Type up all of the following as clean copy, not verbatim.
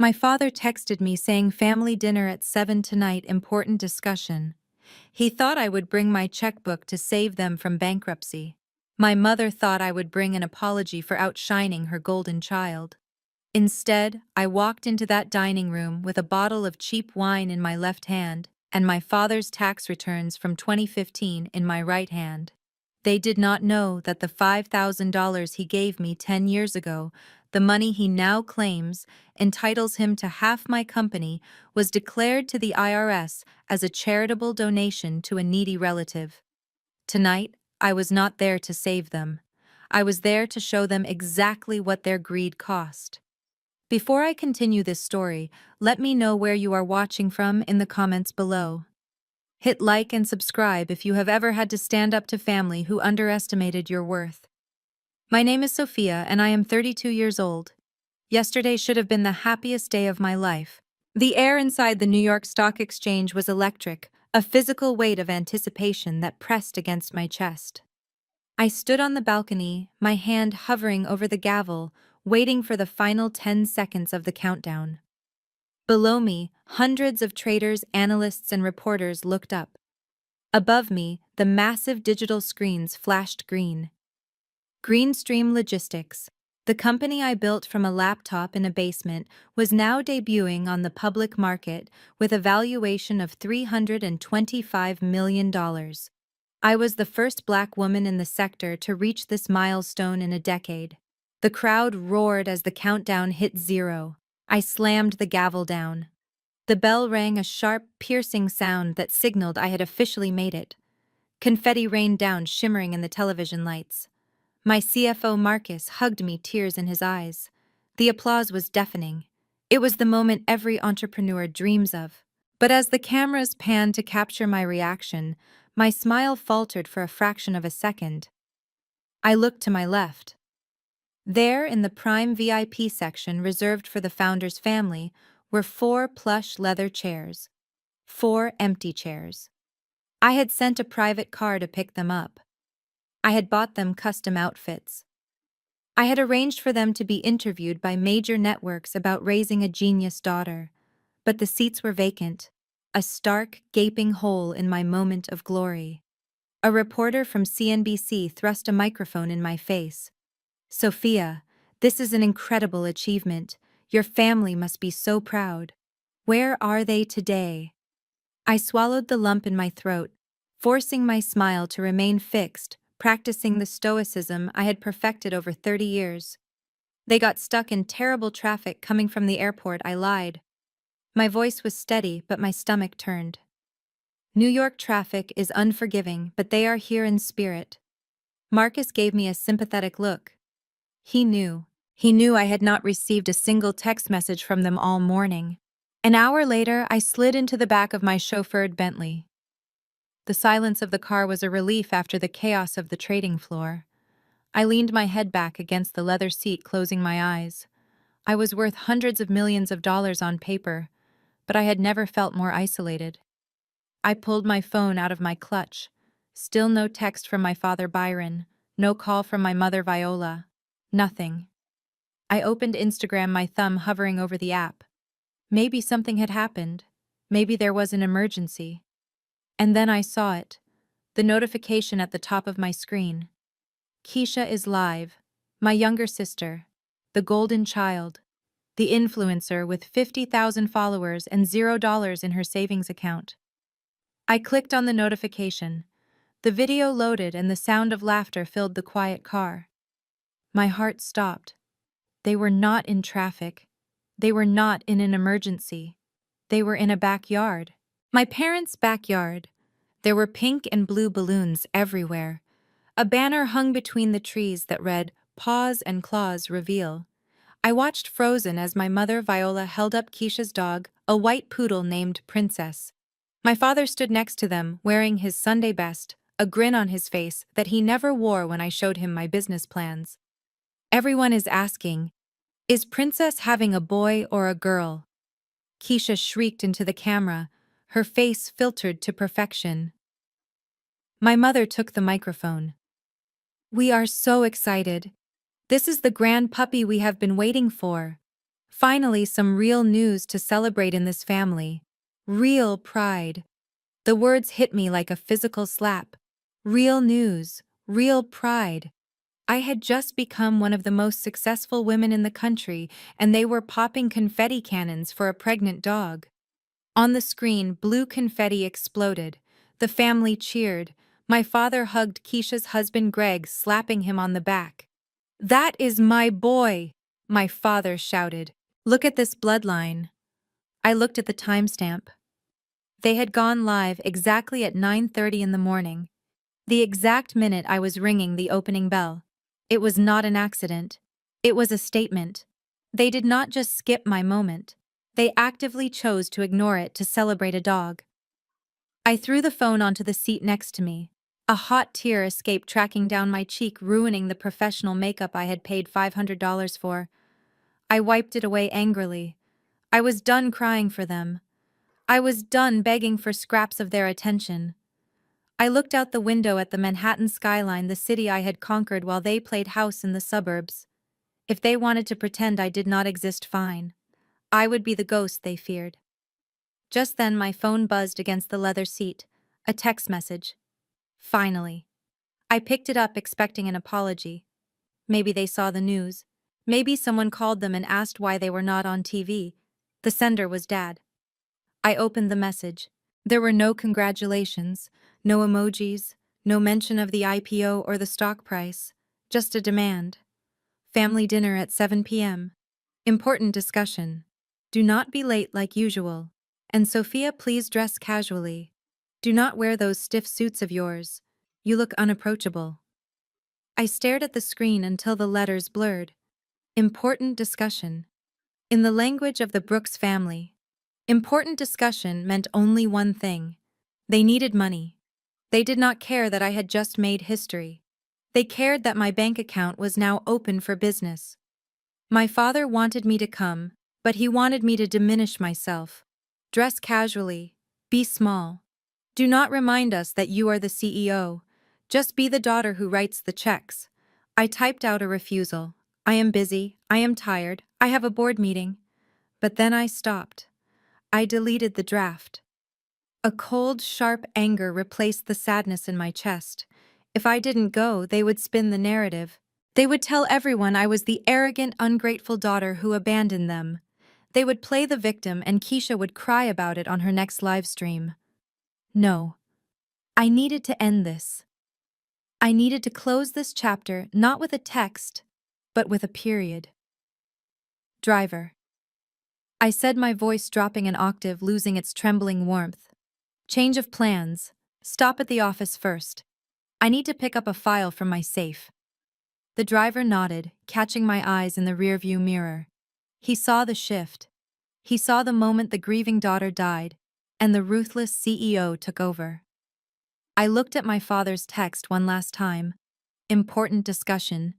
My father texted me saying family dinner at 7 tonight, important discussion. He thought I would bring my checkbook to save them from bankruptcy. My mother thought I would bring an apology for outshining her golden child. Instead, I walked into that dining room with a bottle of cheap wine in my left hand and my father's tax returns from 2015 in my right hand. They did not know that the $5,000 he gave me 10 years ago, the money he now claims entitles him to half my company, was declared to the IRS as a charitable donation to a needy relative. Tonight, I was not there to save them. I was there to show them exactly what their greed cost. Before I continue this story, let me know where you are watching from in the comments below. Hit like and subscribe if you have ever had to stand up to family who underestimated your worth. My name is Sophia and I am 32 years old. Yesterday should have been the happiest day of my life. The air inside the New York Stock Exchange was electric, a physical weight of anticipation that pressed against my chest. I stood on the balcony, my hand hovering over the gavel, waiting for the final 10 seconds of the countdown. Below me, hundreds of traders, analysts, and reporters looked up. Above me, the massive digital screens flashed green. Greenstream Logistics, the company I built from a laptop in a basement, was now debuting on the public market with a valuation of $325 million. I was the first Black woman in the sector to reach this milestone in a decade. The crowd roared as the countdown hit 0. I slammed the gavel down. The bell rang a sharp, piercing sound that signaled I had officially made it. Confetti rained down, shimmering in the television lights. My CFO Marcus hugged me, tears in his eyes. The applause was deafening. It was the moment every entrepreneur dreams of. But as the cameras panned to capture my reaction, my smile faltered for a fraction of a second. I looked to my left. There, in the prime VIP section reserved for the founder's family, were 4 plush leather chairs. 4 empty chairs. I had sent a private car to pick them up. I had bought them custom outfits. I had arranged for them to be interviewed by major networks about raising a genius daughter. But the seats were vacant, a stark, gaping hole in my moment of glory. A reporter from CNBC thrust a microphone in my face. "Sophia, this is an incredible achievement. Your family must be so proud. Where are they today?" I swallowed the lump in my throat, forcing my smile to remain fixed, practicing the stoicism I had perfected over 30 years. "They got stuck in terrible traffic coming from the airport," I lied. My voice was steady, but my stomach turned. "New York traffic is unforgiving, but they are here in spirit." Marcus gave me a sympathetic look. He knew. He knew I had not received a single text message from them all morning. An hour later, I slid into the back of my chauffeured Bentley. The silence of the car was a relief after the chaos of the trading floor. I leaned my head back against the leather seat, closing my eyes. I was worth hundreds of millions of dollars on paper, but I had never felt more isolated. I pulled my phone out of my clutch. Still no text from my father Byron, no call from my mother Viola. Nothing. I opened Instagram, my thumb hovering over the app. Maybe something had happened. Maybe there was an emergency. And then I saw it. The notification at the top of my screen. Keisha is live. My younger sister. The golden child. The influencer with 50,000 followers and $0 in her savings account. I clicked on the notification. The video loaded and the sound of laughter filled the quiet car. My heart stopped. They were not in traffic. They were not in an emergency. They were in a backyard. My parents' backyard. There were pink and blue balloons everywhere. A banner hung between the trees that read, "Paws and Claws Reveal." I watched frozen as my mother Viola held up Keisha's dog, a white poodle named Princess. My father stood next to them, wearing his Sunday best, a grin on his face that he never wore when I showed him my business plans. Everyone is asking, "Is Princess having a boy or a girl?" Keisha shrieked into the camera, her face filtered to perfection. My mother took the microphone. "We are so excited. This is the grand puppy we have been waiting for. Finally, some real news to celebrate in this family. Real pride. The words hit me like a physical slap. Real news. Real pride. I had just become one of the most successful women in the country, and they were popping confetti cannons for a pregnant dog. On the screen, blue confetti exploded. The family cheered. My father hugged Keisha's husband Greg, slapping him on the back. "That is my boy!" my father shouted. "Look at this bloodline." I looked at the timestamp. They had gone live exactly at 9:30 in the morning, the exact minute I was ringing the opening bell. It was not an accident. It was a statement. They did not just skip my moment. They actively chose to ignore it to celebrate a dog. I threw the phone onto the seat next to me. A hot tear escaped, tracking down my cheek, ruining the professional makeup I had paid $500 for. I wiped it away angrily. I was done crying for them. I was done begging for scraps of their attention. I looked out the window at the Manhattan skyline, the city I had conquered, while they played house in the suburbs. If they wanted to pretend I did not exist, fine. I would be the ghost they feared. Just then my phone buzzed against the leather seat. A text message. Finally. I picked it up, expecting an apology. Maybe they saw the news. Maybe someone called them and asked why they were not on TV. The sender was Dad. I opened the message. There were no congratulations, no emojis, no mention of the IPO or the stock price, just a demand. Family dinner at 7 p.m. Important discussion. Do not be late like usual. And Sophia, please dress casually. Do not wear those stiff suits of yours. You look unapproachable. I stared at the screen until the letters blurred. Important discussion. In the language of the Brooks family, important discussion meant only one thing. They needed money. They did not care that I had just made history. They cared that my bank account was now open for business. My father wanted me to come, but he wanted me to diminish myself. Dress casually. Be small. Do not remind us that you are the CEO. Just be the daughter who writes the checks. I typed out a refusal. I am busy. I am tired. I have a board meeting. But then I stopped. I deleted the draft. A cold, sharp anger replaced the sadness in my chest. If I didn't go, they would spin the narrative. They would tell everyone I was the arrogant, ungrateful daughter who abandoned them. They would play the victim, and Keisha would cry about it on her next live stream. No. I needed to end this. I needed to close this chapter, not with a text, but with a period. Driver. I said, my voice dropping an octave, losing its trembling warmth. Change of plans. Stop at the office first. I need to pick up a file from my safe. The driver nodded, catching my eyes in the rearview mirror. He saw the shift. He saw the moment the grieving daughter died, and the ruthless CEO took over. I looked at my father's text one last time. Important discussion.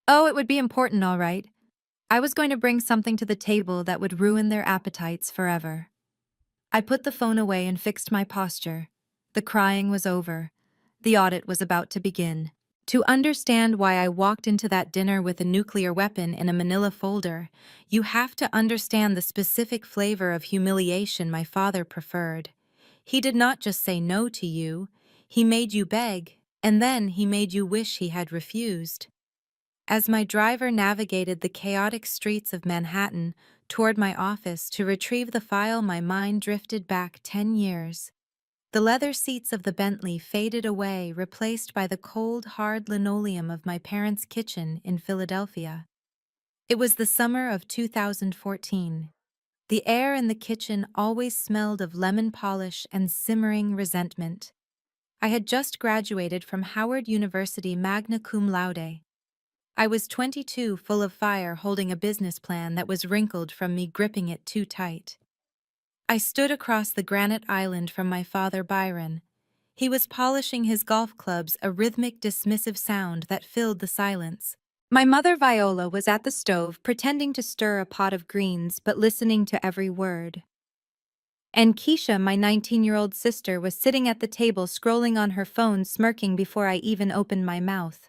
Oh, it would be important, all right. I was going to bring something to the table that would ruin their appetites forever. I put the phone away and fixed my posture. The crying was over. The audit was about to begin. To understand why I walked into that dinner with a nuclear weapon in a manila folder, you have to understand the specific flavor of humiliation my father preferred. He did not just say no to you, he made you beg, and then he made you wish he had refused. As my driver navigated the chaotic streets of Manhattan toward my office to retrieve the file, my mind drifted back 10 years. The leather seats of the Bentley faded away, replaced by the cold, hard linoleum of my parents' kitchen in Philadelphia. It was the summer of 2014. The air in the kitchen always smelled of lemon polish and simmering resentment. I had just graduated from Howard University magna cum laude. I was 22, full of fire, holding a business plan that was wrinkled from me gripping it too tight. I stood across the granite island from my father Byron. He was polishing his golf clubs, a rhythmic, dismissive sound that filled the silence. My mother Viola was at the stove, pretending to stir a pot of greens, but listening to every word. And Keisha, my 19-year-old sister, was sitting at the table, scrolling on her phone, smirking before I even opened my mouth.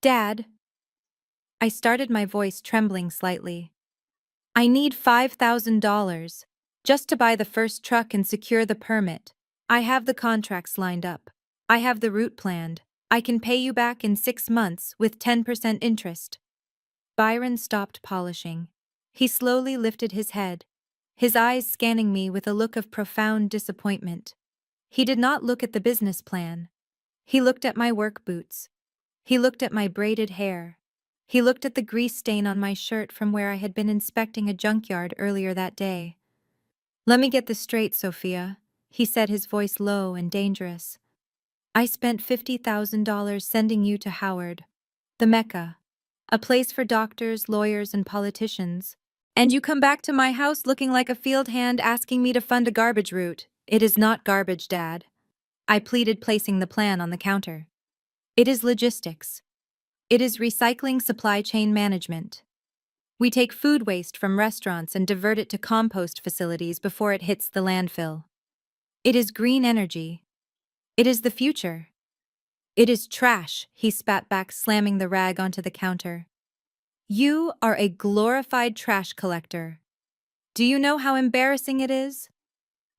Dad. I started, my voice trembling slightly. I need $5,000 just to buy the first truck and secure the permit. I have the contracts lined up. I have the route planned. I can pay you back in 6 months with 10% interest. Byron stopped polishing. He slowly lifted his head, his eyes scanning me with a look of profound disappointment. He did not look at the business plan. He looked at my work boots. He looked at my braided hair. He looked at the grease stain on my shirt from where I had been inspecting a junkyard earlier that day. "Let me get this straight, Sophia," he said, his voice low and dangerous. "I spent $50,000 sending you to Howard, the Mecca, a place for doctors, lawyers, and politicians. And you come back to my house looking like a field hand asking me to fund a garbage route. It is not garbage, Dad," I pleaded, placing the plan on the counter. "It is logistics. It is recycling supply chain management. We take food waste from restaurants and divert it to compost facilities before it hits the landfill. It is green energy. It is the future." "It is trash," he spat back, slamming the rag onto the counter. "You are a glorified trash collector. Do you know how embarrassing it is?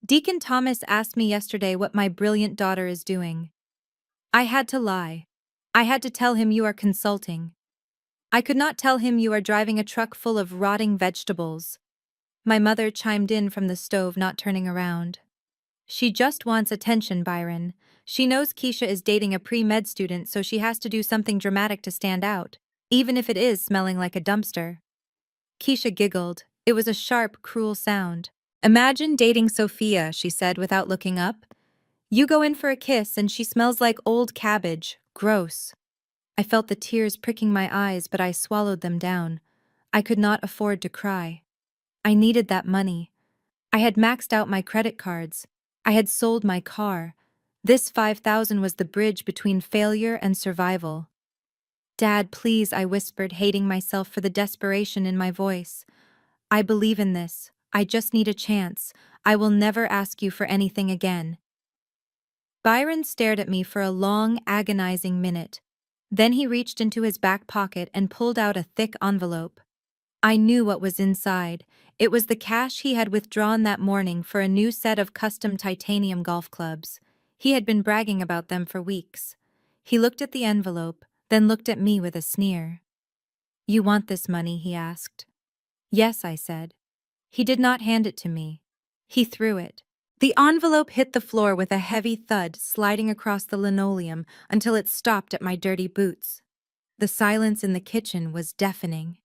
Deacon Thomas asked me yesterday what my brilliant daughter is doing. I had to lie. I had to tell him you are consulting. I could not tell him you are driving a truck full of rotting vegetables." My mother chimed in from the stove, not turning around. "She just wants attention, Byron. She knows Keisha is dating a pre-med student, so she has to do something dramatic to stand out, even if it is smelling like a dumpster." Keisha giggled. It was a sharp, cruel sound. "Imagine dating Sophia," she said without looking up. "You go in for a kiss and she smells like old cabbage. Gross." I felt the tears pricking my eyes, but I swallowed them down. I could not afford to cry. I needed that money. I had maxed out my credit cards. I had sold my car. This 5,000 was the bridge between failure and survival. "Dad, please," I whispered, hating myself for the desperation in my voice. "I believe in this. I just need a chance. I will never ask you for anything again." Byron stared at me for a long, agonizing minute. Then he reached into his back pocket and pulled out a thick envelope. I knew what was inside. It was the cash he had withdrawn that morning for a new set of custom titanium golf clubs. He had been bragging about them for weeks. He looked at the envelope, then looked at me with a sneer. "You want this money?" he asked. "Yes," I said. He did not hand it to me. He threw it. The envelope hit the floor with a heavy thud, sliding across the linoleum until it stopped at my dirty boots. The silence in the kitchen was deafening.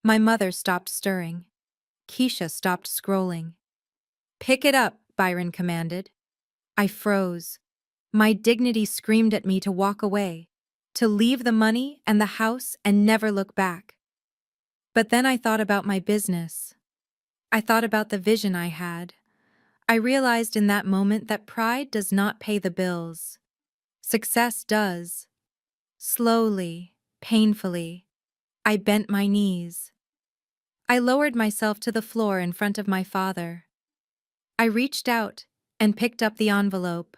My mother stopped stirring. Keisha stopped scrolling. "Pick it up," Byron commanded. I froze. My dignity screamed at me to walk away, to leave the money and the house and never look back. But then I thought about my business. I thought about the vision I had. I realized in that moment that pride does not pay the bills. Success does. Slowly, painfully, I bent my knees. I lowered myself to the floor in front of my father. I reached out and picked up the envelope.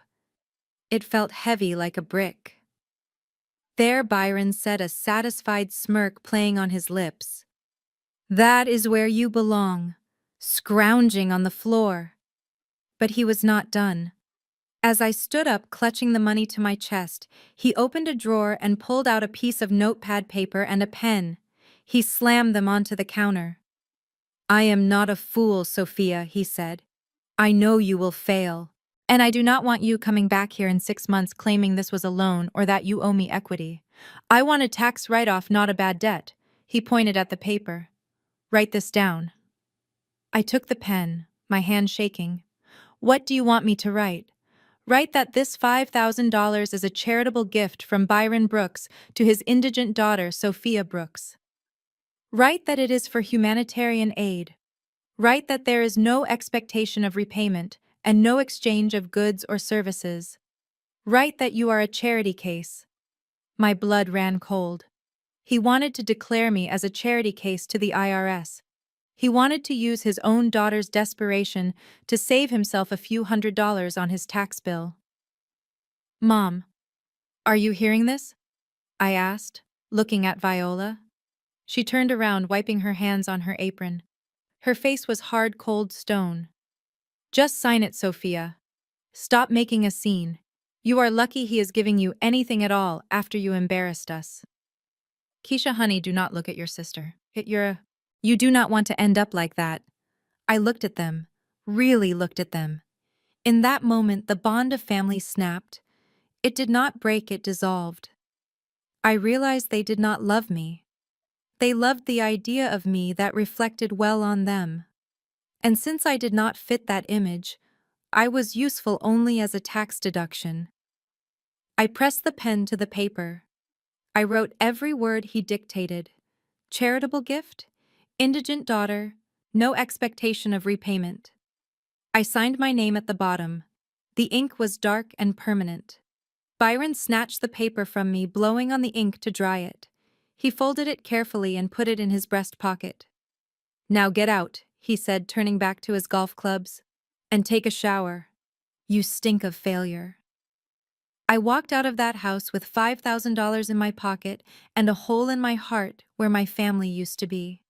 It felt heavy like a brick. There, Byron said, a satisfied smirk playing on his lips. "That is where you belong, scrounging on the floor." But he was not done. As I stood up, clutching the money to my chest, he opened a drawer and pulled out a piece of notepad paper and a pen. He slammed them onto the counter. "I am not a fool, Sophia," he said. "I know you will fail. And I do not want you coming back here in 6 months claiming this was a loan or that you owe me equity. I want a tax write-off, not a bad debt." He pointed at the paper. "Write this down." I took the pen, my hand shaking. "What do you want me to write?" "Write that this $5,000 is a charitable gift from Byron Brooks to his indigent daughter, Sophia Brooks. Write that it is for humanitarian aid. Write that there is no expectation of repayment and no exchange of goods or services. Write that you are a charity case." My blood ran cold. He wanted to declare me as a charity case to the IRS. He wanted to use his own daughter's desperation to save himself a few $100s on his tax bill. "Mom, are you hearing this?" I asked, looking at Viola. She turned around, wiping her hands on her apron. Her face was hard, cold stone. Just sign it, Sophia. Stop making a scene. You are lucky he is giving you anything at all after you embarrassed us. Keisha, honey, do not look at your sister. You do not want to end up like that. I looked at them, really looked at them. In that moment, the bond of family snapped. It did not break, it dissolved. I realized they did not love me. They loved the idea of me that reflected well on them. And since I did not fit that image, I was useful only as a tax deduction. I pressed the pen to the paper. I wrote every word he dictated. Charitable gift, indigent daughter, no expectation of repayment. I signed my name at the bottom. The ink was dark and permanent. Byron snatched the paper from me, blowing on the ink to dry it. He folded it carefully and put it in his breast pocket. Now get out, he said, turning back to his golf clubs, and take a shower. You stink of failure. I walked out of that house with $5,000 in my pocket and a hole in my heart where my family used to be.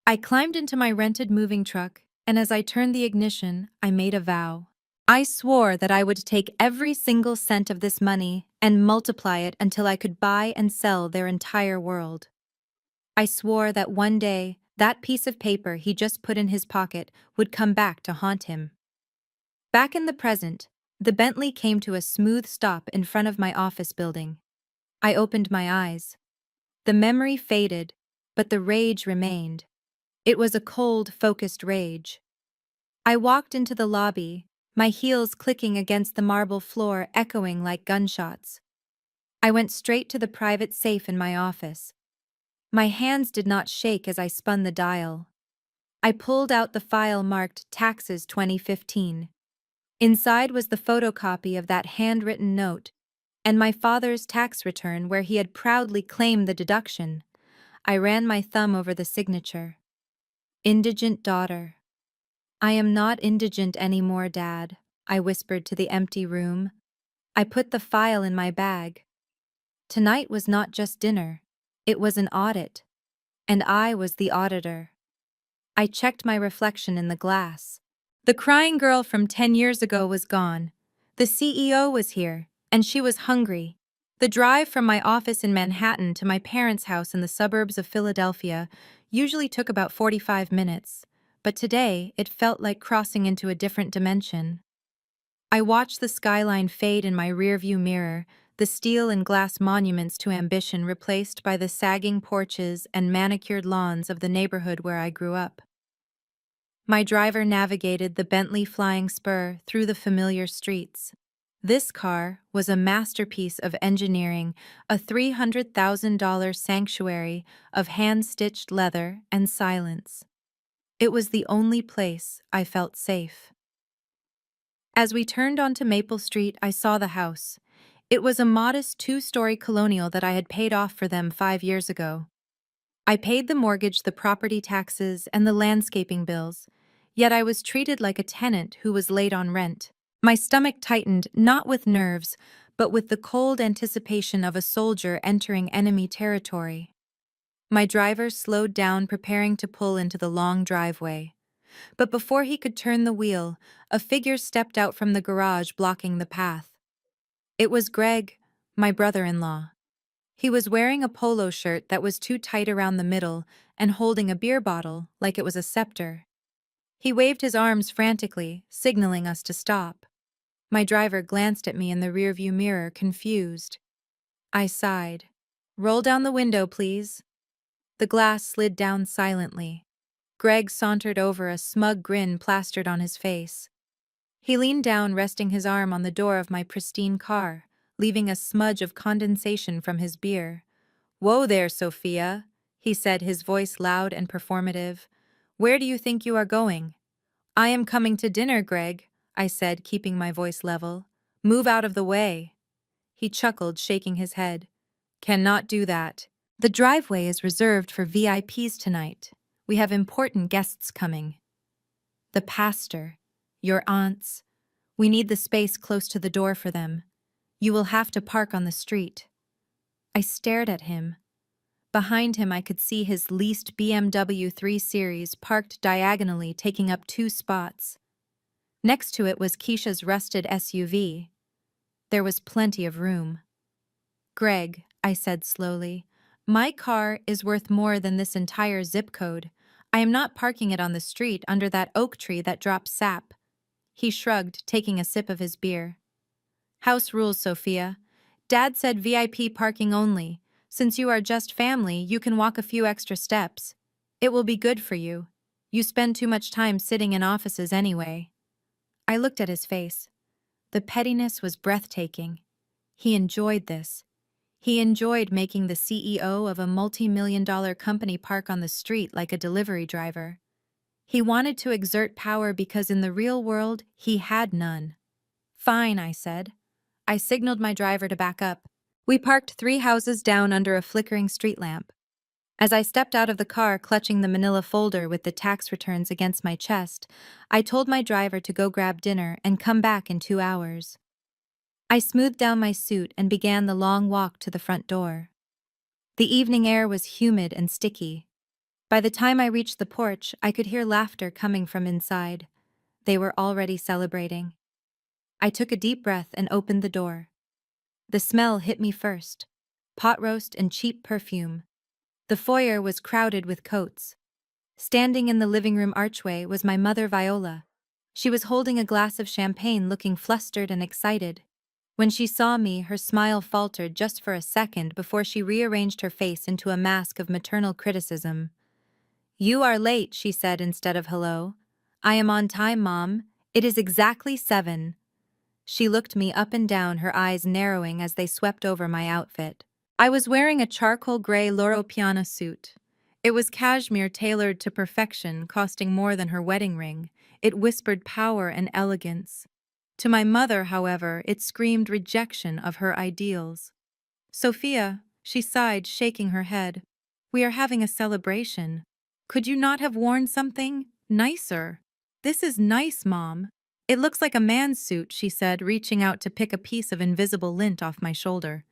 I climbed into my rented moving truck, and as I turned the ignition, I made a vow. I swore that I would take every single cent of this money and multiply it until I could buy and sell their entire world. I swore that one day, that piece of paper he just put in his pocket would come back to haunt him. Back in the present, the Bentley came to a smooth stop in front of my office building. I opened my eyes. The memory faded, but the rage remained. It was a cold, focused rage. I walked into the lobby, my heels clicking against the marble floor, echoing like gunshots. I went straight to the private safe in my office. My hands did not shake as I spun the dial. I pulled out the file marked Taxes 2015. Inside was the photocopy of that handwritten note, and my father's tax return where he had proudly claimed the deduction. I ran my thumb over the signature. Indigent daughter. I am not indigent anymore, Dad, I whispered to the empty room. I put the file in my bag. Tonight was not just dinner. It was an audit. And I was the auditor. I checked my reflection in the glass. The crying girl from 10 years ago was gone. The CEO was here, and she was hungry. The drive from my office in Manhattan to my parents' house in the suburbs of Philadelphia usually took about 45 minutes, but today it felt like crossing into a different dimension. I watched the skyline fade in my rearview mirror, the steel and glass monuments to ambition replaced by the sagging porches and manicured lawns of the neighborhood where I grew up. My driver navigated the Bentley Flying Spur through the familiar streets. This car was a masterpiece of engineering, a $300,000 sanctuary of hand-stitched leather and silence. It was the only place I felt safe. As we turned onto Maple Street, I saw the house. It was a modest 2-story colonial that I had paid off for them 5 years ago. I paid the mortgage, the property taxes, and the landscaping bills, yet I was treated like a tenant who was late on rent. My stomach tightened, not with nerves, but with the cold anticipation of a soldier entering enemy territory. My driver slowed down, preparing to pull into the long driveway. But before he could turn the wheel, a figure stepped out from the garage, blocking the path. It was Greg, my brother-in-law. He was wearing a polo shirt that was too tight around the middle and holding a beer bottle like it was a scepter. He waved his arms frantically, signaling us to stop. My driver glanced at me in the rearview mirror, confused. I sighed. "Roll down the window, please." The glass slid down silently. Greg sauntered over, a smug grin plastered on his face. He leaned down, resting his arm on the door of my pristine car, leaving a smudge of condensation from his beer. "Whoa there, Sophia," he said, his voice loud and performative. "Where do you think you are going?" "I am coming to dinner, Greg," I said, keeping my voice level. "Move out of the way." He chuckled, shaking his head. "Cannot do that. The driveway is reserved for VIPs tonight. We have important guests coming. The pastor, your aunts. We need the space close to the door for them. You will have to park on the street." I stared at him. Behind him, I could see his leased BMW 3 Series parked diagonally, taking up 2 spots. Next to it was Keisha's rusted SUV. There was plenty of room. "Greg," I said slowly, "my car is worth more than this entire zip code. I am not parking it on the street under that oak tree that drops sap." He shrugged, taking a sip of his beer. "House rules, Sophia. Dad said VIP parking only. Since you are just family, you can walk a few extra steps. It will be good for you. You spend too much time sitting in offices anyway." I looked at his face. The pettiness was breathtaking. He enjoyed this. He enjoyed making the CEO of a multi-million-dollar company park on the street like a delivery driver. He wanted to exert power because in the real world, he had none. "Fine," I said. I signaled my driver to back up. We parked 3 houses down under a flickering street lamp. As I stepped out of the car, clutching the manila folder with the tax returns against my chest, I told my driver to go grab dinner and come back in 2 hours. I smoothed down my suit and began the long walk to the front door. The evening air was humid and sticky. By the time I reached the porch, I could hear laughter coming from inside. They were already celebrating. I took a deep breath and opened the door. The smell hit me first: pot roast and cheap perfume. The foyer was crowded with coats. Standing in the living room archway was my mother, Viola. She was holding a glass of champagne, looking flustered and excited. When she saw me, her smile faltered just for a second before she rearranged her face into a mask of maternal criticism. "You are late," she said instead of hello. "I am on time, Mom. It is exactly 7. She looked me up and down, her eyes narrowing as they swept over my outfit. I was wearing a charcoal gray Loro Piana suit. It was cashmere tailored to perfection, costing more than her wedding ring. It whispered power and elegance. To my mother, however, it screamed rejection of her ideals. "Sophia," she sighed, shaking her head, "we are having a celebration. Could you not have worn something nicer?" "This is nice, Mom. It looks like a man's suit," she said, reaching out to pick a piece of invisible lint off my shoulder.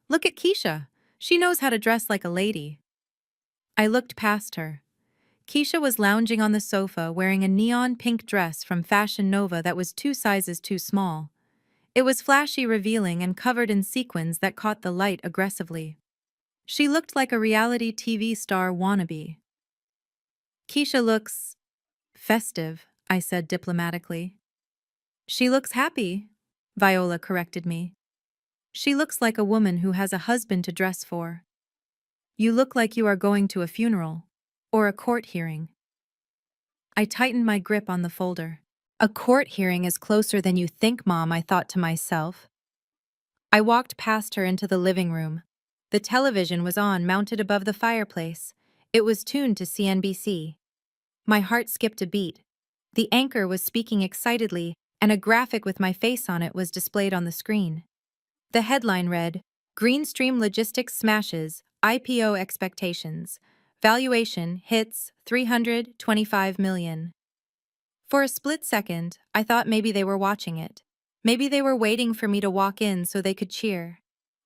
"Look at Keisha. She knows how to dress like a lady." I looked past her. Keisha was lounging on the sofa wearing a neon pink dress from Fashion Nova that was 2 sizes too small. It was flashy, revealing, and covered in sequins that caught the light aggressively. She looked like a reality TV star wannabe. "Keisha looks festive," I said diplomatically. "She looks happy," Viola corrected me. "She looks like a woman who has a husband to dress for." "You look like you are going to a funeral or a court hearing." I tightened my grip on the folder. "A court hearing is closer than you think, Mom," I thought to myself. I walked past her into the living room. The television was on, mounted above the fireplace. It was tuned to CNBC. My heart skipped a beat. The anchor was speaking excitedly, and a graphic with my face on it was displayed on the screen. The headline read, "Greenstream Logistics Smashes, IPO Expectations. Valuation hits $325 million. For a split second, I thought maybe they were watching it. Maybe they were waiting for me to walk in so they could cheer.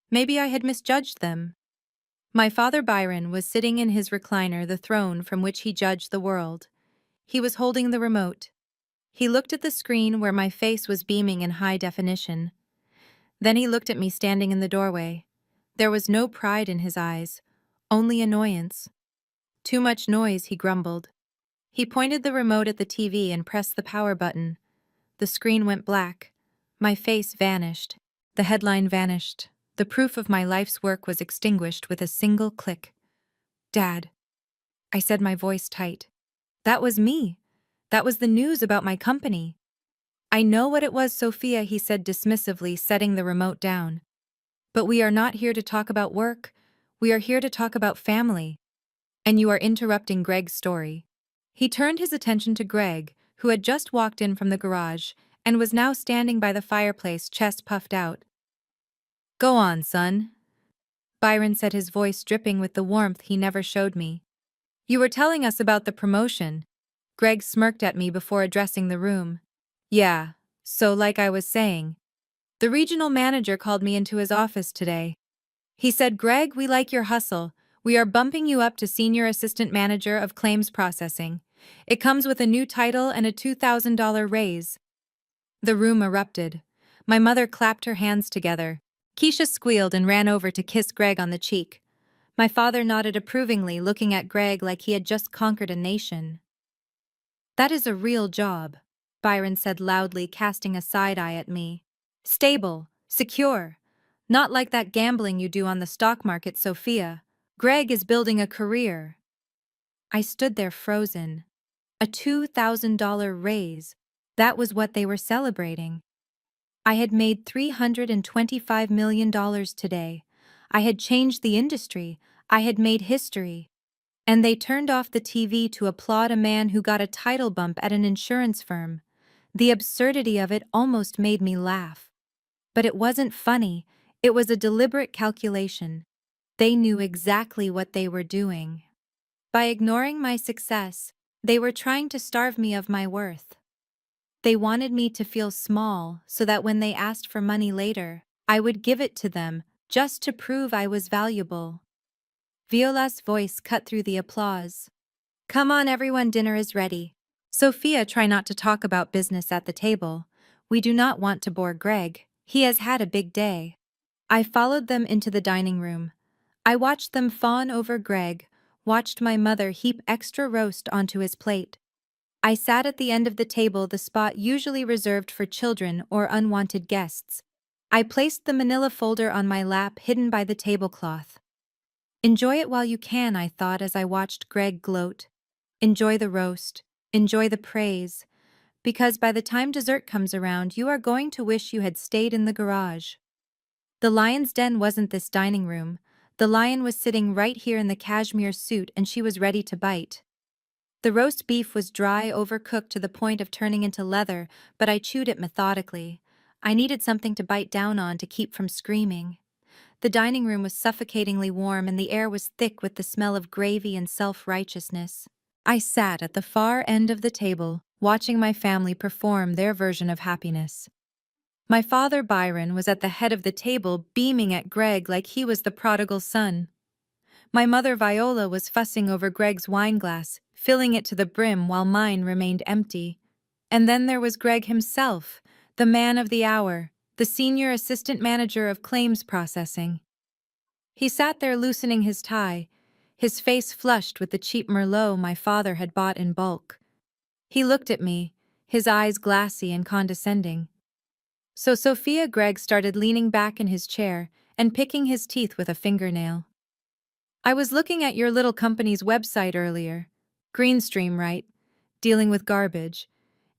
Maybe I had misjudged them. My father Byron was sitting in his recliner, the throne from which he judged the world. He was holding the remote. He looked at the screen where my face was beaming in high definition. Then he looked at me standing in the doorway. There was no pride in his eyes, only annoyance. "Too much noise," he grumbled. He pointed the remote at the TV and pressed the power button. The screen went black. My face vanished. The headline vanished. The proof of my life's work was extinguished with a single click. "Dad," I said, my voice tight. "That was me. That was the news about my company." "I know what it was, Sophia," he said dismissively, setting the remote down. "But we are not here to talk about work. We are here to talk about family. And you are interrupting Greg's story." He turned his attention to Greg, who had just walked in from the garage and was now standing by the fireplace, chest puffed out. "Go on, son," Byron said, his voice dripping with the warmth he never showed me. "You were telling us about the promotion." Greg smirked at me before addressing the room. "Yeah, so like I was saying, the regional manager called me into his office today. He said, 'Greg, we like your hustle. We are bumping you up to Senior Assistant Manager of Claims Processing. It comes with a new title and a $2,000 raise." The room erupted. My mother clapped her hands together. Keisha squealed and ran over to kiss Greg on the cheek. My father nodded approvingly, looking at Greg like he had just conquered a nation. "That is a real job," Byron said loudly, casting a side eye at me. "Stable, secure. Not like that gambling you do on the stock market, Sophia. Greg is building a career." I stood there frozen. A $2,000 raise. That was what they were celebrating. I had made $325 million today. I had changed the industry. I had made history. And they turned off the TV to applaud a man who got a title bump at an insurance firm. The absurdity of it almost made me laugh. But it wasn't funny. It was a deliberate calculation. They knew exactly what they were doing. By ignoring my success, they were trying to starve me of my worth. They wanted me to feel small so that when they asked for money later, I would give it to them, just to prove I was valuable. Viola's voice cut through the applause. "Come on everyone, dinner is ready." "Sophia, try not to talk about business at the table. We do not want to bore Greg. He has had a big day." I followed them into the dining room. I watched them fawn over Greg, watched my mother heap extra roast onto his plate. I sat at the end of the table, the spot usually reserved for children or unwanted guests. I placed the manila folder on my lap, hidden by the tablecloth. Enjoy it while you can, I thought as I watched Greg gloat. Enjoy the roast. Enjoy the praise. Because by the time dessert comes around, you are going to wish you had stayed in the garage. The lion's den wasn't this dining room. The lion was sitting right here in the cashmere suit, and she was ready to bite. The roast beef was dry, overcooked to the point of turning into leather, but I chewed it methodically. I needed something to bite down on to keep from screaming. The dining room was suffocatingly warm, and the air was thick with the smell of gravy and self-righteousness. I sat at the far end of the table, watching my family perform their version of happiness. My father, Byron, was at the head of the table, beaming at Greg like he was the prodigal son. My mother, Viola, was fussing over Greg's wine glass, filling it to the brim while mine remained empty. And then there was Greg himself, the man of the hour, the senior assistant manager of claims processing. He sat there loosening his tie, his face flushed with the cheap Merlot my father had bought in bulk. He looked at me, his eyes glassy and condescending. So Sophia, Greg started leaning back in his chair and picking his teeth with a fingernail. "I was looking at your little company's website earlier. Greenstream, right? Dealing with garbage.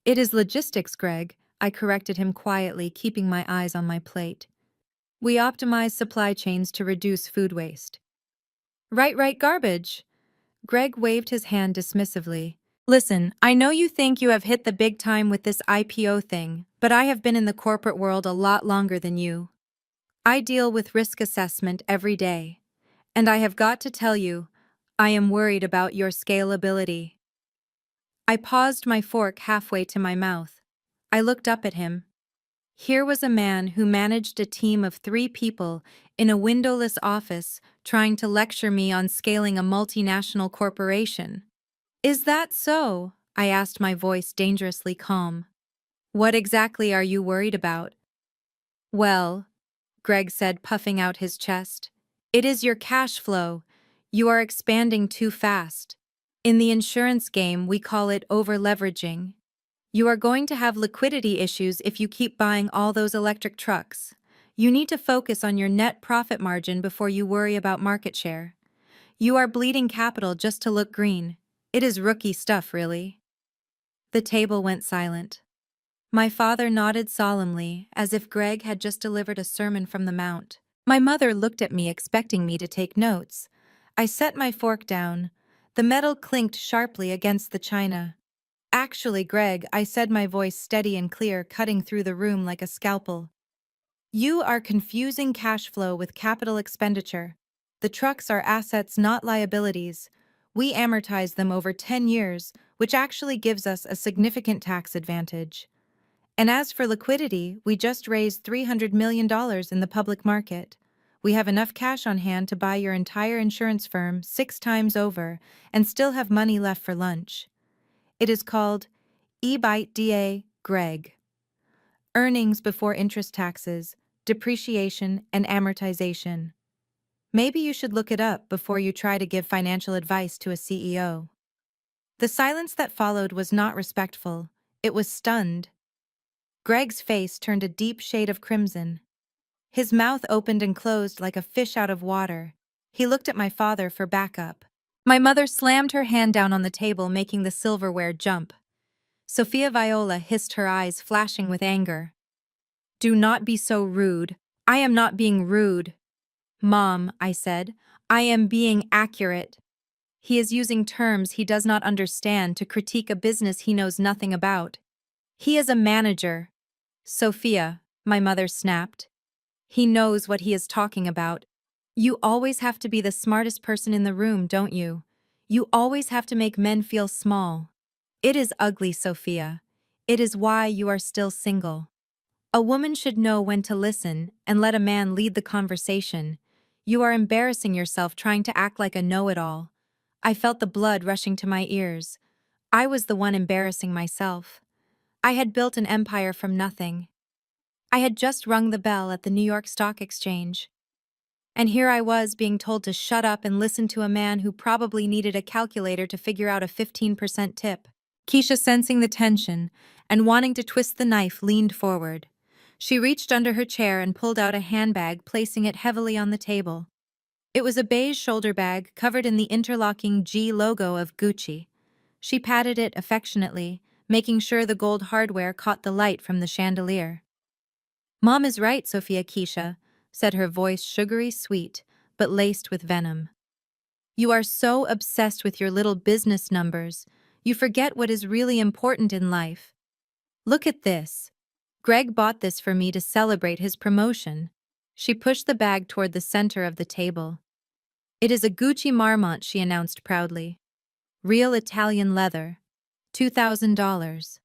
It is logistics, Greg," I corrected him quietly, keeping my eyes on my plate. "We optimize supply chains to reduce food waste." Right, garbage." Greg waved his hand dismissively. "Listen, I know you think you have hit the big time with this IPO thing, but I have been in the corporate world a lot longer than you. I deal with risk assessment every day. And I have got to tell you, I am worried about your scalability." I paused my fork halfway to my mouth. I looked up at him. Here was a man who managed a team of 3 people in a windowless office trying to lecture me on scaling a multinational corporation. "Is that so?" I asked, my voice dangerously calm. "What exactly are you worried about?" "Well," Greg said, puffing out his chest, "it is your cash flow. You are expanding too fast. In the insurance game, we call it over-leveraging. You are going to have liquidity issues if you keep buying all those electric trucks. You need to focus on your net profit margin before you worry about market share. You are bleeding capital just to look green. It is rookie stuff, really." The table went silent. My father nodded solemnly, as if Greg had just delivered a sermon from the Mount. My mother looked at me, expecting me to take notes. I set my fork down. The metal clinked sharply against the china. "Actually, Greg," I said, my voice steady and clear, cutting through the room like a scalpel. "You are confusing cash flow with capital expenditure. The trucks are assets, not liabilities. We amortize them over 10 years, which actually gives us a significant tax advantage. And as for liquidity, we just raised $300 million in the public market. We have enough cash on hand to buy your entire insurance firm 6 times over and still have money left for lunch. It is called EBITDA Greg. Earnings before interest taxes, depreciation, and amortization. Maybe you should look it up before you try to give financial advice to a CEO. The silence that followed was not respectful, it was stunned. Greg's face turned a deep shade of crimson. His mouth opened and closed like a fish out of water. He looked at my father for backup. My mother slammed her hand down on the table, making the silverware jump. Sophia Viola hissed, her eyes flashing with anger. "Do not be so rude. I am not being rude." "Mom," I said, "I am being accurate." He is using terms he does not understand to critique a business he knows nothing about. He is a manager. "Sophia," my mother snapped. "He knows what he is talking about. You always have to be the smartest person in the room, don't you? You always have to make men feel small. It is ugly, Sophia. It is why you are still single. A woman should know when to listen and let a man lead the conversation. You are embarrassing yourself trying to act like a know-it-all." I felt the blood rushing to my ears. I was the one embarrassing myself. I had built an empire from nothing. I had just rung the bell at the New York Stock Exchange. And here I was being told to shut up and listen to a man who probably needed a calculator to figure out a 15% tip. Keisha, sensing the tension and wanting to twist the knife, leaned forward. She reached under her chair and pulled out a handbag, placing it heavily on the table. It was a beige shoulder bag covered in the interlocking G logo of Gucci. She patted it affectionately, making sure the gold hardware caught the light from the chandelier. "Mom is right, Sophia," Keisha said, her voice sugary sweet, but laced with venom. "You are so obsessed with your little business numbers, you forget what is really important in life. Look at this. Greg bought this for me to celebrate his promotion." She pushed the bag toward the center of the table. "It is a Gucci Marmont," she announced proudly. "Real Italian leather. $2,000.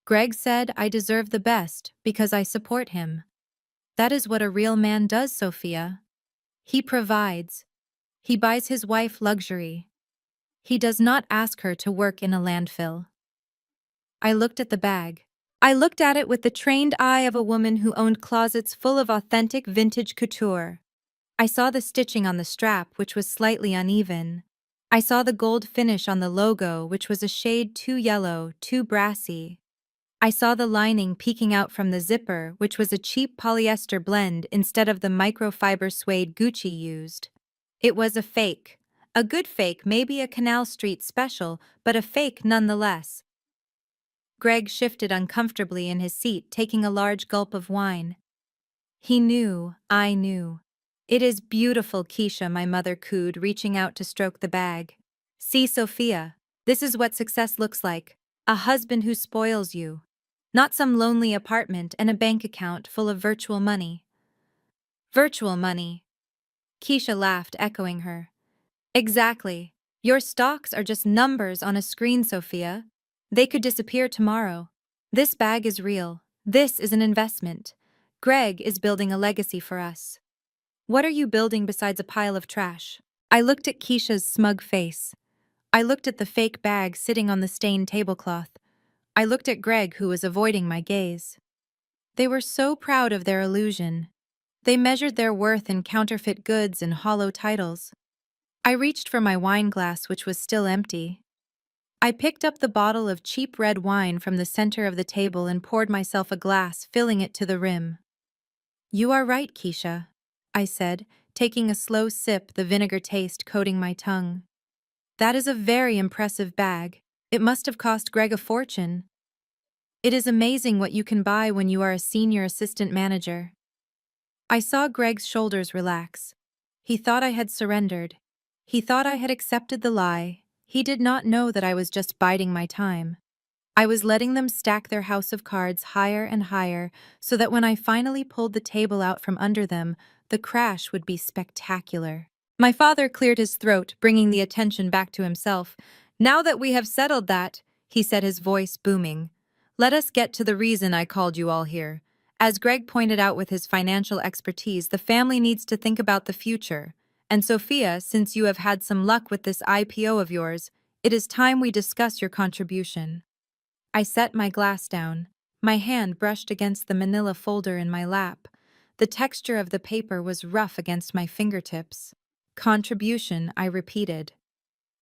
Greg said I deserve the best because I support him. That is what a real man does, Sophia. He provides. He buys his wife luxury. He does not ask her to work in a landfill." I looked at the bag. I looked at it with the trained eye of a woman who owned closets full of authentic vintage couture. I saw the stitching on the strap, which was slightly uneven. I saw the gold finish on the logo, which was a shade too yellow, too brassy. I saw the lining peeking out from the zipper, which was a cheap polyester blend instead of the microfiber suede Gucci used. It was a fake. A good fake, maybe a Canal Street special, but a fake nonetheless. Greg shifted uncomfortably in his seat, taking a large gulp of wine. He knew, I knew. "It is beautiful," Keisha, my mother cooed, reaching out to stroke the bag. "See, Sophia, this is what success looks like. A husband who spoils you. Not some lonely apartment and a bank account full of virtual money." "Virtual money." Keisha laughed, echoing her. "Exactly. Your stocks are just numbers on a screen, Sophia. They could disappear tomorrow. This bag is real. This is an investment. Greg is building a legacy for us." "What are you building besides a pile of trash?" I looked at Keisha's smug face. I looked at the fake bag sitting on the stained tablecloth. I looked at Greg, who was avoiding my gaze. They were so proud of their illusion. They measured their worth in counterfeit goods and hollow titles. I reached for my wine glass, which was still empty. I picked up the bottle of cheap red wine from the center of the table and poured myself a glass, filling it to the rim. "You are right, Keisha," I said, taking a slow sip, the vinegar taste coating my tongue. "That is a very impressive bag. It must have cost Greg a fortune. It is amazing what you can buy when you are a senior assistant manager." I saw Greg's shoulders relax. He thought I had surrendered. He thought I had accepted the lie. He did not know that I was just biding my time. I was letting them stack their house of cards higher and higher so that when I finally pulled the table out from under them, the crash would be spectacular. My father cleared his throat, bringing the attention back to himself. "Now that we have settled that," he said, his voice booming, "let us get to the reason I called you all here. As Greg pointed out with his financial expertise, the family needs to think about the future. And Sophia, since you have had some luck with this IPO of yours, it is time we discuss your contribution. I set my glass down. My hand brushed against the manila folder in my lap. The texture of the paper was rough against my fingertips. Contribution, I repeated.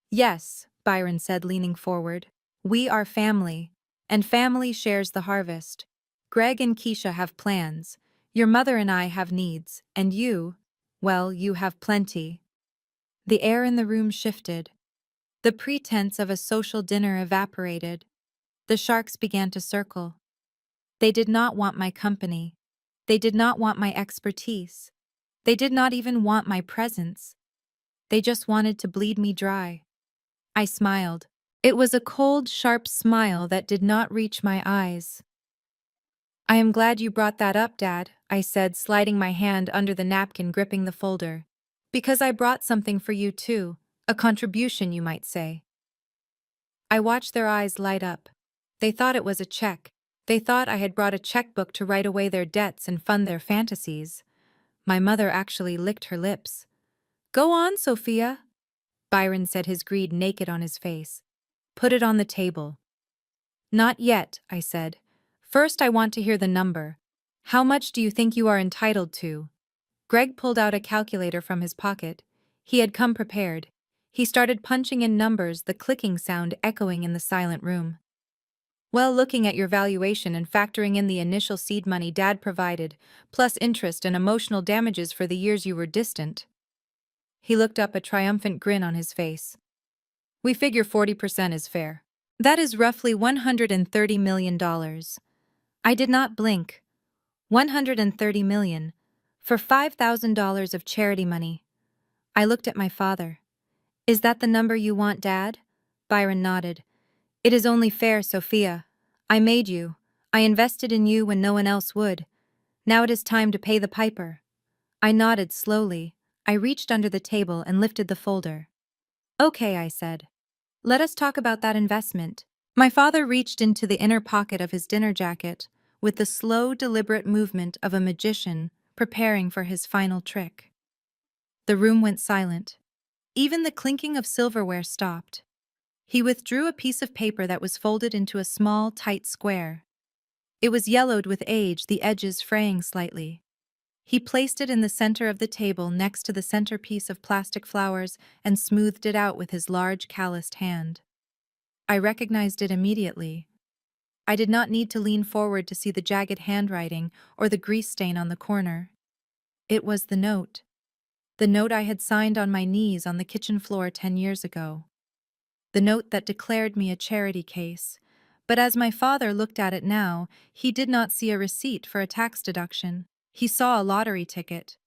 Yes, Byron said, leaning forward. We are family, and family shares the harvest. Greg and Keisha have plans. Your mother and I have needs, and you, well, you have plenty. The air in the room shifted. The pretense of a social dinner evaporated. The sharks began to circle. They did not want my company. They did not want my expertise. They did not even want my presence. They just wanted to bleed me dry. I smiled. It was a cold, sharp smile that did not reach my eyes. I am glad you brought that up, Dad, I said, sliding my hand under the napkin gripping the folder. Because I brought something for you too, a contribution, you might say. I watched their eyes light up. They thought it was a check. They thought I had brought a checkbook to write away their debts and fund their fantasies. My mother actually licked her lips. Go on, Sophia, Byron said, his greed naked on his face. Put it on the table. Not yet, I said. First, I want to hear the number. How much do you think you are entitled to? Greg pulled out a calculator from his pocket. He had come prepared. He started punching in numbers, the clicking sound echoing in the silent room. Well, looking at your valuation and factoring in the initial seed money Dad provided, plus interest and emotional damages for the years you were distant. He looked up, a triumphant grin on his face. We figure 40% is fair. That is roughly $130 million. I did not blink. $130 million. For $5,000 of charity money. I looked at my father. Is that the number you want, Dad? Byron nodded. It is only fair, Sophia. I made you. I invested in you when no one else would. Now it is time to pay the piper. I nodded slowly. I reached under the table and lifted the folder. Okay, I said. Let us talk about that investment. My father reached into the inner pocket of his dinner jacket with the slow, deliberate movement of a magician preparing for his final trick. The room went silent. Even the clinking of silverware stopped. He withdrew a piece of paper that was folded into a small, tight square. It was yellowed with age, the edges fraying slightly. He placed it in the center of the table next to the centerpiece of plastic flowers and smoothed it out with his large, calloused hand. I recognized it immediately. I did not need to lean forward to see the jagged handwriting or the grease stain on the corner. It was the note. The note I had signed on my knees on the kitchen floor 10 years ago. The note that declared me a charity case. But as my father looked at it now, he did not see a receipt for a tax deduction. He saw a lottery ticket.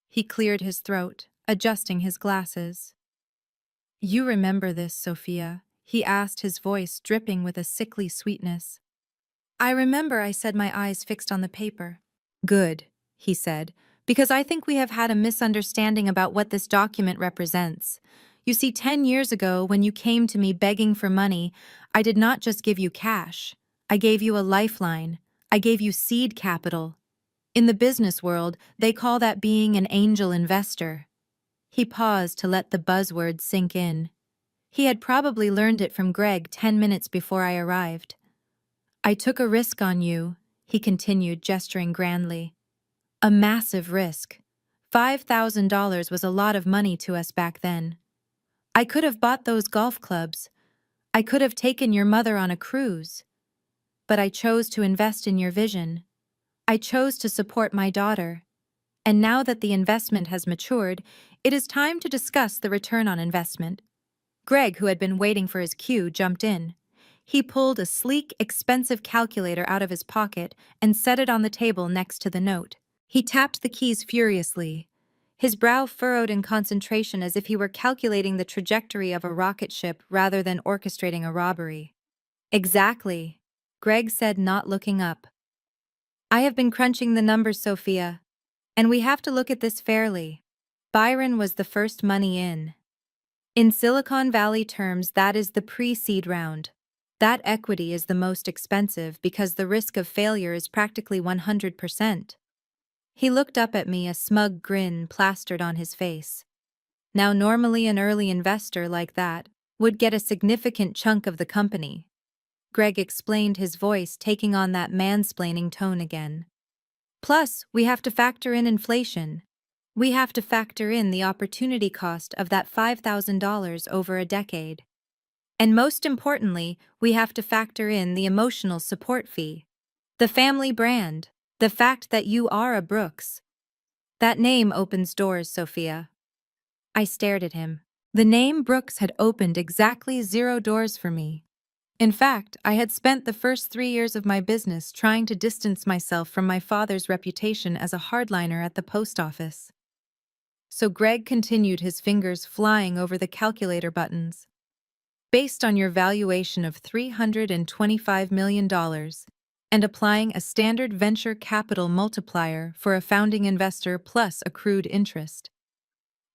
He cleared his throat, adjusting his glasses. You remember this, Sophia? He asked, his voice dripping with a sickly sweetness. I remember, I said, my eyes fixed on the paper. Good, he said, because I think we have had a misunderstanding about what this document represents. You see, 10 years ago, when you came to me begging for money, I did not just give you cash. I gave you a lifeline. I gave you seed capital. In the business world, they call that being an angel investor. He paused to let the buzzword sink in. He had probably learned it from Greg 10 minutes before I arrived. I took a risk on you, he continued, gesturing grandly. A massive risk. $5,000 was a lot of money to us back then. I could have bought those golf clubs. I could have taken your mother on a cruise. But I chose to invest in your vision. I chose to support my daughter. And now that the investment has matured, it is time to discuss the return on investment. Greg, who had been waiting for his cue, jumped in. He pulled a sleek, expensive calculator out of his pocket and set it on the table next to the note. He tapped the keys furiously, his brow furrowed in concentration as if he were calculating the trajectory of a rocket ship rather than orchestrating a robbery. Exactly, Greg said, not looking up. I have been crunching the numbers, Sophia, and we have to look at this fairly. Byron was the first money in. In Silicon Valley terms, that is the pre-seed round. That equity is the most expensive because the risk of failure is practically 100%. He looked up at me, a smug grin plastered on his face. Now, normally an early investor like that would get a significant chunk of the company. Greg explained, his voice taking on that mansplaining tone again. Plus, we have to factor in inflation. We have to factor in the opportunity cost of that $5,000 over a decade. And most importantly, we have to factor in the emotional support fee. The family brand. The fact that you are a Brooks. That name opens doors, Sophia. I stared at him. The name Brooks had opened exactly 0 doors for me. In fact, I had spent the first 3 years of my business trying to distance myself from my father's reputation as a hardliner at the post office. So Greg continued, his fingers flying over the calculator buttons. Based on your valuation of $325 million and applying a standard venture capital multiplier for a founding investor plus accrued interest.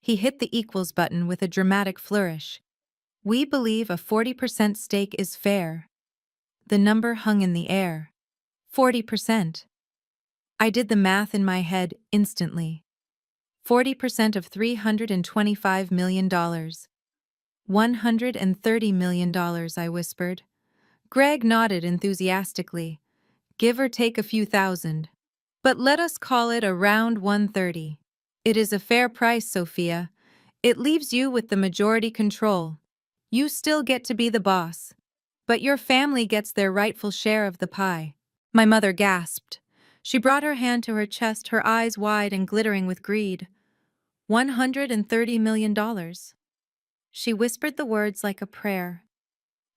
He hit the equals button with a dramatic flourish. We believe a 40% stake is fair. The number hung in the air. 40%. I did the math in my head instantly. 40% of $325 million. $130 million, I whispered. Greg nodded enthusiastically. Give or take a few thousand. But let us call it around 130. It is a fair price, Sophia. It leaves you with the majority control. You still get to be the boss. But your family gets their rightful share of the pie. My mother gasped. She brought her hand to her chest, her eyes wide and glittering with greed. $130 million. She whispered the words like a prayer.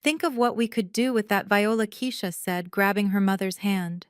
Think of what we could do with that, Viola, Keisha said, grabbing her mother's hand.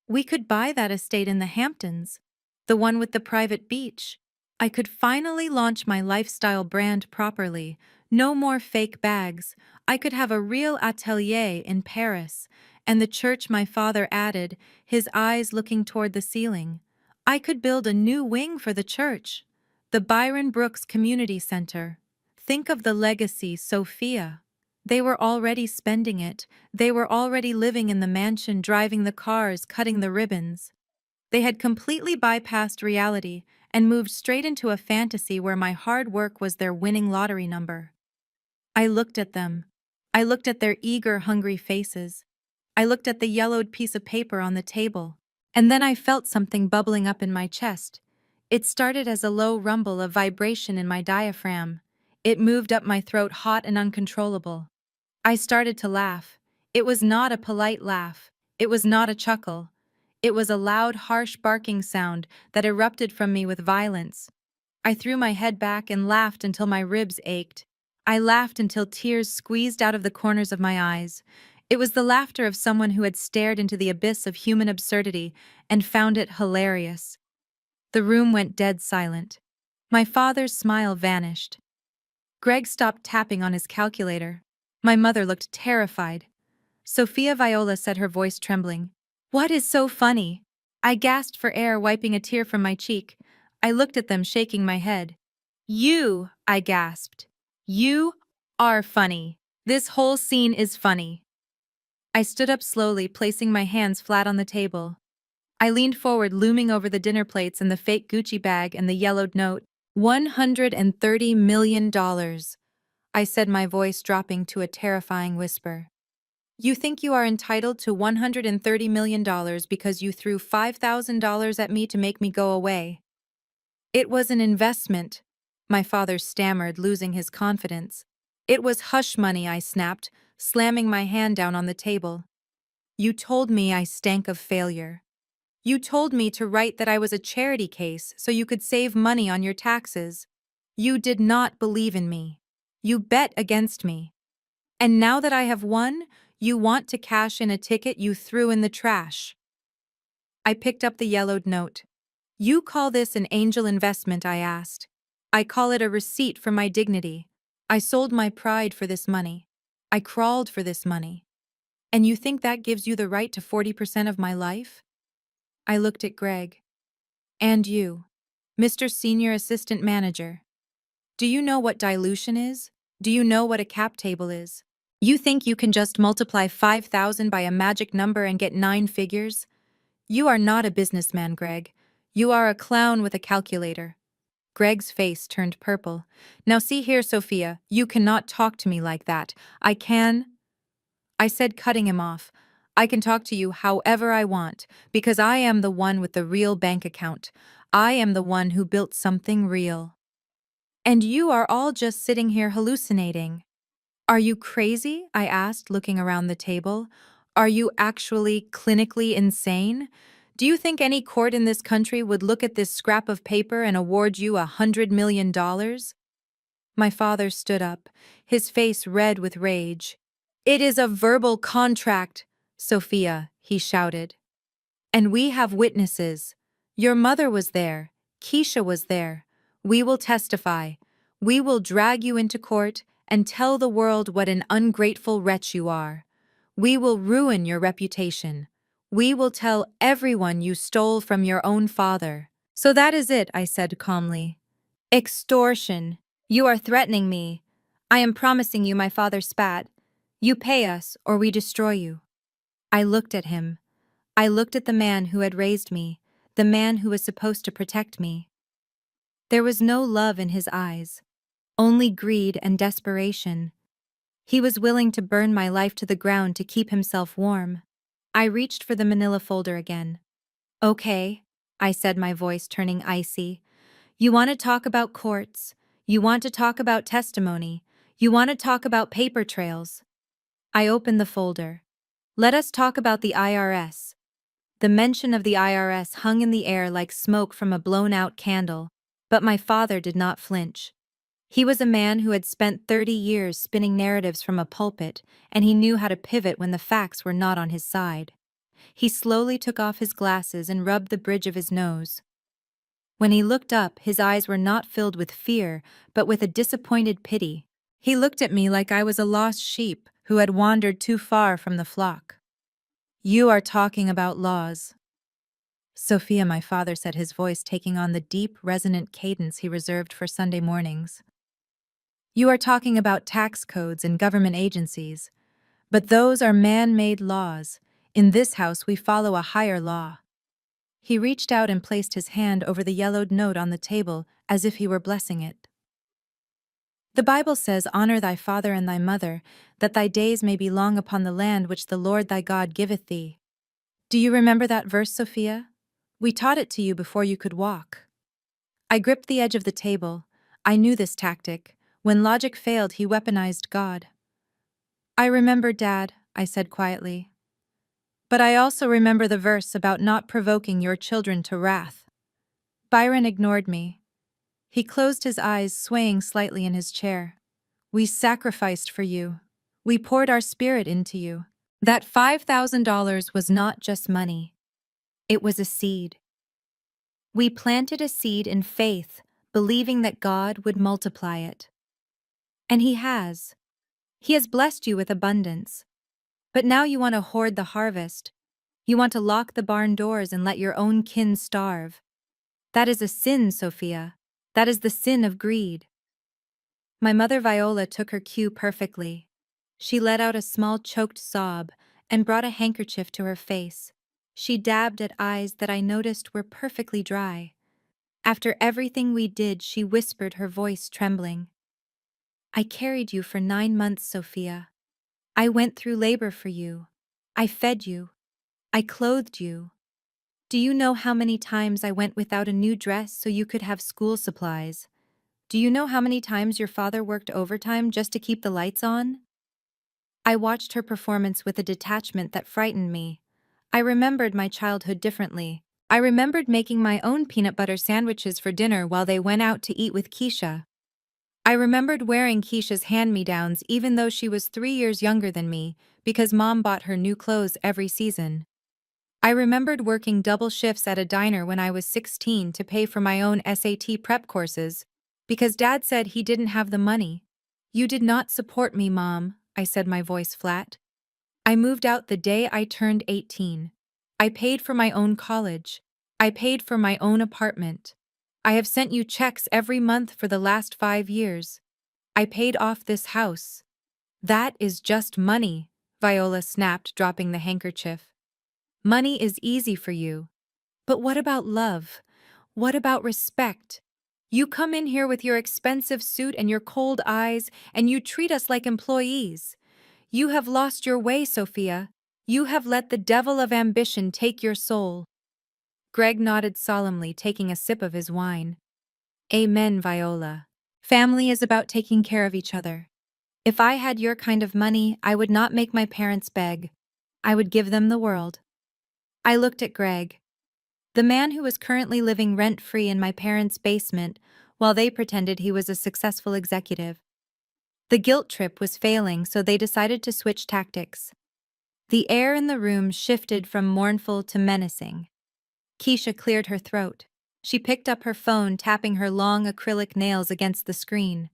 We could buy that estate in the Hamptons, the one with the private beach. I could finally launch my lifestyle brand properly. No more fake bags. I could have a real atelier in Paris. And the church, my father added, his eyes looking toward the ceiling. I could build a new wing for the church. The Byron Brooks Community Center. Think of the legacy, Sophia. They were already spending it. They were already living in the mansion, driving the cars, cutting the ribbons. They had completely bypassed reality and moved straight into a fantasy where my hard work was their winning lottery number. I looked at them. I looked at their eager, hungry faces. I looked at the yellowed piece of paper on the table. And then I felt something bubbling up in my chest. It started as a low rumble of vibration in my diaphragm. It moved up my throat, hot and uncontrollable. I started to laugh. It was not a polite laugh. It was not a chuckle. It was a loud, harsh barking sound that erupted from me with violence. I threw my head back and laughed until my ribs ached. I laughed until tears squeezed out of the corners of my eyes. It was the laughter of someone who had stared into the abyss of human absurdity and found it hilarious. The room went dead silent. My father's smile vanished. Greg stopped tapping on his calculator. My mother looked terrified. Sophia, Viola said, her voice trembling. What is so funny? I gasped for air, wiping a tear from my cheek. I looked at them, shaking my head. You, I gasped. You are funny. This whole scene is funny. I stood up slowly, placing my hands flat on the table. I leaned forward, looming over the dinner plates and the fake Gucci bag and the yellowed note. $130 million. I said, my voice dropping to a terrifying whisper. You think you are entitled to $130 million because you threw $5,000 at me to make me go away. It was an investment, my father stammered, losing his confidence. It was hush money, I snapped, slamming my hand down on the table. You told me I stank of failure. You told me to write that I was a charity case so you could save money on your taxes. You did not believe in me. You bet against me. And now that I have won, you want to cash in a ticket you threw in the trash. I picked up the yellowed note. You call this an angel investment, I asked. I call it a receipt for my dignity. I sold my pride for this money. I crawled for this money. And you think that gives you the right to 40% of my life? I looked at Greg. And you, Mr. Senior Assistant Manager. Do you know what dilution is? Do you know what a cap table is? You think you can just multiply 5,000 by a magic number and get 9 figures? You are not a businessman, Greg. You are a clown with a calculator. Greg's face turned purple. Now see here, Sophia, you cannot talk to me like that. I said, cutting him off. I can talk to you however I want, because I am the one with the real bank account. I am the one who built something real. And you are all just sitting here hallucinating. Are you crazy? I asked, looking around the table. Are you actually clinically insane? Do you think any court in this country would look at this scrap of paper and award you $100 million? My father stood up, his face red with rage. It is a verbal contract, Sophia, he shouted. And we have witnesses. Your mother was there. Keisha was there. We will testify. We will drag you into court and tell the world what an ungrateful wretch you are. We will ruin your reputation. We will tell everyone you stole from your own father. So that is it, I said calmly. Extortion. You are threatening me. I am promising you, my father spat. You pay us or we destroy you. I looked at him. I looked at the man who had raised me, the man who was supposed to protect me. There was no love in his eyes, only greed and desperation. He was willing to burn my life to the ground to keep himself warm. I reached for the manila folder again. Okay, I said, my voice turning icy. You want to talk about courts. You want to talk about testimony. You want to talk about paper trails. I opened the folder. Let us talk about the IRS. The mention of the IRS hung in the air like smoke from a blown-out candle, but my father did not flinch. He was a man who had spent 30 years spinning narratives from a pulpit, and he knew how to pivot when the facts were not on his side. He slowly took off his glasses and rubbed the bridge of his nose. When he looked up, his eyes were not filled with fear, but with a disappointed pity. He looked at me like I was a lost sheep who had wandered too far from the flock. You are talking about laws. Sophia, my father said, his voice taking on the deep, resonant cadence he reserved for Sunday mornings. You are talking about tax codes and government agencies. But those are man-made laws. In this house we follow a higher law. He reached out and placed his hand over the yellowed note on the table as if he were blessing it. The Bible says, honor thy father and thy mother, that thy days may be long upon the land which the Lord thy God giveth thee. Do you remember that verse, Sophia? We taught it to you before you could walk. I gripped the edge of the table. I knew this tactic. When logic failed, he weaponized God. I remember, Dad, I said quietly. But I also remember the verse about not provoking your children to wrath. Byron ignored me. He closed his eyes, swaying slightly in his chair. We sacrificed for you. We poured our spirit into you. That $5,000 was not just money. It was a seed. We planted a seed in faith, believing that God would multiply it. And He has. He has blessed you with abundance. But now you want to hoard the harvest. You want to lock the barn doors and let your own kin starve. That is a sin, Sophia. That is the sin of greed. My mother Viola took her cue perfectly. She let out a small choked sob and brought a handkerchief to her face. She dabbed at eyes that I noticed were perfectly dry. After everything we did, she whispered, her voice trembling. I carried you for 9 months, Sophia. I went through labor for you. I fed you. I clothed you. Do you know how many times I went without a new dress so you could have school supplies? Do you know how many times your father worked overtime just to keep the lights on? I watched her performance with a detachment that frightened me. I remembered my childhood differently. I remembered making my own peanut butter sandwiches for dinner while they went out to eat with Keisha. I remembered wearing Keisha's hand-me-downs even though she was 3 years younger than me, because Mom bought her new clothes every season. I remembered working double shifts at a diner when I was 16 to pay for my own SAT prep courses, because Dad said he didn't have the money. You did not support me, Mom, I said, my voice flat. I moved out the day I turned 18. I paid for my own college. I paid for my own apartment. I have sent you checks every month for the last 5 years. I paid off this house. That is just money, Viola snapped, dropping the handkerchief. Money is easy for you. But what about love? What about respect? You come in here with your expensive suit and your cold eyes, and you treat us like employees. You have lost your way, Sophia. You have let the devil of ambition take your soul. Greg nodded solemnly, taking a sip of his wine. Amen, Viola. Family is about taking care of each other. If I had your kind of money, I would not make my parents beg. I would give them the world. I looked at Greg, the man who was currently living rent-free in my parents' basement while they pretended he was a successful executive. The guilt trip was failing, so they decided to switch tactics. The air in the room shifted from mournful to menacing. Keisha cleared her throat. She picked up her phone, tapping her long acrylic nails against the screen.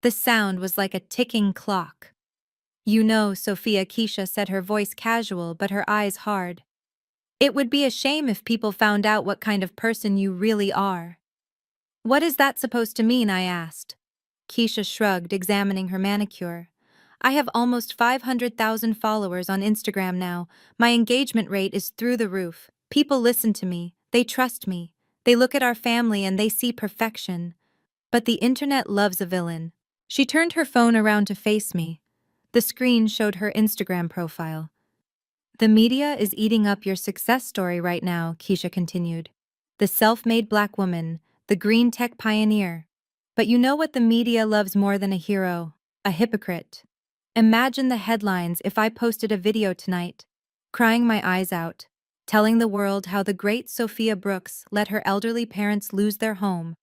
The sound was like a ticking clock. You know, Sophia, Keisha said, her voice casual but her eyes hard. It would be a shame if people found out what kind of person you really are. What is that supposed to mean? I asked. Keisha shrugged, examining her manicure. I have almost 500,000 followers on Instagram now. My engagement rate is through the roof. People listen to me. They trust me. They look at our family and they see perfection. But the internet loves a villain. She turned her phone around to face me. The screen showed her Instagram profile. The media is eating up your success story right now, Keisha continued. The self-made black woman, the green tech pioneer. But you know what the media loves more than a hero? A hypocrite. Imagine the headlines if I posted a video tonight, crying my eyes out, telling the world how the great Sophia Brooks let her elderly parents lose their home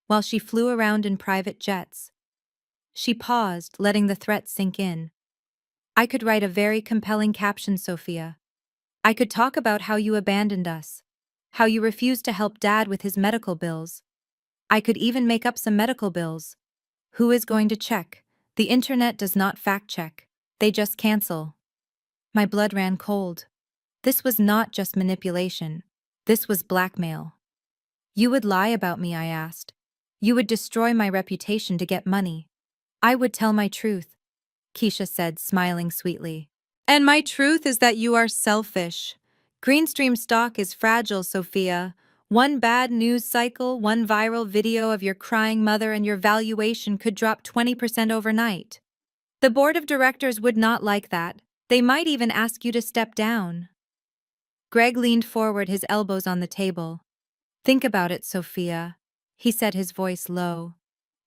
while she flew around in private jets. She paused, letting the threat sink in. I could write a very compelling caption, Sophia. I could talk about how you abandoned us, how you refused to help Dad with his medical bills. I could even make up some medical bills. Who is going to check? The internet does not fact-check. They just cancel. My blood ran cold. This was not just manipulation. This was blackmail. You would lie about me, I asked. You would destroy my reputation to get money. I would tell my truth, Keisha said, smiling sweetly. And my truth is that you are selfish. Greenstream stock is fragile, Sophia. One bad news cycle, one viral video of your crying mother, and your valuation could drop 20% overnight. The board of directors would not like that. They might even ask you to step down. Greg leaned forward, his elbows on the table. Think about it, Sophia, he said, his voice low.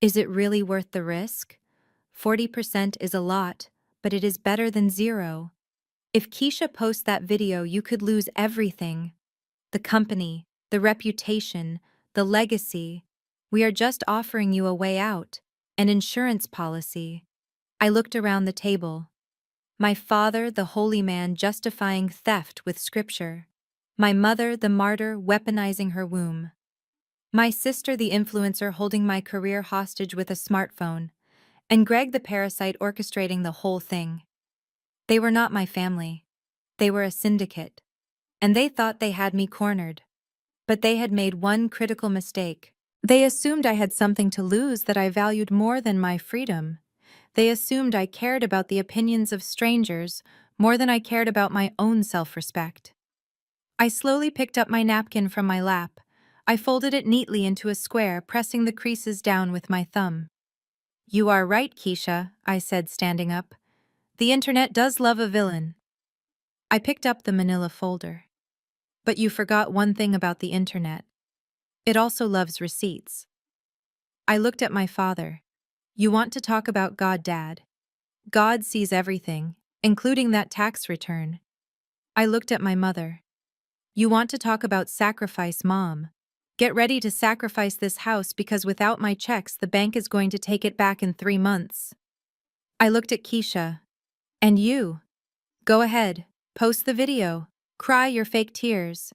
Is it really worth the risk? 40% is a lot, but it is better than zero. If Keisha posts that video, you could lose everything. The company, the reputation, the legacy. We are just offering you a way out, an insurance policy. I looked around the table. My father, the holy man, justifying theft with scripture. My mother, the martyr, weaponizing her womb. My sister, the influencer, holding my career hostage with a smartphone. And Greg, the parasite, orchestrating the whole thing. They were not my family. They were a syndicate. And they thought they had me cornered. But they had made one critical mistake. They assumed I had something to lose that I valued more than my freedom. They assumed I cared about the opinions of strangers more than I cared about my own self-respect. I slowly picked up my napkin from my lap. I folded it neatly into a square, pressing the creases down with my thumb. You are right, Keisha, I said, standing up. The internet does love a villain. I picked up the manila folder. But you forgot one thing about the internet. It also loves receipts. I looked at my father. You want to talk about God, Dad? God sees everything, including that tax return. I looked at my mother. You want to talk about sacrifice, Mom? Get ready to sacrifice this house because without my checks, the bank is going to take it back in 3 months. I looked at Keisha. And you? Go ahead, post the video, cry your fake tears.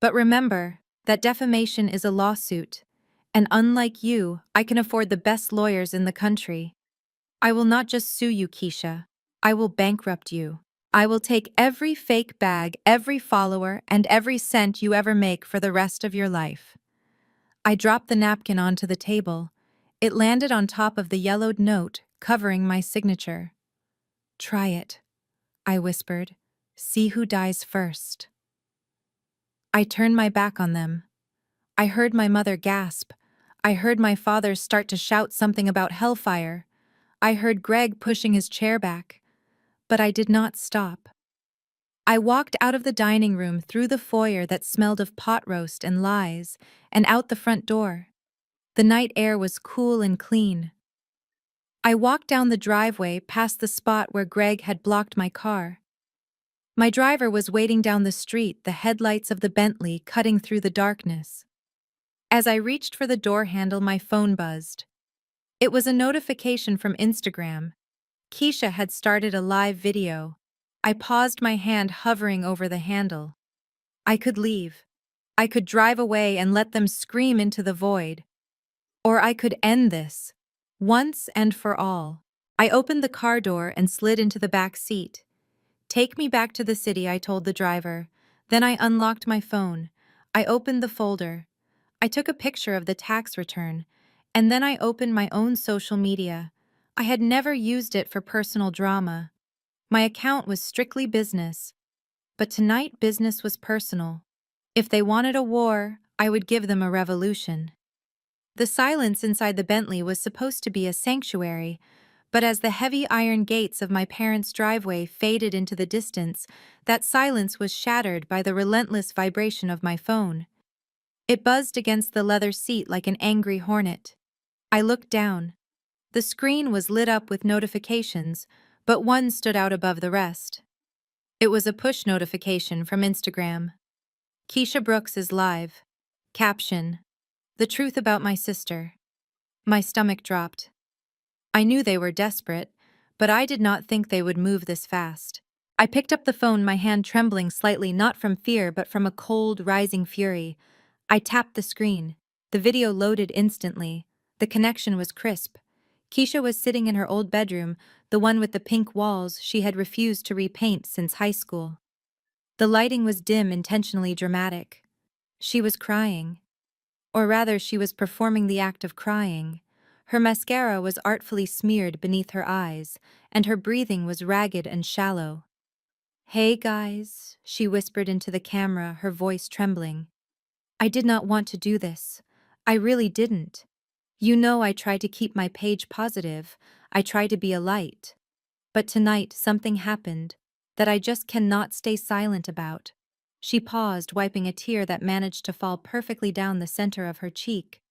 But remember that defamation is a lawsuit. And unlike you, I can afford the best lawyers in the country. I will not just sue you, Keisha. I will bankrupt you. I will take every fake bag, every follower, and every cent you ever make for the rest of your life. I dropped the napkin onto the table. It landed on top of the yellowed note, covering my signature. Try it, I whispered. See who dies first. I turned my back on them. I heard my mother gasp. I heard my father start to shout something about hellfire. I heard Greg pushing his chair back. But I did not stop. I walked out of the dining room through the foyer that smelled of pot roast and lies, and out the front door. The night air was cool and clean. I walked down the driveway past the spot where Greg had blocked my car. My driver was waiting down the street, the headlights of the Bentley cutting through the darkness. As I reached for the door handle, my phone buzzed. It was a notification from Instagram. Keisha had started a live video. I paused, my hand hovering over the handle. I could leave. I could drive away and let them scream into the void. Or I could end this, once and for all. I opened the car door and slid into the back seat. Take me back to the city, I told the driver. Then I unlocked my phone. I opened the folder. I took a picture of the tax return. And then I opened my own social media. I had never used it for personal drama. My account was strictly business. But tonight business was personal. If they wanted a war, I would give them a revolution. The silence inside the Bentley was supposed to be a sanctuary, but as the heavy iron gates of my parents' driveway faded into the distance, that silence was shattered by the relentless vibration of my phone. It buzzed against the leather seat like an angry hornet. I looked down. The screen was lit up with notifications, but one stood out above the rest. It was a push notification from Instagram. Keisha Brooks is live. Caption: The truth about my sister. My stomach dropped. I knew they were desperate, but I did not think they would move this fast. I picked up the phone, my hand trembling slightly, not from fear but from a cold, rising fury. I tapped the screen. The video loaded instantly. The connection was crisp. Keisha was sitting in her old bedroom, the one with the pink walls she had refused to repaint since high school. The lighting was dim, intentionally dramatic. She was crying. Or rather, she was performing the act of crying. Her mascara was artfully smeared beneath her eyes, and her breathing was ragged and shallow. "Hey guys," she whispered into the camera, her voice trembling. "I did not want to do this. I really didn't. You know, I try to keep my page positive. I try to be a light. But tonight something happened that I just cannot stay silent about." She paused, wiping a tear that managed to fall perfectly down the center of her cheek.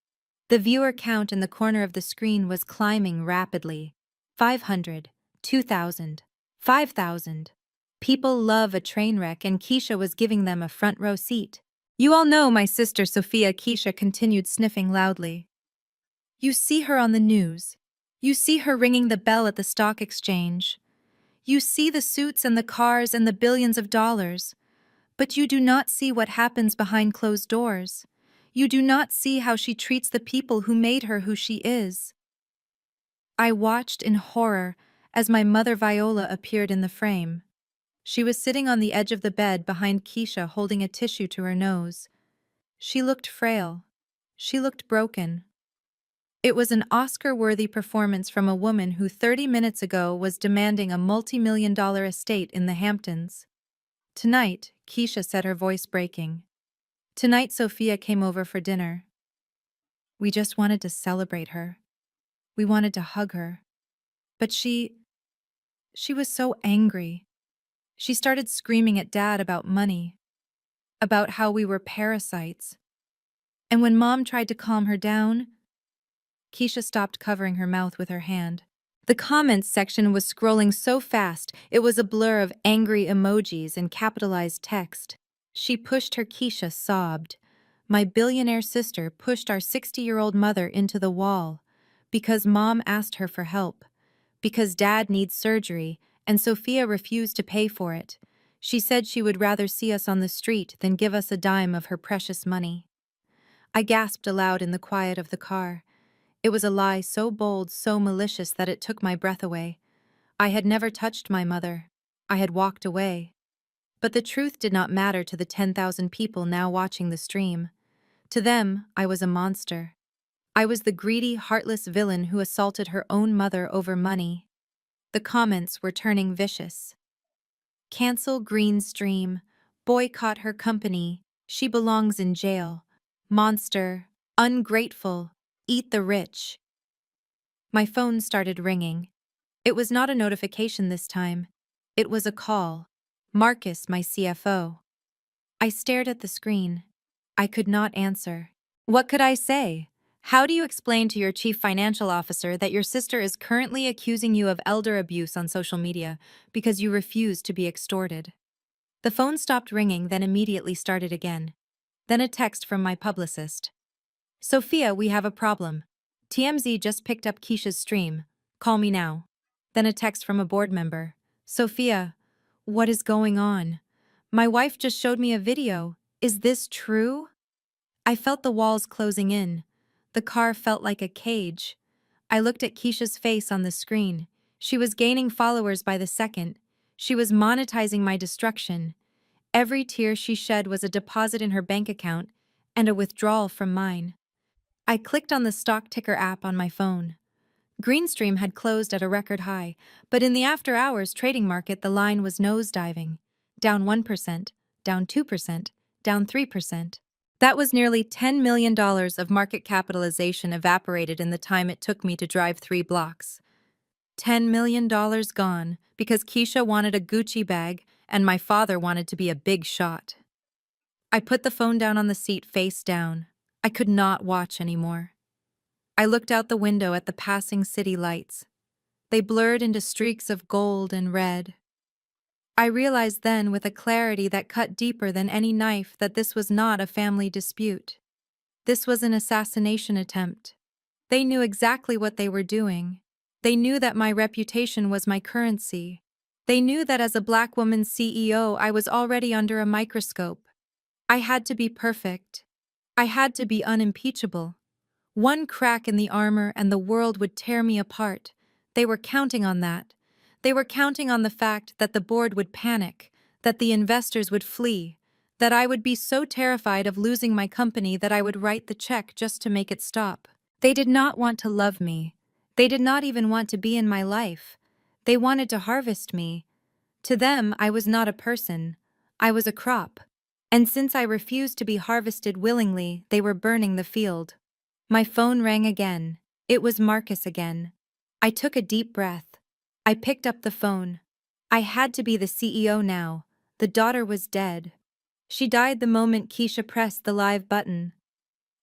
The viewer count in the corner of the screen was climbing rapidly. 500, 2,000, 5,000. People love a train wreck, and Keisha was giving them a front row seat. "You all know my sister Sophia," Keisha continued, sniffing loudly. "You see her on the news. You see her ringing the bell at the stock exchange. You see the suits and the cars and the billions of dollars. But you do not see what happens behind closed doors. You do not see how she treats the people who made her who she is." I watched in horror as my mother Viola appeared in the frame. She was sitting on the edge of the bed behind Keisha, holding a tissue to her nose. She looked frail. She looked broken. It was an Oscar-worthy performance from a woman who 30 minutes ago was demanding a multi-million-dollar estate in the Hamptons. "Tonight," Keisha said, her voice breaking. "Tonight Sophia came over for dinner. We just wanted to celebrate her. We wanted to hug her. But she was so angry. She started screaming at Dad about money, about how we were parasites. And when Mom tried to calm her down..." Keisha stopped, covering her mouth with her hand. The comments section was scrolling so fast, it was a blur of angry emojis and capitalized text. "She pushed her," Keisha sobbed. "My billionaire sister pushed our 60-year-old mother into the wall. Because Mom asked her for help. Because Dad needs surgery, and Sophia refused to pay for it. She said she would rather see us on the street than give us a dime of her precious money." I gasped aloud in the quiet of the car. It was a lie so bold, so malicious that it took my breath away. I had never touched my mother. I had walked away. But the truth did not matter to the 10,000 people now watching the stream. To them, I was a monster. I was the greedy, heartless villain who assaulted her own mother over money. The comments were turning vicious. Cancel Green Stream. Boycott her company. She belongs in jail. Monster. Ungrateful. Eat the rich. My phone started ringing. It was not a notification this time. It was a call. Marcus, my CFO. I stared at the screen. I could not answer. What could I say? How do you explain to your chief financial officer that your sister is currently accusing you of elder abuse on social media because you refuse to be extorted? The phone stopped ringing, then immediately started again. Then a text from my publicist. Sophia, we have a problem. TMZ just picked up Keisha's stream. Call me now. Then a text from a board member. Sophia, what is going on? My wife just showed me a video. Is this true? I felt the walls closing in. The car felt like a cage. I looked at Keisha's face on the screen. She was gaining followers by the second. She was monetizing my destruction. Every tear she shed was a deposit in her bank account and a withdrawal from mine. I clicked on the stock ticker app on my phone. Greenstream had closed at a record high, but in the after-hours trading market the line was nosediving. Down 1%, down 2%, down 3%. That was nearly $10 million of market capitalization evaporated in the time it took me to drive 3 blocks. $10 million gone because Keisha wanted a Gucci bag and my father wanted to be a big shot. I put the phone down on the seat face down. I could not watch anymore. I looked out the window at the passing city lights. They blurred into streaks of gold and red. I realized then with a clarity that cut deeper than any knife that this was not a family dispute. This was an assassination attempt. They knew exactly what they were doing. They knew that my reputation was my currency. They knew that as a Black woman CEO I was already under a microscope. I had to be perfect. I had to be unimpeachable. One crack in the armor and the world would tear me apart. They were counting on that. They were counting on the fact that the board would panic, that the investors would flee, that I would be so terrified of losing my company that I would write the check just to make it stop. They did not want to love me. They did not even want to be in my life. They wanted to harvest me. To them, I was not a person. I was a crop. And since I refused to be harvested willingly, they were burning the field. My phone rang again. It was Marcus again. I took a deep breath. I picked up the phone. I had to be the CEO now. The daughter was dead. She died the moment Keisha pressed the live button.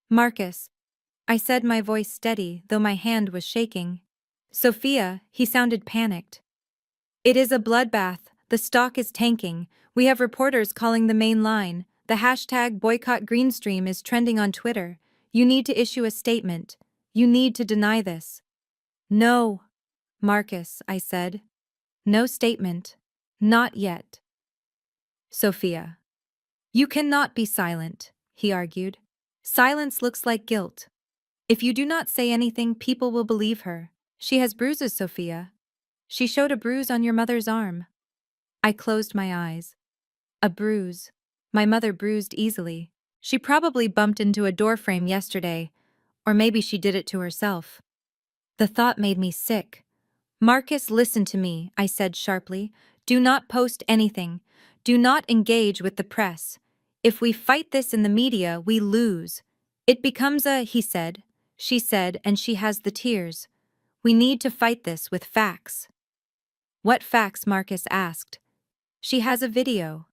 Marcus, I said, my voice steady, though my hand was shaking. Sophia, he sounded panicked. It is a bloodbath. The stock is tanking. We have reporters calling the main line. The hashtag boycott Greenstream is trending on Twitter. You need to issue a statement. You need to deny this. No, Marcus, I said. No statement. Not yet. Sophia. You cannot be silent, he argued. Silence looks like guilt. If you do not say anything, people will believe her. She has bruises, Sophia. She showed a bruise on your mother's arm. I closed my eyes. A bruise. My mother bruised easily. She probably bumped into a doorframe yesterday, or maybe she did it to herself. The thought made me sick. Marcus, listen to me, I said sharply. Do not post anything. Do not engage with the press. If we fight this in the media, we lose. It becomes a he said, she said, and she has the tears. We need to fight this with facts. What facts? Marcus asked. She has a video.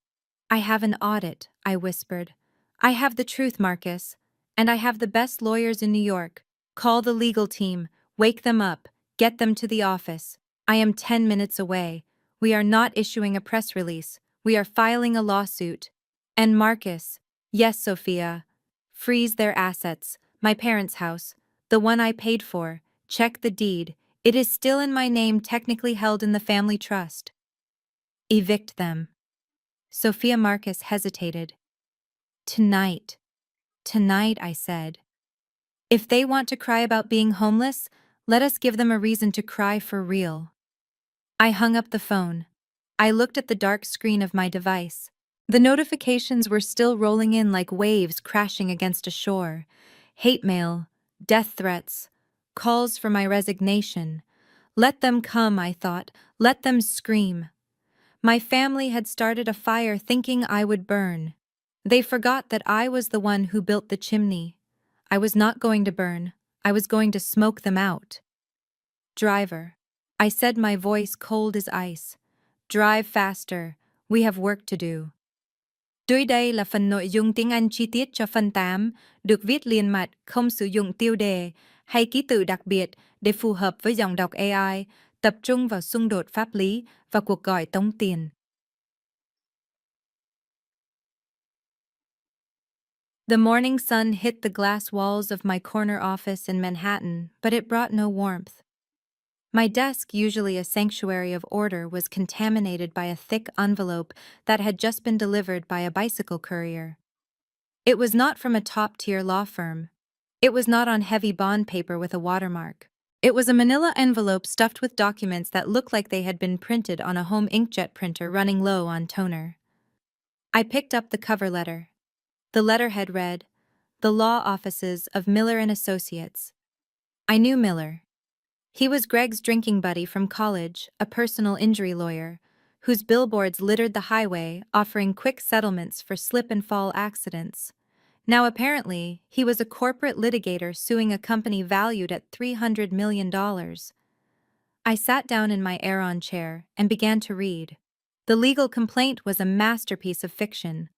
I have an audit, I whispered. I have the truth, Marcus. And I have the best lawyers in New York. Call the legal team. Wake them up. Get them to the office. I am 10 minutes away. We are not issuing a press release. We are filing a lawsuit. And Marcus, yes, Sophia. Freeze their assets. My parents' house. The one I paid for. Check the deed. It is still in my name, technically held in the family trust. Evict them. Sophia. Marcus hesitated. Tonight. Tonight, I said. If they want to cry about being homeless, let us give them a reason to cry for real. I hung up the phone. I looked at the dark screen of my device. The notifications were still rolling in like waves crashing against a shore. Hate mail, death threats, calls for my resignation, Let them come, I thought. Let them scream. My family had started a fire thinking I would burn. They forgot that I was the one who built the chimney. I was not going to burn. I was going to smoke them out. Driver. I said, my voice cold as ice. Drive faster. We have work to do. Dưới đây là phần nội dung tiếng Anh chi tiết cho phần 8, được viết liền mạch, không sử dụng tiêu đề hay ký tự đặc biệt để phù hợp với giọng đọc AI, tập trung vào xung đột pháp lý và cuộc gọi tống tiền. The morning sun hit the glass walls of my corner office in Manhattan, but it brought no warmth. My desk, usually a sanctuary of order, was contaminated by a thick envelope that had just been delivered by a bicycle courier. It was not from a top-tier law firm. It was not on heavy bond paper with a watermark. It was a manila envelope stuffed with documents that looked like they had been printed on a home inkjet printer running low on toner. I picked up the cover letter. The letterhead read, "The Law Offices of Miller and Associates." I knew Miller. He was Greg's drinking buddy from college, a personal injury lawyer, whose billboards littered the highway offering quick settlements for slip-and-fall accidents. Now apparently, he was a corporate litigator suing a company valued at $300 million. I sat down in my Aeron chair and began to read. The legal complaint was a masterpiece of fiction.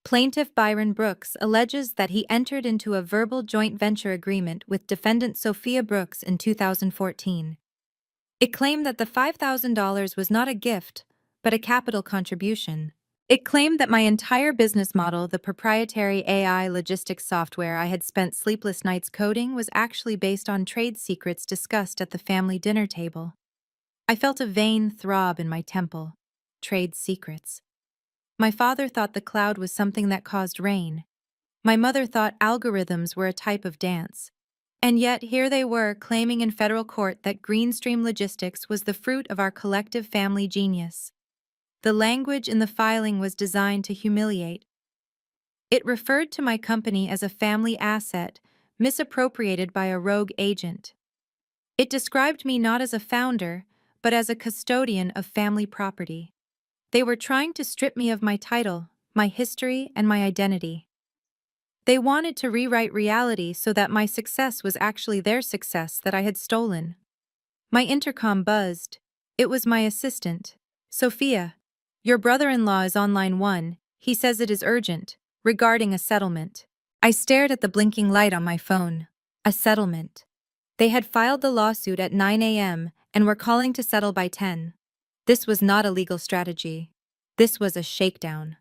Plaintiff Byron Brooks alleges that he entered into a verbal joint venture agreement with defendant Sophia Brooks in 2014. It claimed that the $5,000 was not a gift, but a capital contribution. It claimed that my entire business model, the proprietary AI logistics software I had spent sleepless nights coding, was actually based on trade secrets discussed at the family dinner table. I felt a vain throb in my temple. Trade secrets. My father thought the cloud was something that caused rain. My mother thought algorithms were a type of dance. And yet here they were claiming in federal court that Greenstream Logistics was the fruit of our collective family genius. The language in the filing was designed to humiliate. It referred to my company as a family asset, misappropriated by a rogue agent. It described me not as a founder, but as a custodian of family property. They were trying to strip me of my title, my history, and my identity. They wanted to rewrite reality so that my success was actually their success that I had stolen. My intercom buzzed. It was my assistant. "Sophia, your brother-in-law is on line 1. He says it is urgent, regarding a settlement." I stared at the blinking light on my phone. A settlement. They had filed the lawsuit at 9 a.m. and were calling to settle by 10. This was not a legal strategy. This was a shakedown.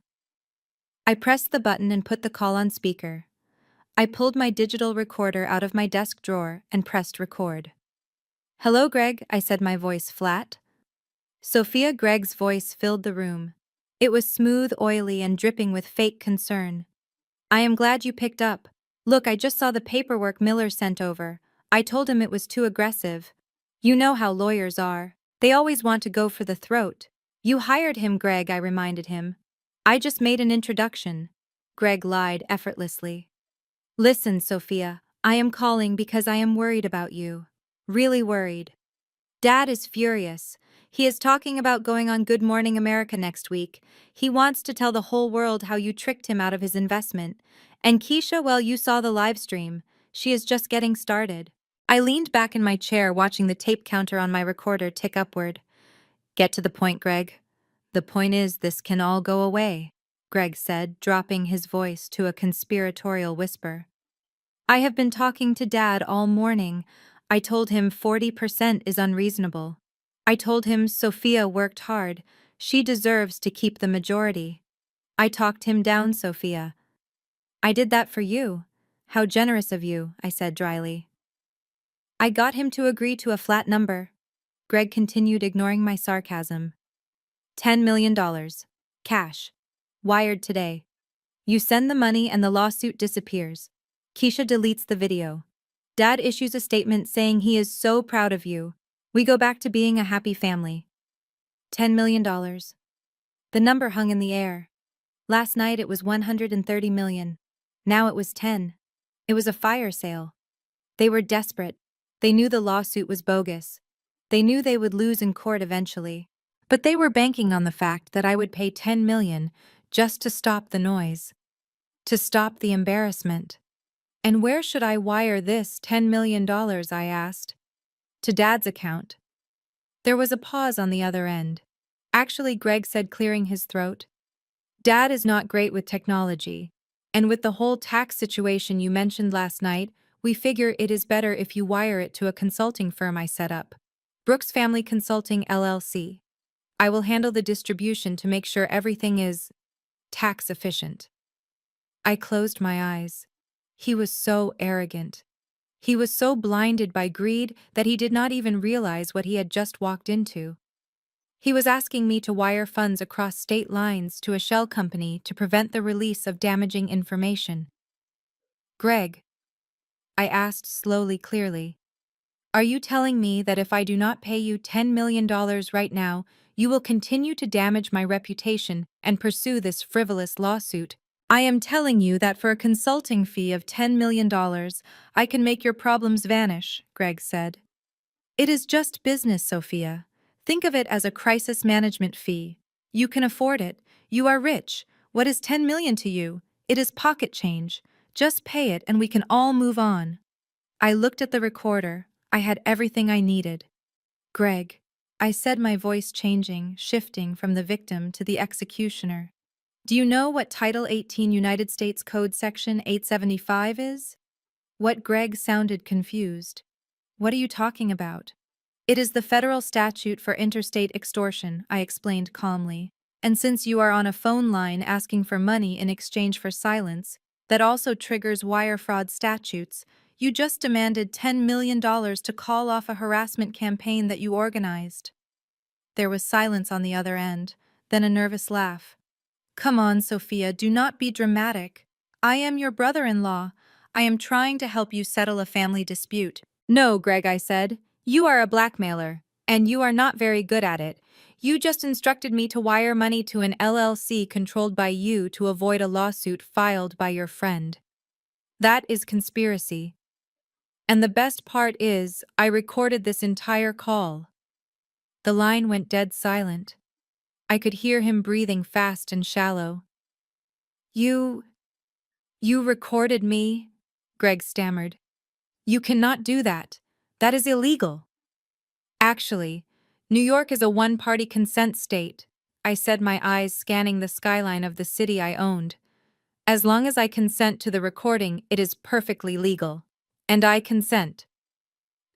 I pressed the button and put the call on speaker. I pulled my digital recorder out of my desk drawer and pressed record. "Hello, Greg," I said, my voice flat. Sophia Greg's voice filled the room. It was smooth, oily, and dripping with fake concern. "I am glad you picked up. Look, I just saw the paperwork Miller sent over. I told him it was too aggressive. You know how lawyers are. They always want to go for the throat." "You hired him, Greg," I reminded him. "I just made an introduction." Greg lied effortlessly. "Listen, Sophia, I am calling because I am worried about you. Really worried. Dad is furious. He is talking about going on Good Morning America next week. He wants to tell the whole world how you tricked him out of his investment. And Keisha, well, you saw the live stream. She is just getting started." I leaned back in my chair, watching the tape counter on my recorder tick upward. "Get to the point, Greg. The point is, this can all go away," Greg said, dropping his voice to a conspiratorial whisper. "I have been talking to Dad all morning. I told him 40% is unreasonable. I told him Sophia worked hard. She deserves to keep the majority. I talked him down, Sophia." "I did that for you. How generous of you," I said dryly. "I got him to agree to a flat number." Greg continued, ignoring my sarcasm. $10 million. Cash. Wired today. You send the money and the lawsuit disappears. Keisha deletes the video. Dad issues a statement saying he is so proud of you. We go back to being a happy family. $10 million. The number hung in the air. Last night it was 130 million. Now it was 10. It was a fire sale. They were desperate. They knew the lawsuit was bogus. They knew they would lose in court eventually. But they were banking on the fact that I would pay 10 million just to stop the noise, to stop the embarrassment. And where should I wire this $10 million, I asked. To Dad's account. There was a pause on the other end. Actually, Greg said, clearing his throat. Dad is not great with technology. And with the whole tax situation you mentioned last night, we figure it is better if you wire it to a consulting firm I set up. Brooks Family Consulting LLC. I will handle the distribution to make sure everything is tax efficient. I closed my eyes. He was so arrogant. He was so blinded by greed that he did not even realize what he had just walked into. He was asking me to wire funds across state lines to a shell company to prevent the release of damaging information. Greg, I asked slowly, clearly, are you telling me that if I do not pay you $10 million right now, you will continue to damage my reputation and pursue this frivolous lawsuit? I am telling you that for a consulting fee of $10 million, I can make your problems vanish, Greg said. It is just business, Sophia. Think of it as a crisis management fee. You can afford it. You are rich. What is 10 million to you? It is pocket change. Just pay it and we can all move on. I looked at the recorder. I had everything I needed. Greg, I said, my voice changing, shifting from the victim to the executioner. Do you know what Title 18 United States Code Section 875 is? What? Greg sounded confused. What are you talking about? It is the federal statute for interstate extortion, I explained calmly. And since you are on a phone line asking for money in exchange for silence, that also triggers wire fraud statutes. You just demanded $10 million to call off a harassment campaign that you organized. There was silence on the other end, then a nervous laugh. Come on, Sophia, do not be dramatic. I am your brother-in-law. I am trying to help you settle a family dispute. No, Greg, I said. You are a blackmailer, and you are not very good at it. You just instructed me to wire money to an LLC controlled by you to avoid a lawsuit filed by your friend. That is conspiracy. And the best part is, I recorded this entire call. The line went dead silent. I could hear him breathing fast and shallow. You recorded me? Greg stammered. You cannot do that. That is illegal. Actually, New York is a one-party consent state, I said, my eyes scanning the skyline of the city I owned. As long as I consent to the recording, it is perfectly legal. And I consent.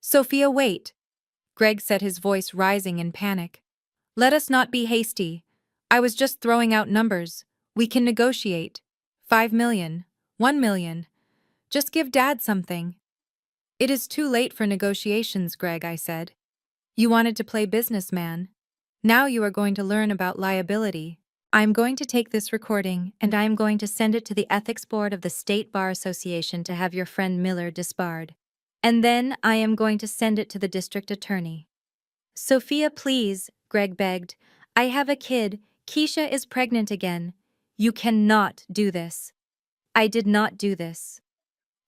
Sophia, wait. Greg said, his voice rising in panic. Let us not be hasty. I was just throwing out numbers. We can negotiate. 5 million. 1 million. Just give Dad something. It is too late for negotiations, Greg, I said. You wanted to play businessman. Now you are going to learn about liability. I am going to take this recording and I am going to send it to the Ethics Board of the State Bar Association to have your friend Miller disbarred. And then I am going to send it to the district attorney. Sophia, please, Greg begged. I have a kid. Keisha is pregnant again. You cannot do this. I did not do this.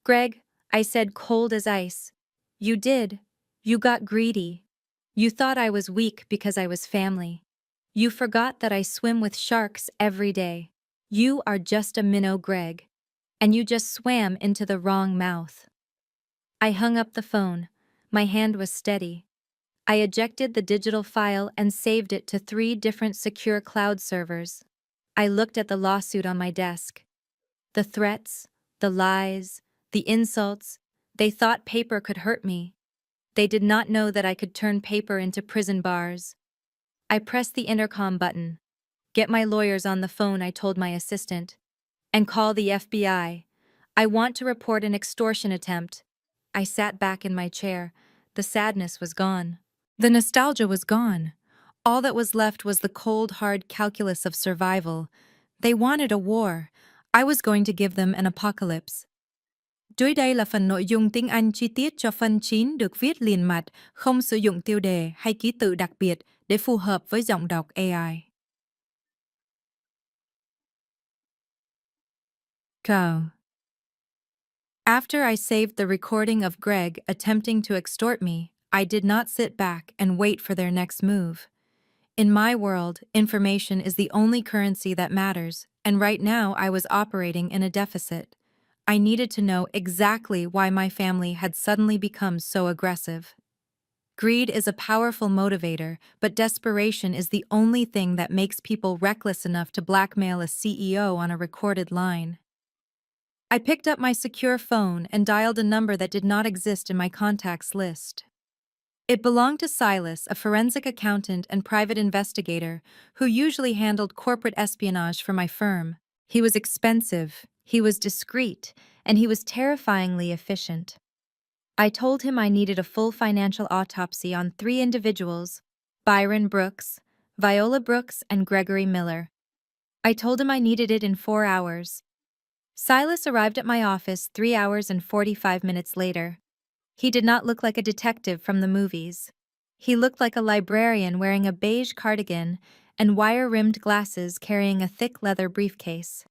Greg, I said, cold as ice. You did. You got greedy. You thought I was weak because I was family. You forgot that I swim with sharks every day. You are just a minnow, Greg. And you just swam into the wrong mouth. I hung up the phone. My hand was steady. I ejected the digital file and saved it to 3 different secure cloud servers. I looked at the lawsuit on my desk. The threats, the lies, the insults, they thought paper could hurt me. They did not know that I could turn paper into prison bars. I pressed the intercom button. Get my lawyers on the phone, I told my assistant. And call the FBI. I want to report an extortion attempt. I sat back in my chair. The sadness was gone. The nostalgia was gone. All that was left was the cold, hard calculus of survival. They wanted a war. I was going to give them an apocalypse. Dưới đây là phần nội dung tiếng Anh chi tiết cho phần 9 được viết liền mạch, không sử dụng tiêu đề hay ký tự đặc biệt để phù hợp với giọng đọc AI. Go. After I saved the recording of Greg attempting to extort me, I did not sit back and wait for their next move. In my world, information is the only currency that matters, and right now I was operating in a deficit. I needed to know exactly why my family had suddenly become so aggressive. Greed is a powerful motivator, but desperation is the only thing that makes people reckless enough to blackmail a CEO on a recorded line. I picked up my secure phone and dialed a number that did not exist in my contacts list. It belonged to Silas, a forensic accountant and private investigator who usually handled corporate espionage for my firm. He was expensive, he was discreet, and he was terrifyingly efficient. I told him I needed a full financial autopsy on 3 individuals: Byron Brooks, Viola Brooks, and Gregory Miller. I told him I needed it in 4 hours. Silas arrived at my office 3 hours and 45 minutes later. He did not look like a detective from the movies. He looked like a librarian wearing a beige cardigan and wire-rimmed glasses carrying a thick leather briefcase.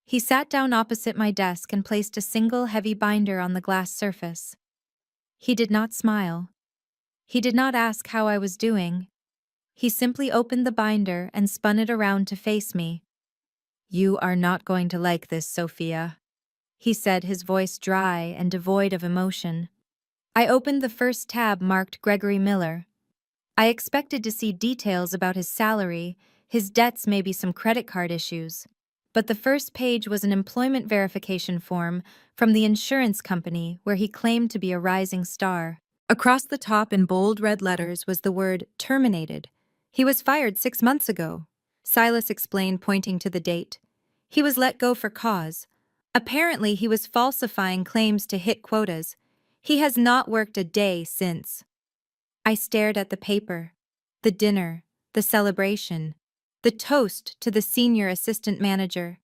He sat down opposite my desk and placed a single heavy binder on the glass surface. He did not smile. He did not ask how I was doing. He simply opened the binder and spun it around to face me. "You are not going to like this, Sophia," he said, his voice dry and devoid of emotion. I opened the first tab marked Gregory Miller. I expected to see details about his salary, his debts, maybe some credit card issues. But the first page was an employment verification form from the insurance company where he claimed to be a rising star. Across the top in bold red letters was the word "terminated." He was fired 6 months ago, Silas explained, pointing to the date. He was let go for cause. Apparently he was falsifying claims to hit quotas. He has not worked a day since. I stared at the paper, the dinner, the celebration, the toast to the senior assistant manager.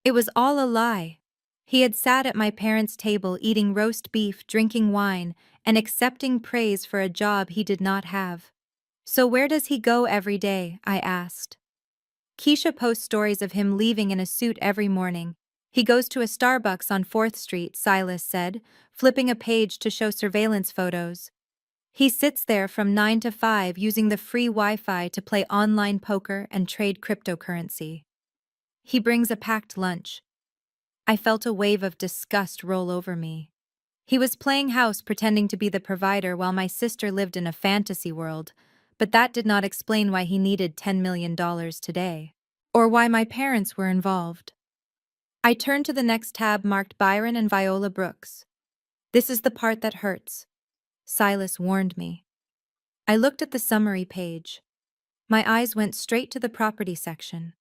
It was all a lie. He had sat at my parents' table eating roast beef, drinking wine, and accepting praise for a job he did not have. "So where does he go every day?" I asked. "Keisha posts stories of him leaving in a suit every morning. He goes to a Starbucks on 4th Street, Silas said, flipping a page to show surveillance photos. He sits there from 9 to 5 using the free Wi-Fi to play online poker and trade cryptocurrency. He brings a packed lunch." I felt a wave of disgust roll over me. He was playing house pretending to be the provider while my sister lived in a fantasy world, but that did not explain why he needed $10 million today, or why my parents were involved. I turned to the next tab marked Byron and Viola Brooks. "This is the part that hurts," Silas warned me. I looked at the summary page. My eyes went straight to the property section.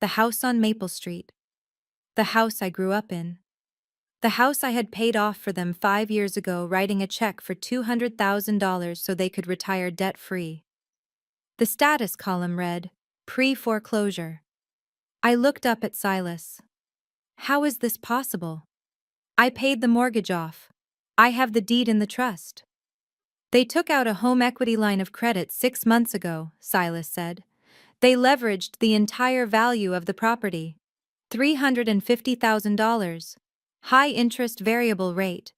The house on Maple Street. The house I grew up in. The house I had paid off for them 5 years ago, writing a check for $200,000 so they could retire debt-free. The status column read, "Pre-foreclosure." I looked up at Silas. "How is this possible? I paid the mortgage off. I have the deed in the trust." "They took out a home equity line of credit 6 months ago," Silas said. "They leveraged the entire value of the property. $350,000. High-interest variable rate.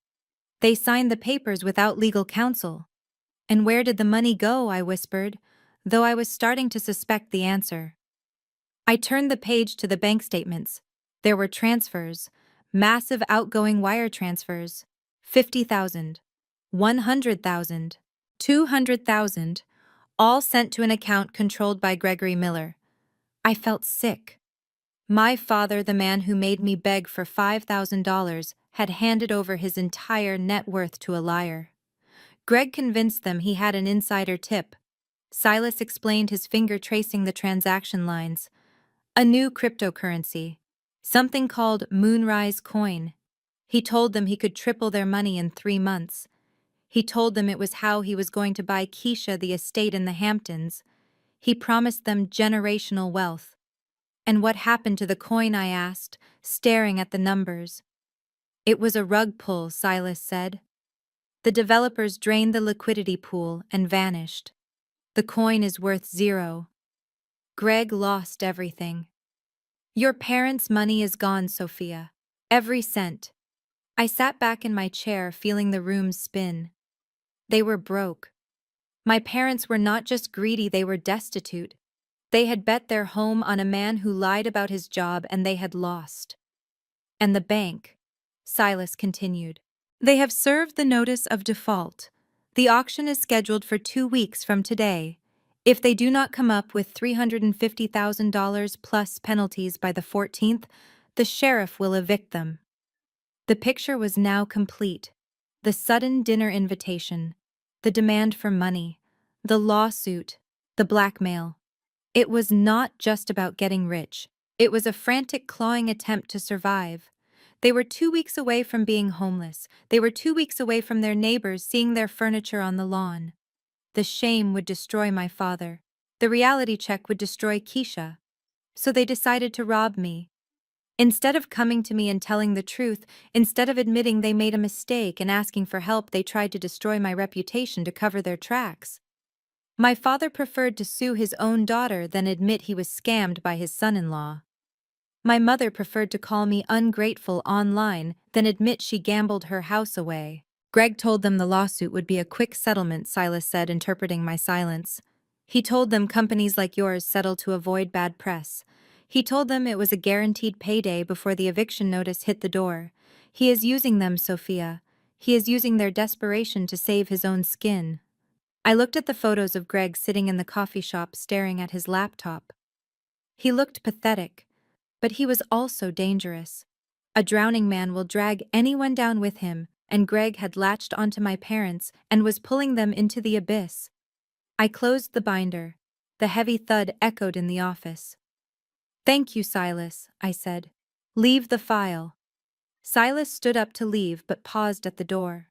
They signed the papers without legal counsel." "And where did the money go?" I whispered, though I was starting to suspect the answer. I turned the page to the bank statements. There were transfers, massive outgoing wire transfers, 50,000, 100,000, 200,000, all sent to an account controlled by Gregory Miller. I felt sick. My father, the man who made me beg for $5,000, had handed over his entire net worth to a liar. Greg convinced them he had an insider tip. Silas explained, his finger tracing the transaction lines. A new cryptocurrency. Something called Moonrise Coin. He told them he could triple their money in 3 months. He told them it was how he was going to buy Keisha the estate in the Hamptons. He promised them generational wealth. "And what happened to the coin?" I asked, staring at the numbers. "It was a rug pull," Silas said. "The developers drained the liquidity pool and vanished. The coin is worth 0. Greg lost everything. Your parents' money is gone, Sophia. Every cent." I sat back in my chair, feeling the room spin. They were broke. My parents were not just greedy, they were destitute. They had bet their home on a man who lied about his job and they had lost. And the bank, Silas continued. They have served the notice of default. The auction is scheduled for 2 weeks from today. If they do not come up with $350,000 plus penalties by the 14th, the sheriff will evict them. The picture was now complete. The sudden dinner invitation, the demand for money, the lawsuit, the blackmail. It was not just about getting rich. It was a frantic, clawing attempt to survive. They were 2 weeks away from being homeless. They were 2 weeks away from their neighbors seeing their furniture on the lawn. The shame would destroy my father. The reality check would destroy Keisha. So they decided to rob me. Instead of coming to me and telling the truth, instead of admitting they made a mistake and asking for help, they tried to destroy my reputation to cover their tracks. My father preferred to sue his own daughter than admit he was scammed by his son-in-law. My mother preferred to call me ungrateful online than admit she gambled her house away. Greg told them the lawsuit would be a quick settlement, Silas said, interpreting my silence. He told them companies like yours settle to avoid bad press. He told them it was a guaranteed payday before the eviction notice hit the door. He is using them, Sophia. He is using their desperation to save his own skin. I looked at the photos of Greg sitting in the coffee shop staring at his laptop. He looked pathetic, but he was also dangerous. A drowning man will drag anyone down with him, and Greg had latched onto my parents and was pulling them into the abyss. I closed the binder. The heavy thud echoed in the office. "Thank you, Silas," I said. "Leave the file." Silas stood up to leave but paused at the door.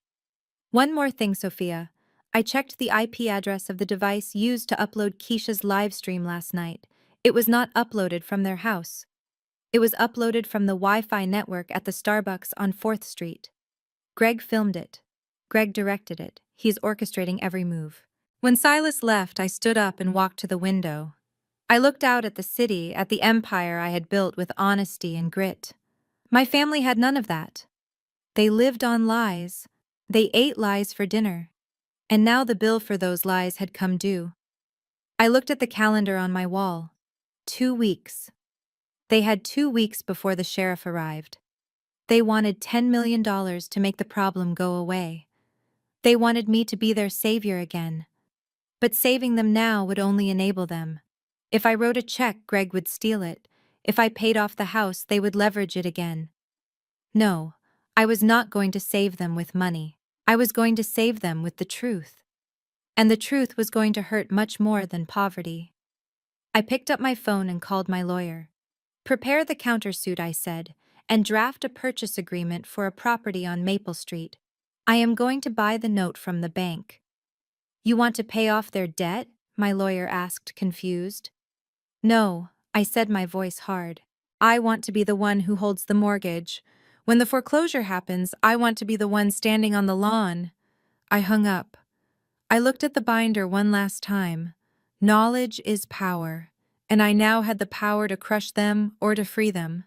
"One more thing, Sophia. I checked the IP address of the device used to upload Keisha's live stream last night. It was not uploaded from their house. It was uploaded from the Wi-Fi network at the Starbucks on 4th Street. Greg filmed it. Greg directed it. He is orchestrating every move." When Silas left, I stood up and walked to the window. I looked out at the city, at the empire I had built with honesty and grit. My family had none of that. They lived on lies. They ate lies for dinner. And now the bill for those lies had come due. I looked at the calendar on my wall. 2 weeks. They had 2 weeks before the sheriff arrived. They wanted $10 million to make the problem go away. They wanted me to be their savior again. But saving them now would only enable them. If I wrote a check, Greg would steal it. If I paid off the house, they would leverage it again. No, I was not going to save them with money. I was going to save them with the truth. And the truth was going to hurt much more than poverty. I picked up my phone and called my lawyer. "Prepare the countersuit," I said, "and draft a purchase agreement for a property on Maple Street. I am going to buy the note from the bank." "You want to pay off their debt?" my lawyer asked, confused. "No," I said, my voice hard. "I want to be the one who holds the mortgage. When the foreclosure happens, I want to be the one standing on the lawn." I hung up. I looked at the binder one last time. Knowledge is power, and I now had the power to crush them or to free them.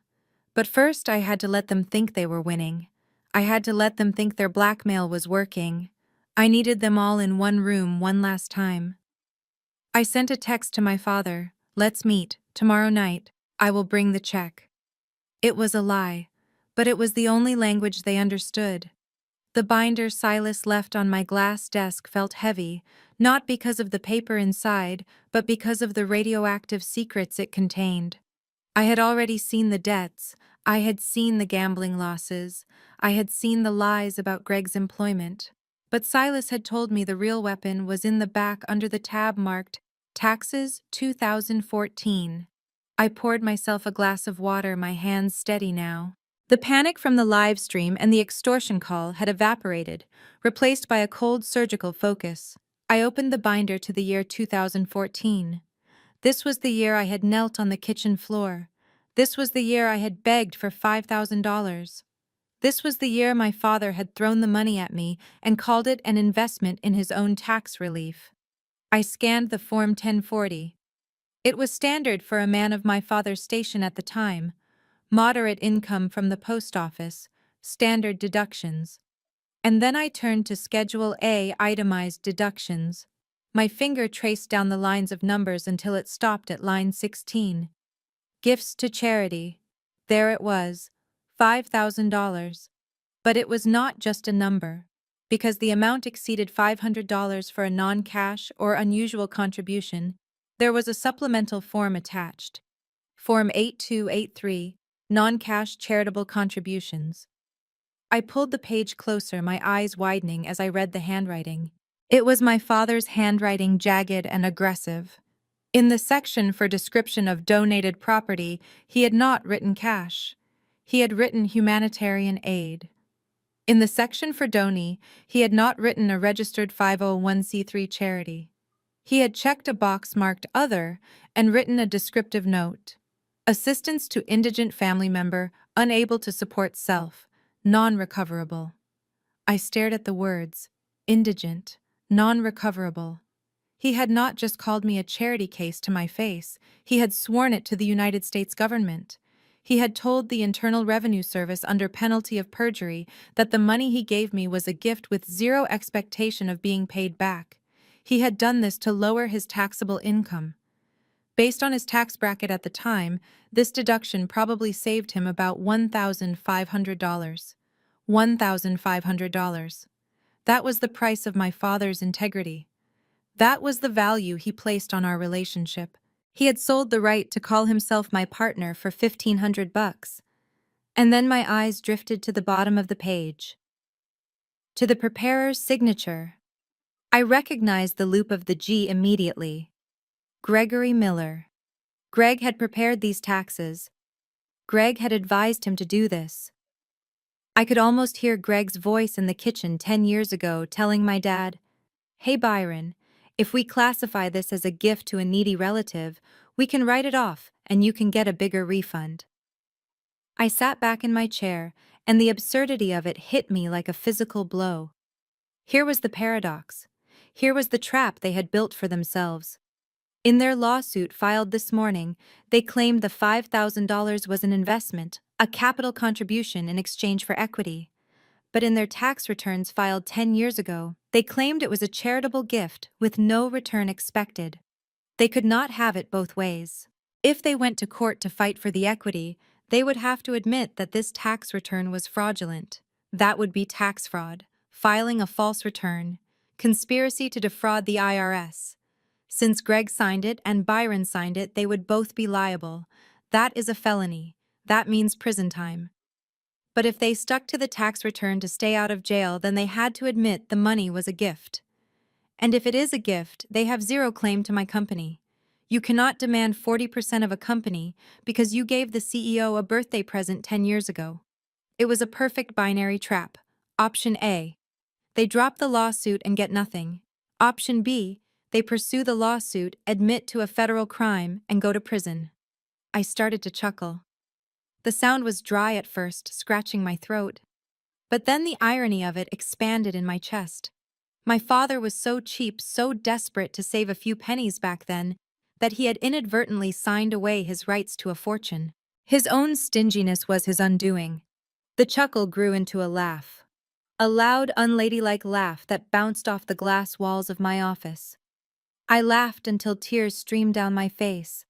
But first I had to let them think they were winning. I had to let them think their blackmail was working. I needed them all in one room one last time. I sent a text to my father. "Let's meet, tomorrow night. I will bring the check." It was a lie, but it was the only language they understood. The binder Silas left on my glass desk felt heavy, not because of the paper inside, but because of the radioactive secrets it contained. I had already seen the debts. I had seen the gambling losses. I had seen the lies about Greg's employment. But Silas had told me the real weapon was in the back under the tab marked Taxes 2014. I poured myself a glass of water, my hands steady now. The panic from the live stream and the extortion call had evaporated, replaced by a cold surgical focus. I opened the binder to the year 2014. This was the year I had knelt on the kitchen floor. This was the year I had begged for $5,000. This was the year my father had thrown the money at me and called it an investment in his own tax relief. I scanned the Form 1040. It was standard for a man of my father's station at the time. Moderate income from the post office, standard deductions. And then I turned to Schedule A itemized deductions. My finger traced down the lines of numbers until it stopped at line 16. Gifts to charity. There it was, $5,000. But it was not just a number. Because the amount exceeded $500 for a non-cash or unusual contribution, there was a supplemental form attached. Form 8283, Non-Cash Charitable Contributions. I pulled the page closer, my eyes widening as I read the handwriting. It was my father's handwriting, jagged and aggressive. In the section for description of donated property, he had not written cash. He had written humanitarian aid. In the section for donee, he had not written a registered 501c3 charity. He had checked a box marked Other and written a descriptive note. Assistance to indigent family member unable to support self, non-recoverable. I stared at the words, indigent, non-recoverable. He had not just called me a charity case to my face, he had sworn it to the United States government. He had told the Internal Revenue Service under penalty of perjury that the money he gave me was a gift with zero expectation of being paid back. He had done this to lower his taxable income. Based on his tax bracket at the time, this deduction probably saved him about $1,500. $1,500. That was the price of my father's integrity. That was the value he placed on our relationship. He had sold the right to call himself my partner for $1,500. And then my eyes drifted to the bottom of the page. To the preparer's signature. I recognized the loop of the G immediately. Gregory Miller. Greg had prepared these taxes. Greg had advised him to do this. I could almost hear Greg's voice in the kitchen 10 years ago telling my dad, "Hey Byron, if we classify this as a gift to a needy relative, we can write it off and you can get a bigger refund." I sat back in my chair, and the absurdity of it hit me like a physical blow. Here was the paradox. Here was the trap they had built for themselves. In their lawsuit filed this morning, they claimed the $5,000 was an investment, a capital contribution in exchange for equity. But in their tax returns filed 10 years ago, they claimed it was a charitable gift with no return expected. They could not have it both ways. If they went to court to fight for the equity, they would have to admit that this tax return was fraudulent. That would be tax fraud, filing a false return, conspiracy to defraud the IRS. Since Greg signed it and Byron signed it, they would both be liable. That is a felony. That means prison time. But if they stuck to the tax return to stay out of jail, then they had to admit the money was a gift. And if it is a gift, they have zero claim to my company. You cannot demand 40% of a company because you gave the CEO a birthday present 10 years ago. It was a perfect binary trap. Option A. They drop the lawsuit and get nothing. Option B. They pursue the lawsuit, admit to a federal crime, and go to prison. I started to chuckle. The sound was dry at first, scratching my throat. But then the irony of it expanded in my chest. My father was so cheap, so desperate to save a few pennies back then, that he had inadvertently signed away his rights to a fortune. His own stinginess was his undoing. The chuckle grew into a laugh. A loud, unladylike laugh that bounced off the glass walls of my office. I laughed until tears streamed down my face.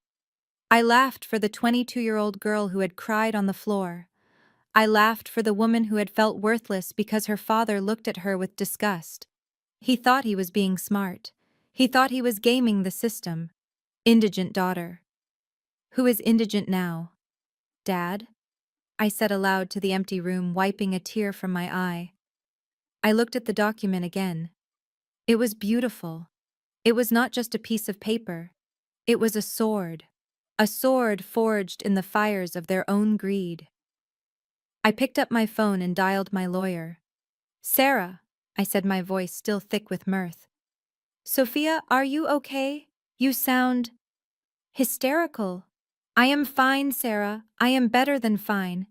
I laughed for the 22-year-old girl who had cried on the floor. I laughed for the woman who had felt worthless because her father looked at her with disgust. He thought he was being smart. He thought he was gaming the system. Indigent daughter. Who is indigent now? Dad? I said aloud to the empty room, wiping a tear from my eye. I looked at the document again. It was beautiful. It was not just a piece of paper. It was a sword forged in the fires of their own greed. I picked up my phone and dialed my lawyer. "Sarah," I said, my voice still thick with mirth. "Sophia, are you okay? You sound hysterical." "I am fine, Sarah. I am better than fine.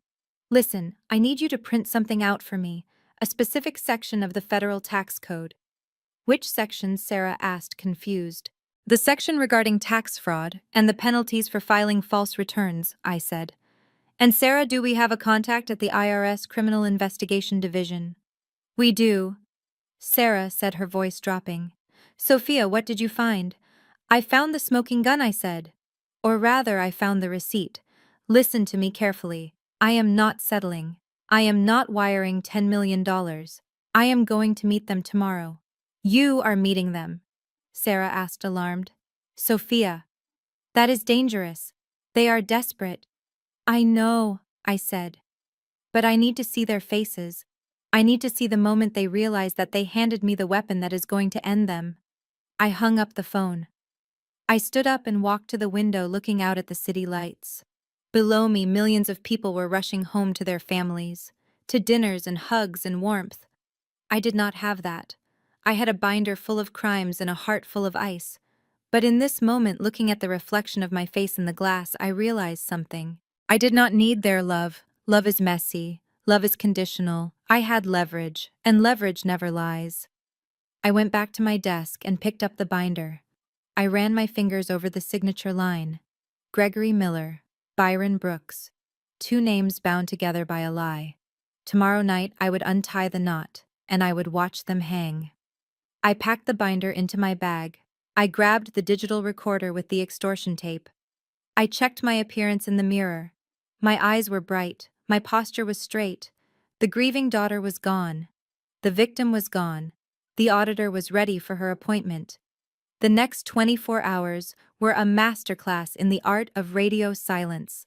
Listen, I need you to print something out for me, a specific section of the federal tax code." "Which section?" Sarah asked, confused. "The section regarding tax fraud and the penalties for filing false returns," I said. "And Sarah, do we have a contact at the IRS Criminal Investigation Division?" We do, Sarah said, her voice dropping. Sophia, what did you find? I found the smoking gun, I said. Or rather, I found the receipt. Listen to me carefully. I am not settling. I am not wiring $10 million. I am going to meet them tomorrow. You are meeting them, Sarah asked, alarmed. Sophia. That is dangerous. They are desperate. I know, I said. But I need to see their faces. I need to see the moment they realize that they handed me the weapon that is going to end them. I hung up the phone. I stood up and walked to the window, looking out at the city lights. Below me, millions of people were rushing home to their families, to dinners and hugs and warmth. I did not have that. I had a binder full of crimes and a heart full of ice. But in this moment, looking at the reflection of my face in the glass, I realized something. I did not need their love. Love is messy. Love is conditional. I had leverage, and leverage never lies. I went back to my desk and picked up the binder. I ran my fingers over the signature line. Gregory Miller, Byron Brooks. 2 names bound together by a lie. Tomorrow night I would untie the knot, and I would watch them hang. I packed the binder into my bag. I grabbed the digital recorder with the extortion tape. I checked my appearance in the mirror. My eyes were bright, my posture was straight. The grieving daughter was gone. The victim was gone. The auditor was ready for her appointment. The next 24 hours were a masterclass in the art of radio silence.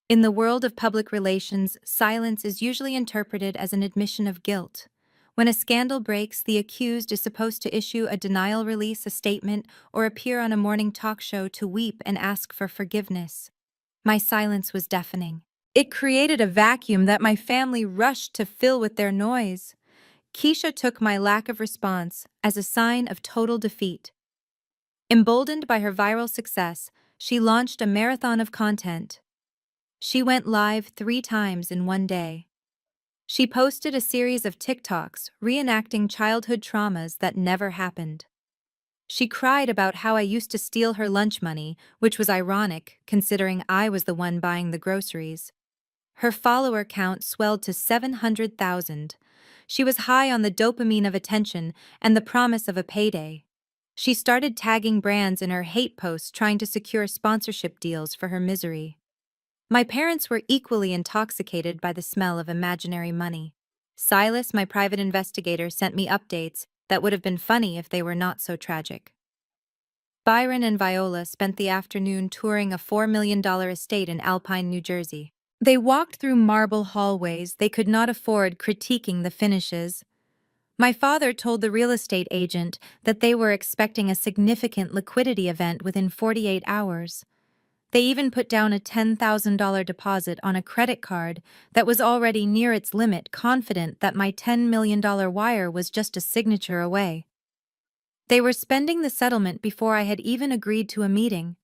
In the world of public relations, silence is usually interpreted as an admission of guilt. When a scandal breaks, the accused is supposed to issue a denial release, a statement, or appear on a morning talk show to weep and ask for forgiveness. My silence was deafening. It created a vacuum that my family rushed to fill with their noise. Keisha took my lack of response as a sign of total defeat. Emboldened by her viral success, she launched a marathon of content. She went live 3 times in one day. She posted a series of TikToks reenacting childhood traumas that never happened. She cried about how I used to steal her lunch money, which was ironic considering I was the one buying the groceries. Her follower count swelled to 700,000. She was high on the dopamine of attention and the promise of a payday. She started tagging brands in her hate posts, trying to secure sponsorship deals for her misery. My parents were equally intoxicated by the smell of imaginary money. Silas, my private investigator, sent me updates that would have been funny if they were not so tragic. Byron and Viola spent the afternoon touring a $4 million estate in Alpine, New Jersey. They walked through marble hallways they could not afford, critiquing the finishes. My father told the real estate agent that they were expecting a significant liquidity event within 48 hours. They even put down a $10,000 deposit on a credit card that was already near its limit, confident that my $10 million wire was just a signature away. They were spending the settlement before I had even agreed to a meeting.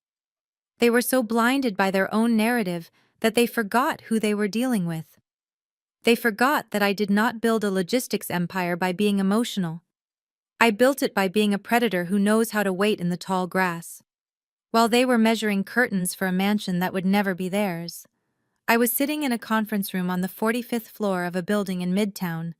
They were so blinded by their own narrative that they forgot who they were dealing with. They forgot that I did not build a logistics empire by being emotional. I built it by being a predator who knows how to wait in the tall grass. While they were measuring curtains for a mansion that would never be theirs, I was sitting in a conference room on the 45th floor of a building in Midtown.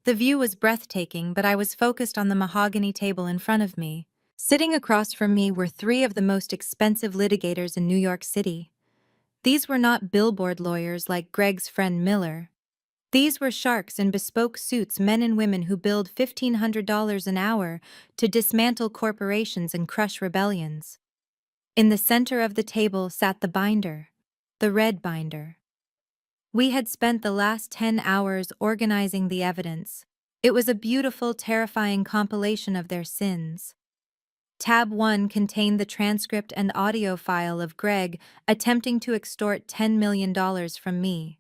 The view was breathtaking, but I was focused on the mahogany table in front of me. Sitting across from me were 3 of the most expensive litigators in New York City. These were not billboard lawyers like Greg's friend Miller. These were sharks in bespoke suits, men and women who billed $1,500 an hour to dismantle corporations and crush rebellions. In the center of the table sat the binder, the red binder. We had spent the last 10 hours organizing the evidence. It was a beautiful, terrifying compilation of their sins. Tab 1 contained the transcript and audio file of Greg attempting to extort $10 million from me.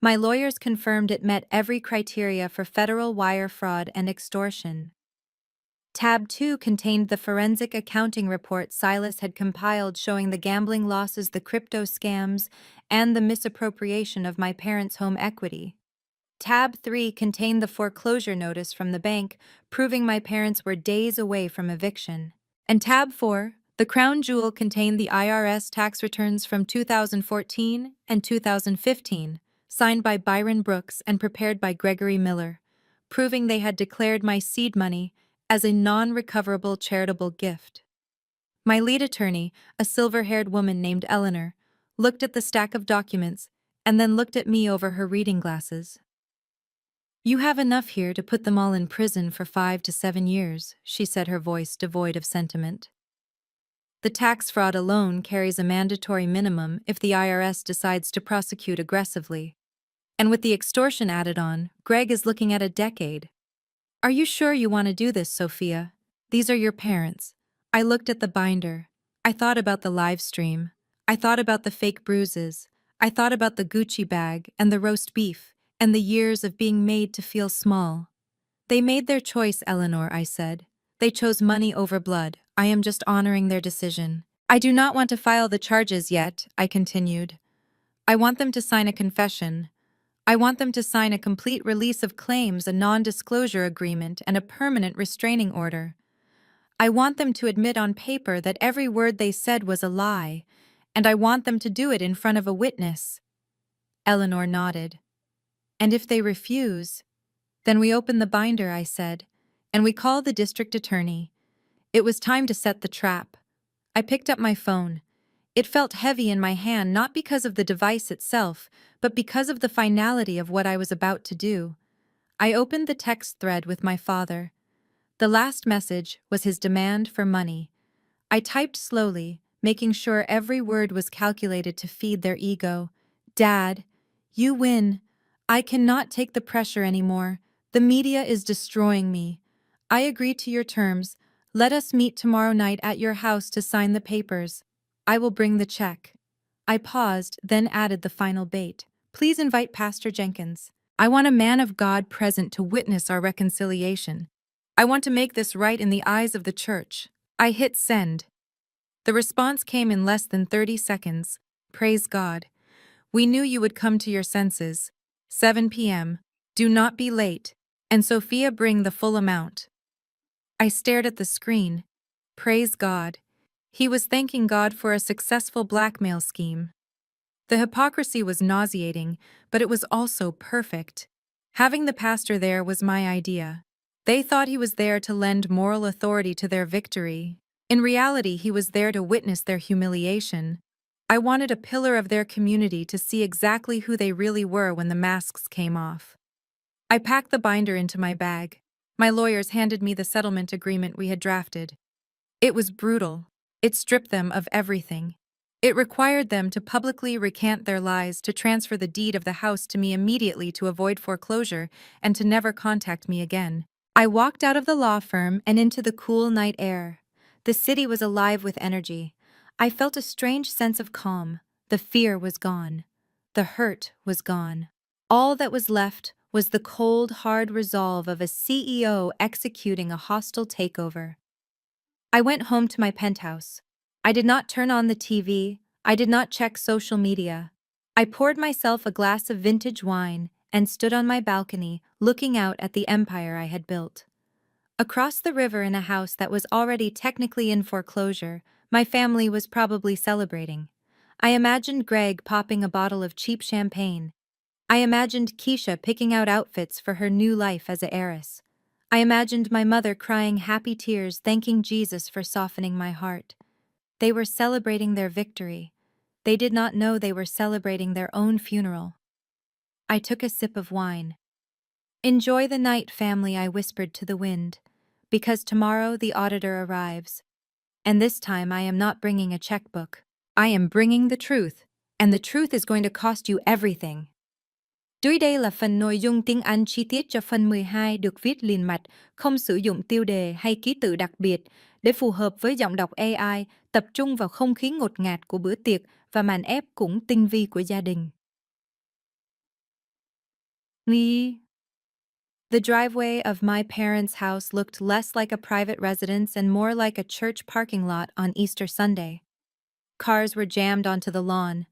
My lawyers confirmed it met every criteria for federal wire fraud and extortion. Tab 2 contained the forensic accounting report Silas had compiled showing the gambling losses, the crypto scams, and the misappropriation of my parents' home equity. Tab 3 contained the foreclosure notice from the bank, proving my parents were days away from eviction. And Tab 4, the crown jewel, contained the IRS tax returns from 2014 and 2015, signed by Byron Brooks and prepared by Gregory Miller. proving they had declared my seed money as a non-recoverable charitable gift. My lead attorney, a silver-haired woman named Eleanor, looked at the stack of documents and then looked at me over her reading glasses. "You have enough here to put them all in prison for 5 to 7 years," she said, her voice devoid of sentiment. "The tax fraud alone carries a mandatory minimum if the IRS decides to prosecute aggressively. And with the extortion added on, Greg is looking at a decade. Are you sure you want to do this, Sophia? These are your parents." I looked at the binder. I thought about the live stream. I thought about the fake bruises. I thought about the Gucci bag and the roast beef and the years of being made to feel small. "They made their choice, Eleanor," I said. "They chose money over blood. I am just honoring their decision. I do not want to file the charges yet," I continued. "I want them to sign a confession. I want them to sign a complete release of claims, a non-disclosure agreement, and a permanent restraining order. I want them to admit on paper that every word they said was a lie, and I want them to do it in front of a witness." Eleanor nodded. "And if they refuse?" "Then we open the binder," I said, "and we call the district attorney." It was time to set the trap. I picked up my phone. It felt heavy in my hand, not because of the device itself, but because of the finality of what I was about to do. I opened the text thread with my father. The last message was his demand for money. I typed slowly, making sure every word was calculated to feed their ego. "Dad, you win. I cannot take the pressure anymore. The media is destroying me. I agree to your terms. Let us meet tomorrow night at your house to sign the papers. I will bring the check." I paused, then added the final bait. "Please invite Pastor Jenkins. I want a man of God present to witness our reconciliation. I want to make this right in the eyes of the church." I hit send. The response came in less than 30 seconds. "Praise God. We knew you would come to your senses. 7 p.m. Do not be late. And Sophia, bring the full amount." I stared at the screen. Praise God. He was thanking God for a successful blackmail scheme. The hypocrisy was nauseating, but it was also perfect. Having the pastor there was my idea. They thought he was there to lend moral authority to their victory. In reality, he was there to witness their humiliation. I wanted a pillar of their community to see exactly who they really were when the masks came off. I packed the binder into my bag. My lawyers handed me the settlement agreement we had drafted. It was brutal. It stripped them of everything. It required them to publicly recant their lies, to transfer the deed of the house to me immediately to avoid foreclosure, and to never contact me again. I walked out of the law firm and into the cool night air. The city was alive with energy. I felt a strange sense of calm. The fear was gone. The hurt was gone. All that was left was the cold, hard resolve of a CEO executing a hostile takeover. I went home to my penthouse. I did not turn on the TV. I did not check social media. I poured myself a glass of vintage wine and stood on my balcony, looking out at the empire I had built. Across the river, in a house that was already technically in foreclosure, my family was probably celebrating. I imagined Greg popping a bottle of cheap champagne. I imagined Keisha picking out outfits for her new life as an heiress. I imagined my mother crying happy tears, thanking Jesus for softening my heart. They were celebrating their victory. They did not know they were celebrating their own funeral. I took a sip of wine. "Enjoy the night, family," I whispered to the wind, "because tomorrow the auditor arrives. And this time I am not bringing a checkbook. I am bringing the truth, and the truth is going to cost you everything." Dưới đây là phần nội dung tiếng Anh chi tiết cho phần 12 được viết liền mạch, không sử dụng tiêu đề hay ký tự đặc biệt, để phù hợp với giọng đọc AI, tập trung vào không khí ngột ngạt của bữa tiệc và màn ép cũng tinh vi của gia đình. The driveway of my parents' house looked less like a private residence and more like a church parking lot on Easter Sunday. Cars were jammed onto the lawn.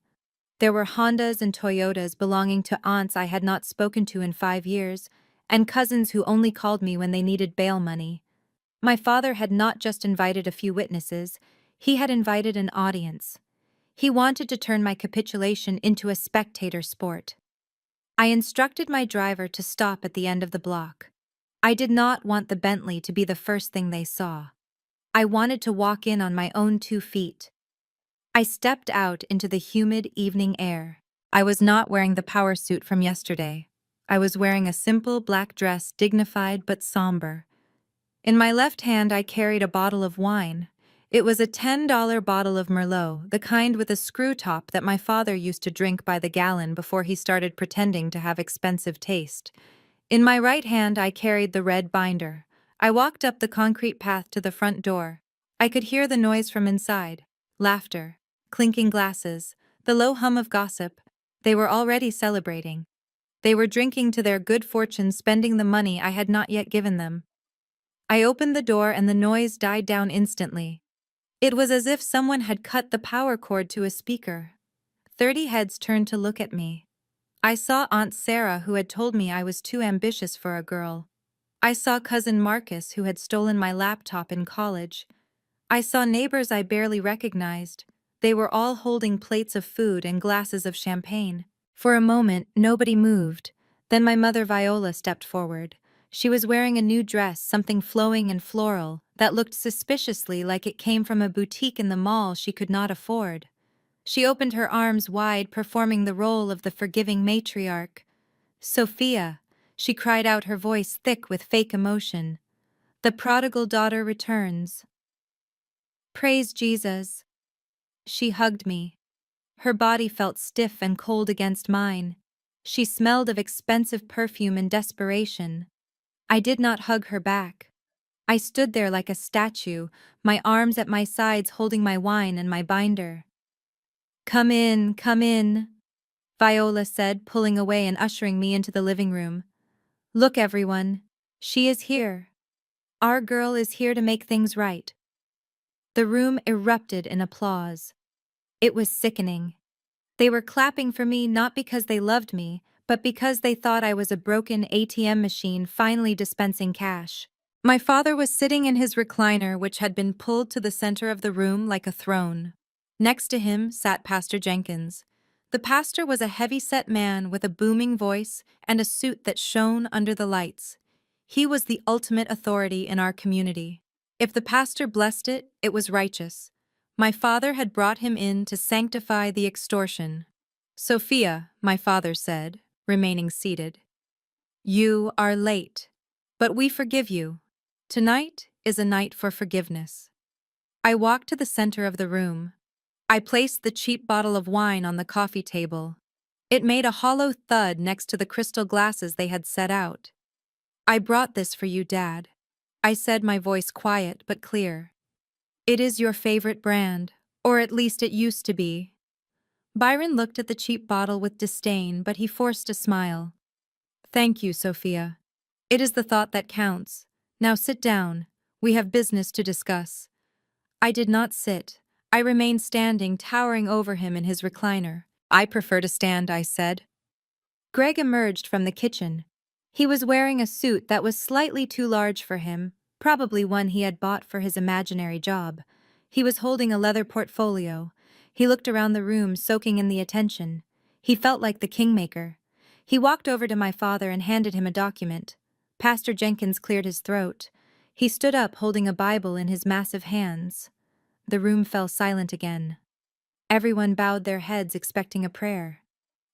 There were Hondas and Toyotas belonging to aunts I had not spoken to in 5 years, and cousins who only called me when they needed bail money. My father had not just invited a few witnesses, he had invited an audience. He wanted to turn my capitulation into a spectator sport. I instructed my driver to stop at the end of the block. I did not want the Bentley to be the first thing they saw. I wanted to walk in on my own 2 feet. I stepped out into the humid evening air. I was not wearing the power suit from yesterday. I was wearing a simple black dress, dignified but somber. In my left hand, I carried a bottle of wine. It was a $10 bottle of Merlot, the kind with a screw top that my father used to drink by the gallon before he started pretending to have expensive taste. In my right hand, I carried the red binder. I walked up the concrete path to the front door. I could hear the noise from inside. Laughter, clinking glasses, the low hum of gossip. They were already celebrating. They were drinking to their good fortune, spending the money I had not yet given them. I opened the door and the noise died down instantly. It was as if someone had cut the power cord to a speaker. 30 heads turned to look at me. I saw Aunt Sarah, who had told me I was too ambitious for a girl. I saw Cousin Marcus, who had stolen my laptop in college. I saw neighbors I barely recognized. They were all holding plates of food and glasses of champagne. For a moment, nobody moved. Then my mother Viola stepped forward. She was wearing a new dress, something flowing and floral, that looked suspiciously like it came from a boutique in the mall she could not afford. She opened her arms wide, performing the role of the forgiving matriarch. "Sophia," she cried out, her voice thick with fake emotion. "The prodigal daughter returns." Praise Jesus. She hugged me. Her body felt stiff and cold against mine. She smelled of expensive perfume and desperation. I did not hug her back. I stood there like a statue, my arms at my sides holding my wine and my binder. Come in," Viola said, pulling away and ushering me into the living room. "Look, everyone. She is here. Our girl is here to make things right." The room erupted in applause. It was sickening. They were clapping for me not because they loved me, but because they thought I was a broken ATM machine finally dispensing cash. My father was sitting in his recliner, which had been pulled to the center of the room like a throne. Next to him sat Pastor Jenkins. The pastor was a heavy-set man with a booming voice and a suit that shone under the lights. He was the ultimate authority in our community. If the pastor blessed it, it was righteous. My father had brought him in to sanctify the extortion. "Sophia," my father said, remaining seated, "you are late, but we forgive you. Tonight is a night for forgiveness." I walked to the center of the room. I placed the cheap bottle of wine on the coffee table. It made a hollow thud next to the crystal glasses they had set out. "I brought this for you, Dad," I said, my voice quiet but clear. "It is your favorite brand, or at least it used to be." Byron looked at the cheap bottle with disdain, but he forced a smile. "Thank you, Sophia. It is the thought that counts. Now sit down. We have business to discuss." I did not sit. I remained standing, towering over him in his recliner. "I prefer to stand," I said. Greg emerged from the kitchen. He was wearing a suit that was slightly too large for him, probably one he had bought for his imaginary job. He was holding a leather portfolio. He looked around the room, soaking in the attention. He felt like the kingmaker. He walked over to my father and handed him a document. Pastor Jenkins cleared his throat. He stood up, holding a Bible in his massive hands. The room fell silent again. Everyone bowed their heads, expecting a prayer.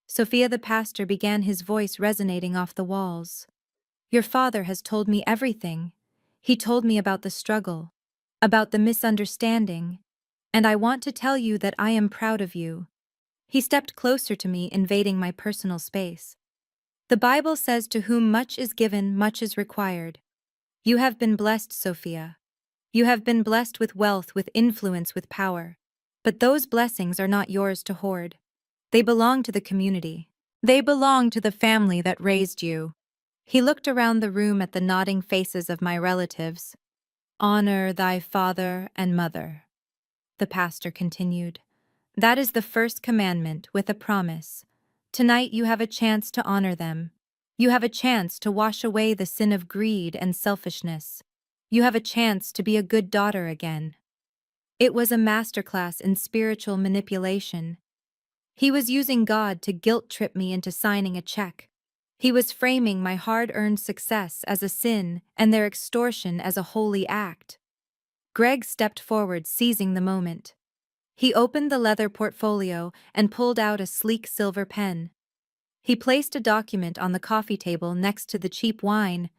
Sophia, the pastor, began, his voice resonating off the walls. "Your father has told me everything. He told me about the struggle, about the misunderstanding, and I want to tell you that I am proud of you." He stepped closer to me, invading my personal space. "The Bible says, to whom much is given, much is required. You have been blessed, Sophia. You have been blessed with wealth, with influence, with power. But those blessings are not yours to hoard. They belong to the community. They belong to the family that raised you." He looked around the room at the nodding faces of my relatives. "Honor thy father and mother," the pastor continued. "That is the first commandment with a promise. Tonight you have a chance to honor them. You have a chance to wash away the sin of greed and selfishness. You have a chance to be a good daughter again." It was a masterclass in spiritual manipulation. He was using God to guilt-trip me into signing a check. He was framing my hard-earned success as a sin and their extortion as a holy act. Greg stepped forward, seizing the moment. He opened the leather portfolio and pulled out a sleek silver pen. He placed a document on the coffee table next to the cheap wine.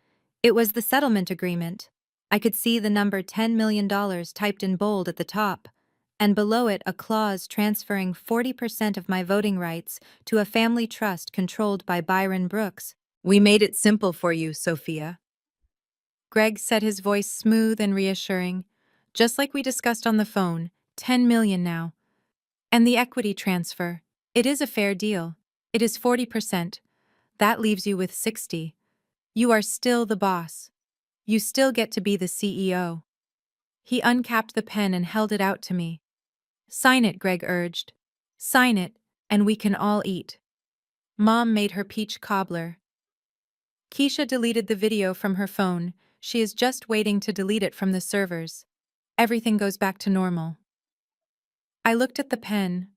It was the settlement agreement. I could see the number $10 million typed in bold at the top, and below it a clause transferring 40% of my voting rights to a family trust controlled by Byron Brooks. "We made it simple for you, Sophia." Greg said, his voice smooth and reassuring. "Just like we discussed on the phone, 10 million now. And the equity transfer. It is a fair deal. It is 40%. That leaves you with 60. You are still the boss. You still get to be the CEO." He uncapped the pen and held it out to me. "Sign it," Greg urged. "Sign it, and we can all eat." Mom made her peach cobbler. Keisha deleted the video from her phone. She is just waiting to delete it from the servers. Everything goes back to normal. I looked at the pen.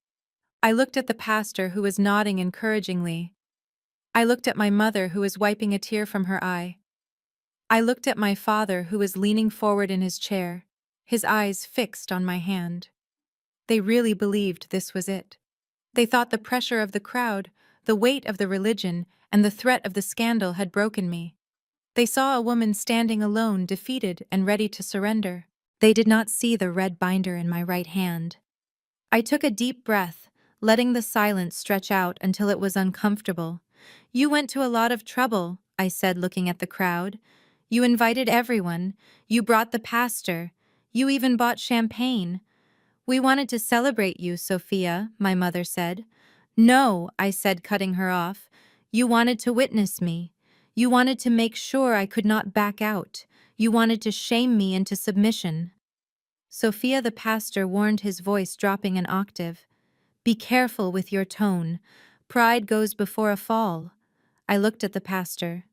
I looked at the pastor, who was nodding encouragingly. I looked at my mother, who was wiping a tear from her eye. I looked at my father, who was leaning forward in his chair, his eyes fixed on my hand. They really believed this was it. They thought the pressure of the crowd, the weight of the religion, and the threat of the scandal had broken me. They saw a woman standing alone, defeated and ready to surrender. They did not see the red binder in my right hand. I took a deep breath, letting the silence stretch out until it was uncomfortable. "You went to a lot of trouble," I said, looking at the crowd. "You invited everyone. You brought the pastor. You even bought champagne." "We wanted to celebrate you, Sophia," my mother said. "No," I said, cutting her off. "You wanted to witness me. You wanted to make sure I could not back out. You wanted to shame me into submission." Sophia, the pastor warned, his voice dropping an octave. "Be careful with your tone. Pride goes before a fall." I looked at the pastor.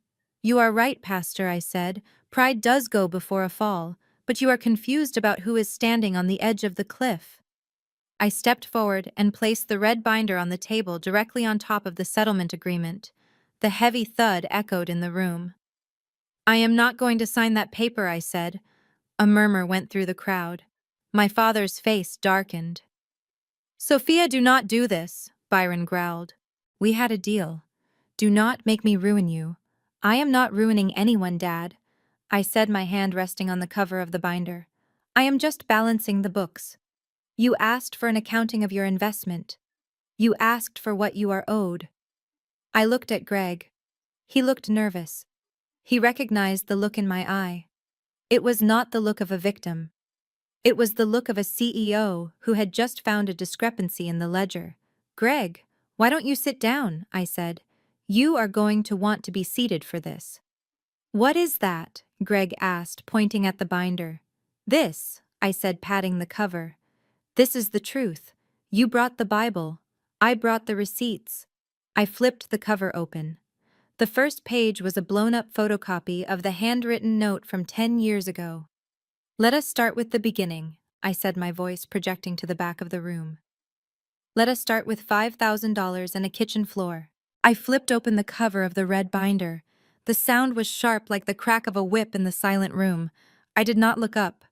"You are right, Pastor," I said. "Pride does go before a fall, but you are confused about who is standing on the edge of the cliff." I stepped forward and placed the red binder on the table directly on top of the settlement agreement. The heavy thud echoed in the room. "I am not going to sign that paper," I said. A murmur went through the crowd. My father's face darkened. "Sophia, do not do this," Byron growled. "We had a deal. Do not make me ruin you." "I am not ruining anyone, Dad," I said, my hand resting on the cover of the binder. "I am just balancing the books. You asked for an accounting of your investment. You asked for what you are owed." I looked at Greg. He looked nervous. He recognized the look in my eye. It was not the look of a victim. It was the look of a CEO who had just found a discrepancy in the ledger. "Greg, why don't you sit down?" I said. "You are going to want to be seated for this." "What is that?" Greg asked, pointing at the binder. "This," I said, patting the cover. "This is the truth. You brought the Bible. I brought the receipts." I flipped the cover open. The first page was a blown-up photocopy of the handwritten note from 10 years ago. "Let us start with the beginning," I said, my voice projecting to the back of the room. "Let us start with $5,000 and a kitchen floor." I flipped open the cover of the red binder. The sound was sharp, like the crack of a whip in the silent room. I did not look up.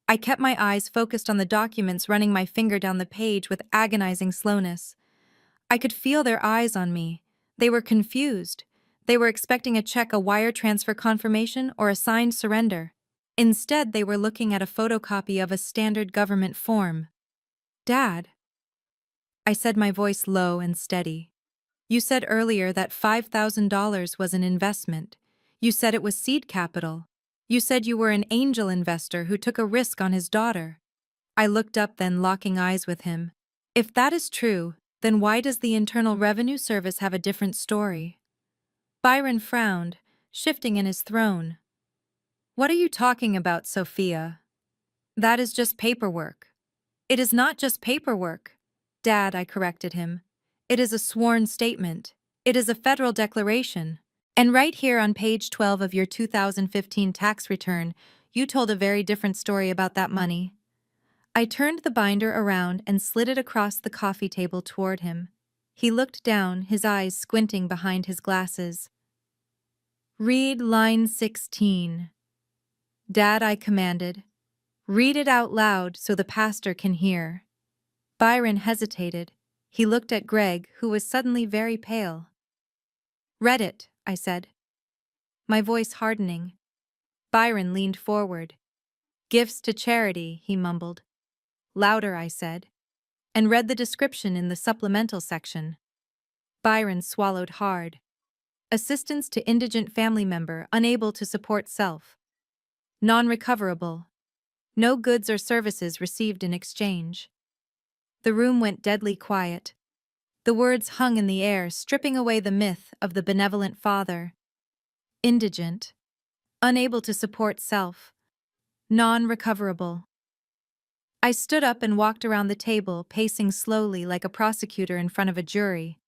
I kept my eyes focused on the documents, running my finger down the page with agonizing slowness. I could feel their eyes on me. They were confused. They were expecting a check, a wire transfer confirmation, or a signed surrender. Instead, they were looking at a photocopy of a standard government form. "Dad," I said, my voice low and steady. "You said earlier that $5,000 was an investment. You said it was seed capital. You said you were an angel investor who took a risk on his daughter." I looked up, then locking eyes with him. "If that is true, then why does the Internal Revenue Service have a different story?" Byron frowned, shifting in his throne. "What are you talking about, Sophia? That is just paperwork." "It is not just paperwork, Dad," I corrected him. "It is a sworn statement. It is a federal declaration. And right here on page 12 of your 2015 tax return, you told a very different story about that money." I turned the binder around and slid it across the coffee table toward him. He looked down, his eyes squinting behind his glasses. Read line 16. Dad, I commanded. Read it out loud so the pastor can hear. Byron hesitated. He looked at Greg, who was suddenly very pale. Read it, I said, my voice hardening. Byron leaned forward. Gifts to charity, he mumbled. Louder, I said, and read the description in the supplemental section. Byron swallowed hard. Assistance to indigent family member unable to support self. Non-recoverable. No goods or services received in exchange. The room went deadly quiet. The words hung in the air, stripping away the myth of the benevolent father. Indigent. Unable to support self. Non-recoverable. I stood up and walked around the table, pacing slowly like a prosecutor in front of a jury.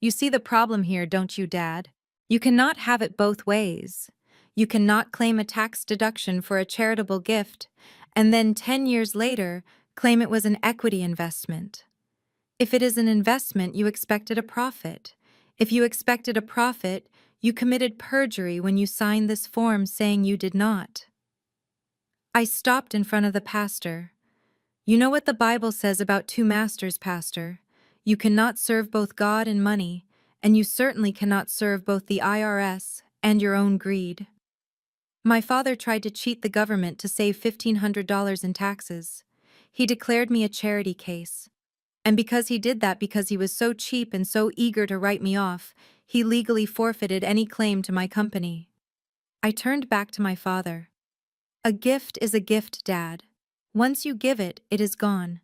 You see the problem here, don't you, Dad? You cannot have it both ways. You cannot claim a tax deduction for a charitable gift, and then 10 years later, claim it was an equity investment. If it is an investment, you expected a profit. If you expected a profit, you committed perjury when you signed this form saying you did not. I stopped in front of the pastor. You know what the Bible says about two masters, Pastor. You cannot serve both God and money, and you certainly cannot serve both the IRS and your own greed. My father tried to cheat the government to save $1,500 in taxes. He declared me a charity case. And because he did that because he was so cheap and so eager to write me off, he legally forfeited any claim to my company. I turned back to my father. A gift is a gift, Dad. Once you give it, it is gone.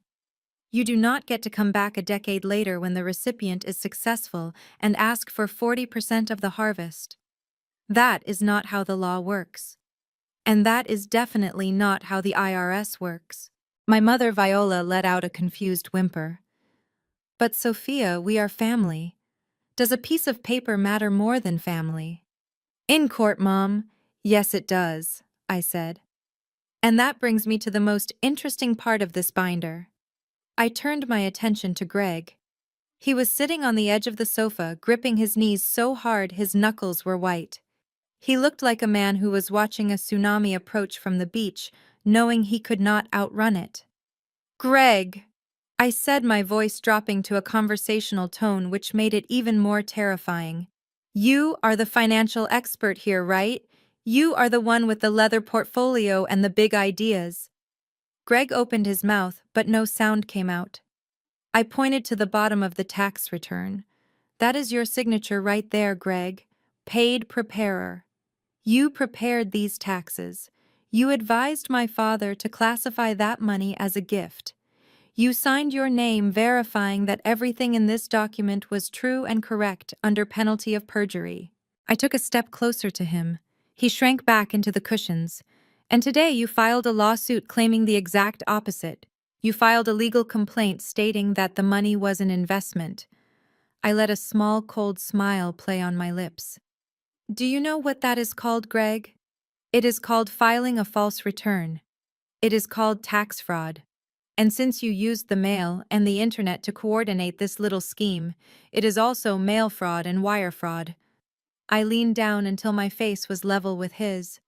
You do not get to come back a decade later when the recipient is successful and ask for 40% of the harvest. That is not how the law works. And that is definitely not how the IRS works. My mother, Viola, let out a confused whimper. But Sophia, we are family. Does a piece of paper matter more than family? In court, Mom. Yes, it does, I said. And that brings me to the most interesting part of this binder. I turned my attention to Greg. He was sitting on the edge of the sofa, gripping his knees so hard his knuckles were white. He looked like a man who was watching a tsunami approach from the beach, knowing he could not outrun it. Greg, I said, my voice dropping to a conversational tone which made it even more terrifying. You are the financial expert here, right? You are the one with the leather portfolio and the big ideas. Greg opened his mouth, but no sound came out. I pointed to the bottom of the tax return. That is your signature right there, Greg. Paid preparer. You prepared these taxes. You advised my father to classify that money as a gift. You signed your name verifying that everything in this document was true and correct under penalty of perjury. I took a step closer to him. He shrank back into the cushions. And today you filed a lawsuit claiming the exact opposite. You filed a legal complaint stating that the money was an investment. I let a small, cold smile play on my lips. Do you know what that is called, Greg? It is called filing a false return. It is called tax fraud. And since you used the mail and the internet to coordinate this little scheme, it is also mail fraud and wire fraud. I leaned down until my face was level with his.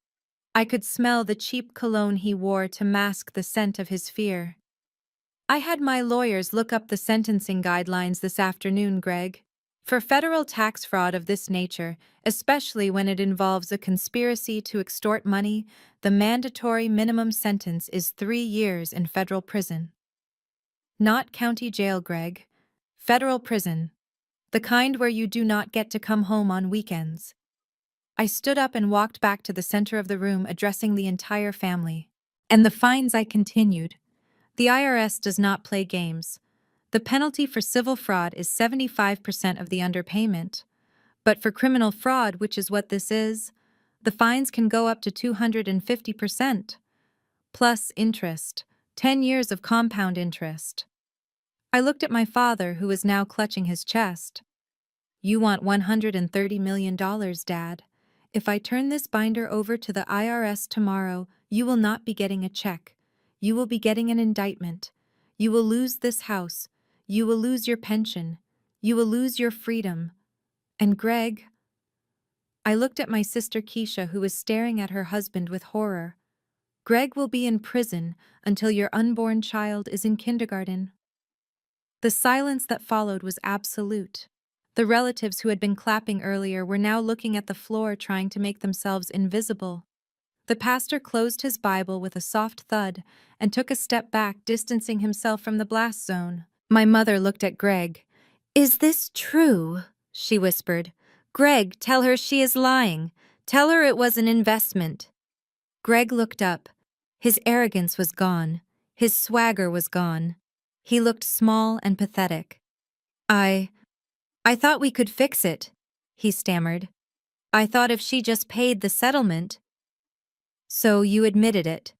I could smell the cheap cologne he wore to mask the scent of his fear. I had my lawyers look up the sentencing guidelines this afternoon, Greg. For federal tax fraud of this nature, especially when it involves a conspiracy to extort money, the mandatory minimum sentence is 3 years in federal prison. Not county jail, Greg. Federal prison. The kind where you do not get to come home on weekends. I stood up and walked back to the center of the room, addressing the entire family. And the fines, I continued. The IRS does not play games. The penalty for civil fraud is 75% of the underpayment. But for criminal fraud, which is what this is, the fines can go up to 250%. Plus interest. 10 years of compound interest. I looked at my father, who was now clutching his chest. You want $130 million, Dad. If I turn this binder over to the IRS tomorrow, you will not be getting a check. You will be getting an indictment. You will lose this house. You will lose your pension. You will lose your freedom. And Greg, I looked at my sister Keisha, who was staring at her husband with horror. Greg will be in prison until your unborn child is in kindergarten. The silence that followed was absolute. The relatives who had been clapping earlier were now looking at the floor, trying to make themselves invisible. The pastor closed his Bible with a soft thud and took a step back, distancing himself from the blast zone. My mother looked at Greg. "Is this true?" she whispered. "Greg, tell her she is lying. Tell her it was an investment." Greg looked up. His arrogance was gone. His swagger was gone. He looked small and pathetic. I thought we could fix it," he stammered. "I thought if she just paid the settlement." "So you admitted it,"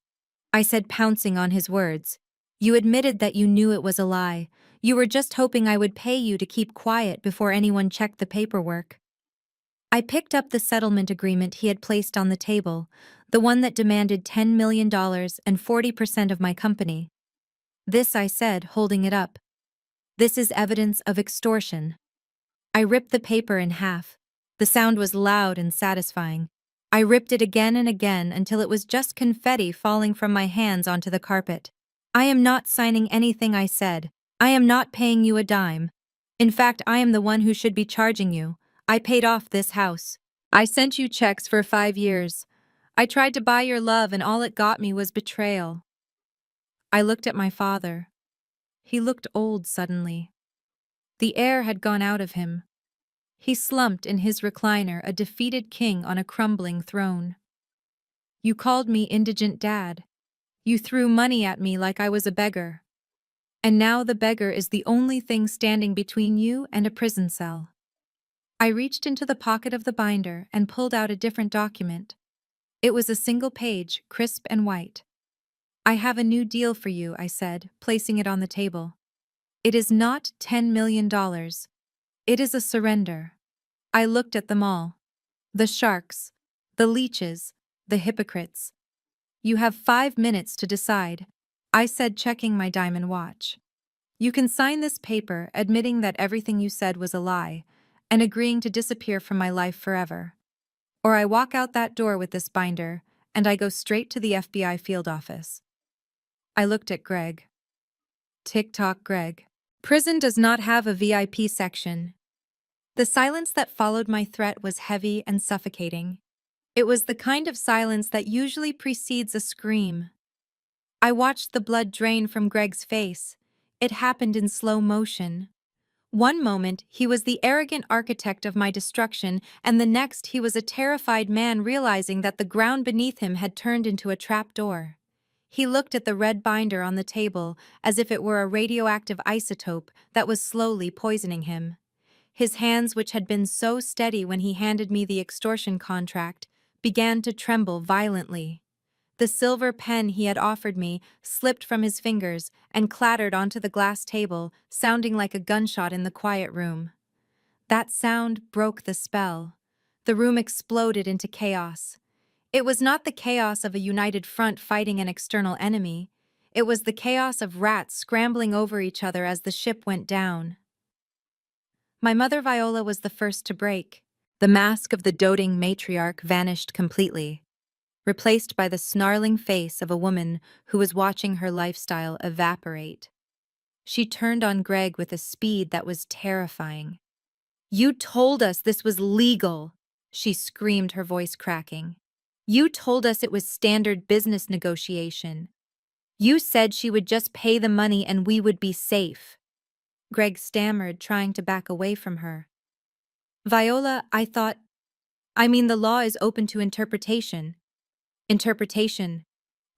I said, pouncing on his words. "You admitted that you knew it was a lie. You were just hoping I would pay you to keep quiet before anyone checked the paperwork." I picked up the settlement agreement he had placed on the table, the one that demanded $10 million and 40% of my company. "This," I said, holding it up. "This is evidence of extortion." I ripped the paper in half. The sound was loud and satisfying. I ripped it again and again until it was just confetti falling from my hands onto the carpet. "I am not signing anything," I said. "I am not paying you a dime. In fact, I am the one who should be charging you. I paid off this house. I sent you checks for 5 years. I tried to buy your love, and all it got me was betrayal." I looked at my father. He looked old suddenly. The air had gone out of him. He slumped in his recliner, a defeated king on a crumbling throne. "You called me indigent, Dad. You threw money at me like I was a beggar. And now the beggar is the only thing standing between you and a prison cell." I reached into the pocket of the binder and pulled out a different document. It was a single page, crisp and white. "I have a new deal for you," I said, placing it on the table. "It is not $10 million. It is a surrender." I looked at them all. The sharks, the leeches, the hypocrites. "You have 5 minutes to decide," I said, checking my diamond watch. "You can sign this paper admitting that everything you said was a lie and agreeing to disappear from my life forever. Or I walk out that door with this binder and I go straight to the FBI field office." I looked at Greg. Tick-tock, Greg. "Prison does not have a VIP section." The silence that followed my threat was heavy and suffocating. It was the kind of silence that usually precedes a scream. I watched the blood drain from Greg's face. It happened in slow motion. One moment, he was the arrogant architect of my destruction, and the next, he was a terrified man realizing that the ground beneath him had turned into a trapdoor. He looked at the red binder on the table as if it were a radioactive isotope that was slowly poisoning him. His hands, which had been so steady when he handed me the extortion contract, began to tremble violently. The silver pen he had offered me slipped from his fingers and clattered onto the glass table, sounding like a gunshot in the quiet room. That sound broke the spell. The room exploded into chaos. It was not the chaos of a united front fighting an external enemy. It was the chaos of rats scrambling over each other as the ship went down. My mother Viola was the first to break. The mask of the doting matriarch vanished completely, replaced by the snarling face of a woman who was watching her lifestyle evaporate. She turned on Greg with a speed that was terrifying. "You told us this was legal," she screamed, her voice cracking. "You told us it was standard business negotiation. You said she would just pay the money and we would be safe." Greg stammered, trying to back away from her. "Viola, I mean the law is open to interpretation." "Interpretation,"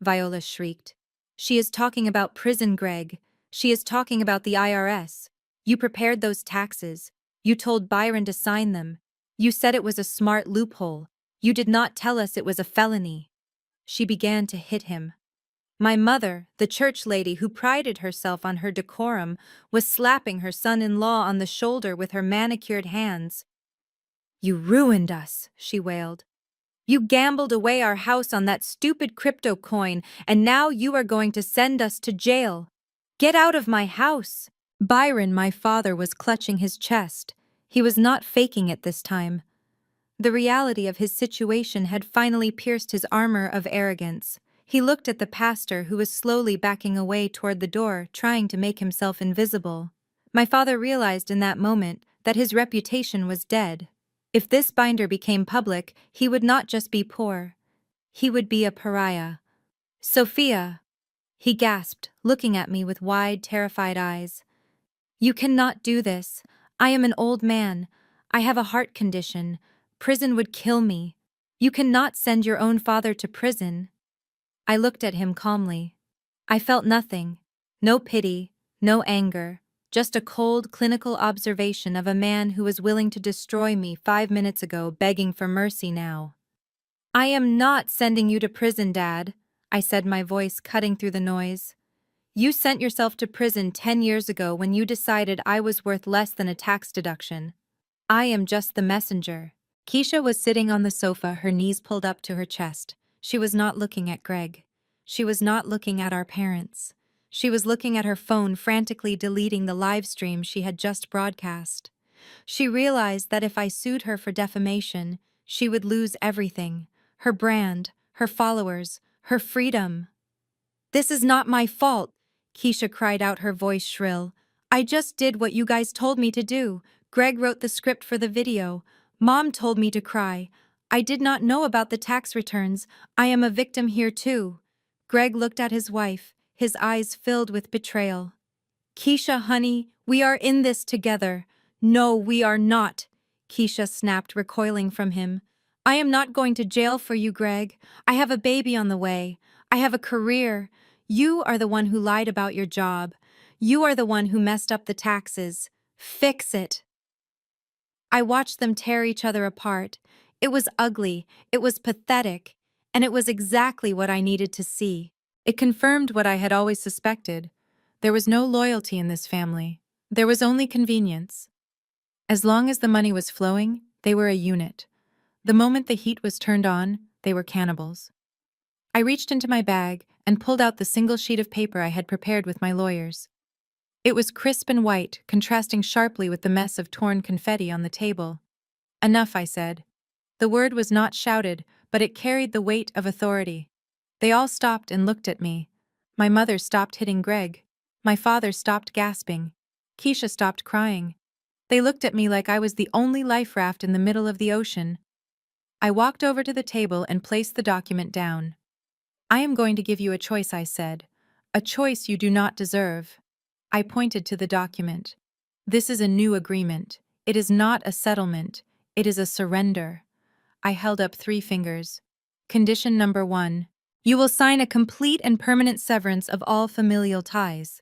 Viola shrieked. "She is talking about prison, Greg. She is talking about the IRS. You prepared those taxes. You told Byron to sign them. You said it was a smart loophole. You did not tell us it was a felony." She began to hit him. My mother, the church lady who prided herself on her decorum, was slapping her son-in-law on the shoulder with her manicured hands. "You ruined us," she wailed. "You gambled away our house on that stupid crypto coin, and now you are going to send us to jail. Get out of my house." Byron, my father, was clutching his chest. He was not faking it this time. The reality of his situation had finally pierced his armor of arrogance. He looked at the pastor who was slowly backing away toward the door, trying to make himself invisible. My father realized in that moment that his reputation was dead. If this binder became public, he would not just be poor. He would be a pariah. "Sophia," he gasped, looking at me with wide, terrified eyes. "You cannot do this. I am an old man. I have a heart condition. Prison would kill me. You cannot send your own father to prison." I looked at him calmly. I felt nothing. No pity, no anger, just a cold, clinical observation of a man who was willing to destroy me 5 minutes ago, begging for mercy now. "I am not sending you to prison, Dad," I said, my voice cutting through the noise. "You sent yourself to prison 10 years ago when you decided I was worth less than a tax deduction. I am just the messenger." Keisha was sitting on the sofa, her knees pulled up to her chest. She was not looking at Greg. She was not looking at our parents. She was looking at her phone, frantically deleting the live stream she had just broadcast. She realized that if I sued her for defamation, she would lose everything: her brand, her followers, her freedom. "This is not my fault," Keisha cried out, her voice shrill. "I just did what you guys told me to do. Greg wrote the script for the video. Mom told me to cry. I did not know about the tax returns. I am a victim here too." Greg looked at his wife, his eyes filled with betrayal. "Keisha, honey, we are in this together." "No, we are not," Keisha snapped, recoiling from him. "I am not going to jail for you, Greg. I have a baby on the way. I have a career. You are the one who lied about your job. You are the one who messed up the taxes. Fix it." I watched them tear each other apart. It was ugly, it was pathetic, and it was exactly what I needed to see. It confirmed what I had always suspected. There was no loyalty in this family. There was only convenience. As long as the money was flowing, they were a unit. The moment the heat was turned on, they were cannibals. I reached into my bag and pulled out the single sheet of paper I had prepared with my lawyers. It was crisp and white, contrasting sharply with the mess of torn confetti on the table. "Enough," I said. The word was not shouted, but it carried the weight of authority. They all stopped and looked at me. My mother stopped hitting Greg. My father stopped gasping. Keisha stopped crying. They looked at me like I was the only life raft in the middle of the ocean. I walked over to the table and placed the document down. "I am going to give you a choice," I said. "A choice you do not deserve." I pointed to the document. "This is a new agreement. It is not a settlement. It is a surrender." I held up 3 fingers. "Condition number 1. You will sign a complete and permanent severance of all familial ties.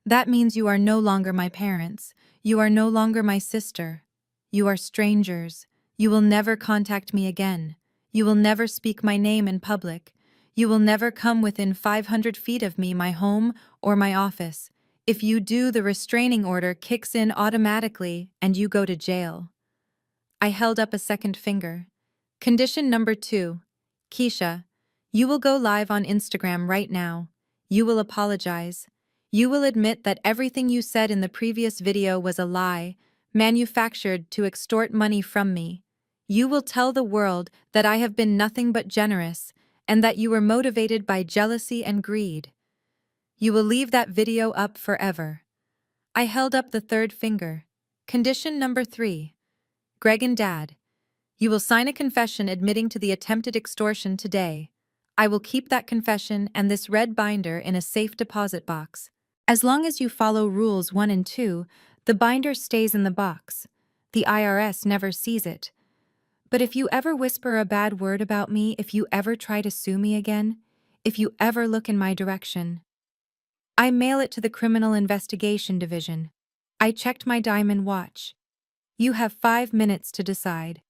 That means you are no longer my parents. You are no longer my sister. You are strangers. You will never contact me again. You will never speak my name in public. You will never come within 500 feet of me, my home, or my office. If you do, the restraining order kicks in automatically and you go to jail." I held up a second finger. "Condition number 2. Keisha, you will go live on Instagram right now. You will apologize. You will admit that everything you said in the previous video was a lie, manufactured to extort money from me. You will tell the world that I have been nothing but generous, and that you were motivated by jealousy and greed. You will leave that video up forever." I held up the third finger. "Condition number 3. Greg and Dad, you will sign a confession admitting to the attempted extortion today. I will keep that confession and this red binder in a safe deposit box. As long as you follow rules 1 and 2, the binder stays in the box. The IRS never sees it. But if you ever whisper a bad word about me, if you ever try to sue me again, if you ever look in my direction, I mail it to the Criminal Investigation Division." I checked my diamond watch. "You have 5 minutes to decide."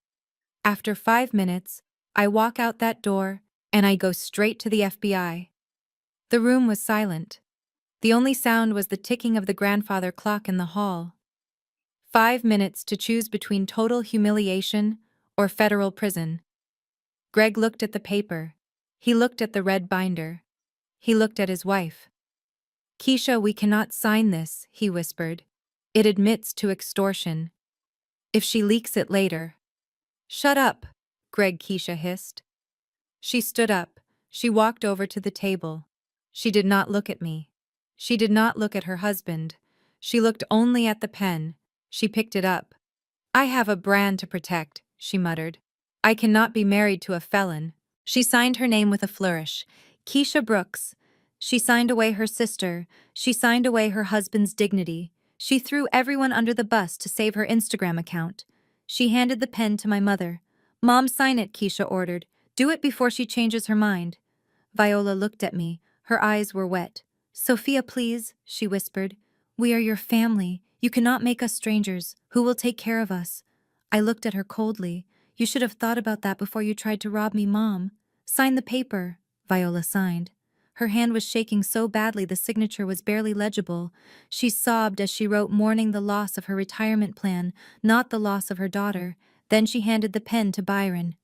After 5 minutes, I walk out that door, and I go straight to the FBI. The room was silent. The only sound was the ticking of the grandfather clock in the hall. 5 minutes to choose between total humiliation or federal prison. Greg looked at the paper. He looked at the red binder. He looked at his wife. "Keisha, we cannot sign this," he whispered. "It admits to extortion. If she leaks it later." Shut up, Greg Keisha hissed. She stood up. She walked over to the table. She did not look at me. She did not look at her husband. She looked only at the pen. She picked it up. I have a brand to protect, she muttered. I cannot be married to a felon. She signed her name with a flourish. Keisha Brooks. She signed away her sister. She signed away her husband's dignity. She threw everyone under the bus to save her Instagram account. She handed the pen to my mother. Mom, sign it, Keisha ordered. Do it before she changes her mind. Viola looked at me. Her eyes were wet. Sophia, please, she whispered. We are your family. You cannot make us strangers. Who will take care of us? I looked at her coldly. You should have thought about that before you tried to rob me, Mom. Sign the paper. Viola signed. Her hand was shaking so badly the signature was barely legible. She sobbed as she wrote, mourning the loss of her retirement plan, not the loss of her daughter. Then she handed the pen to Byron.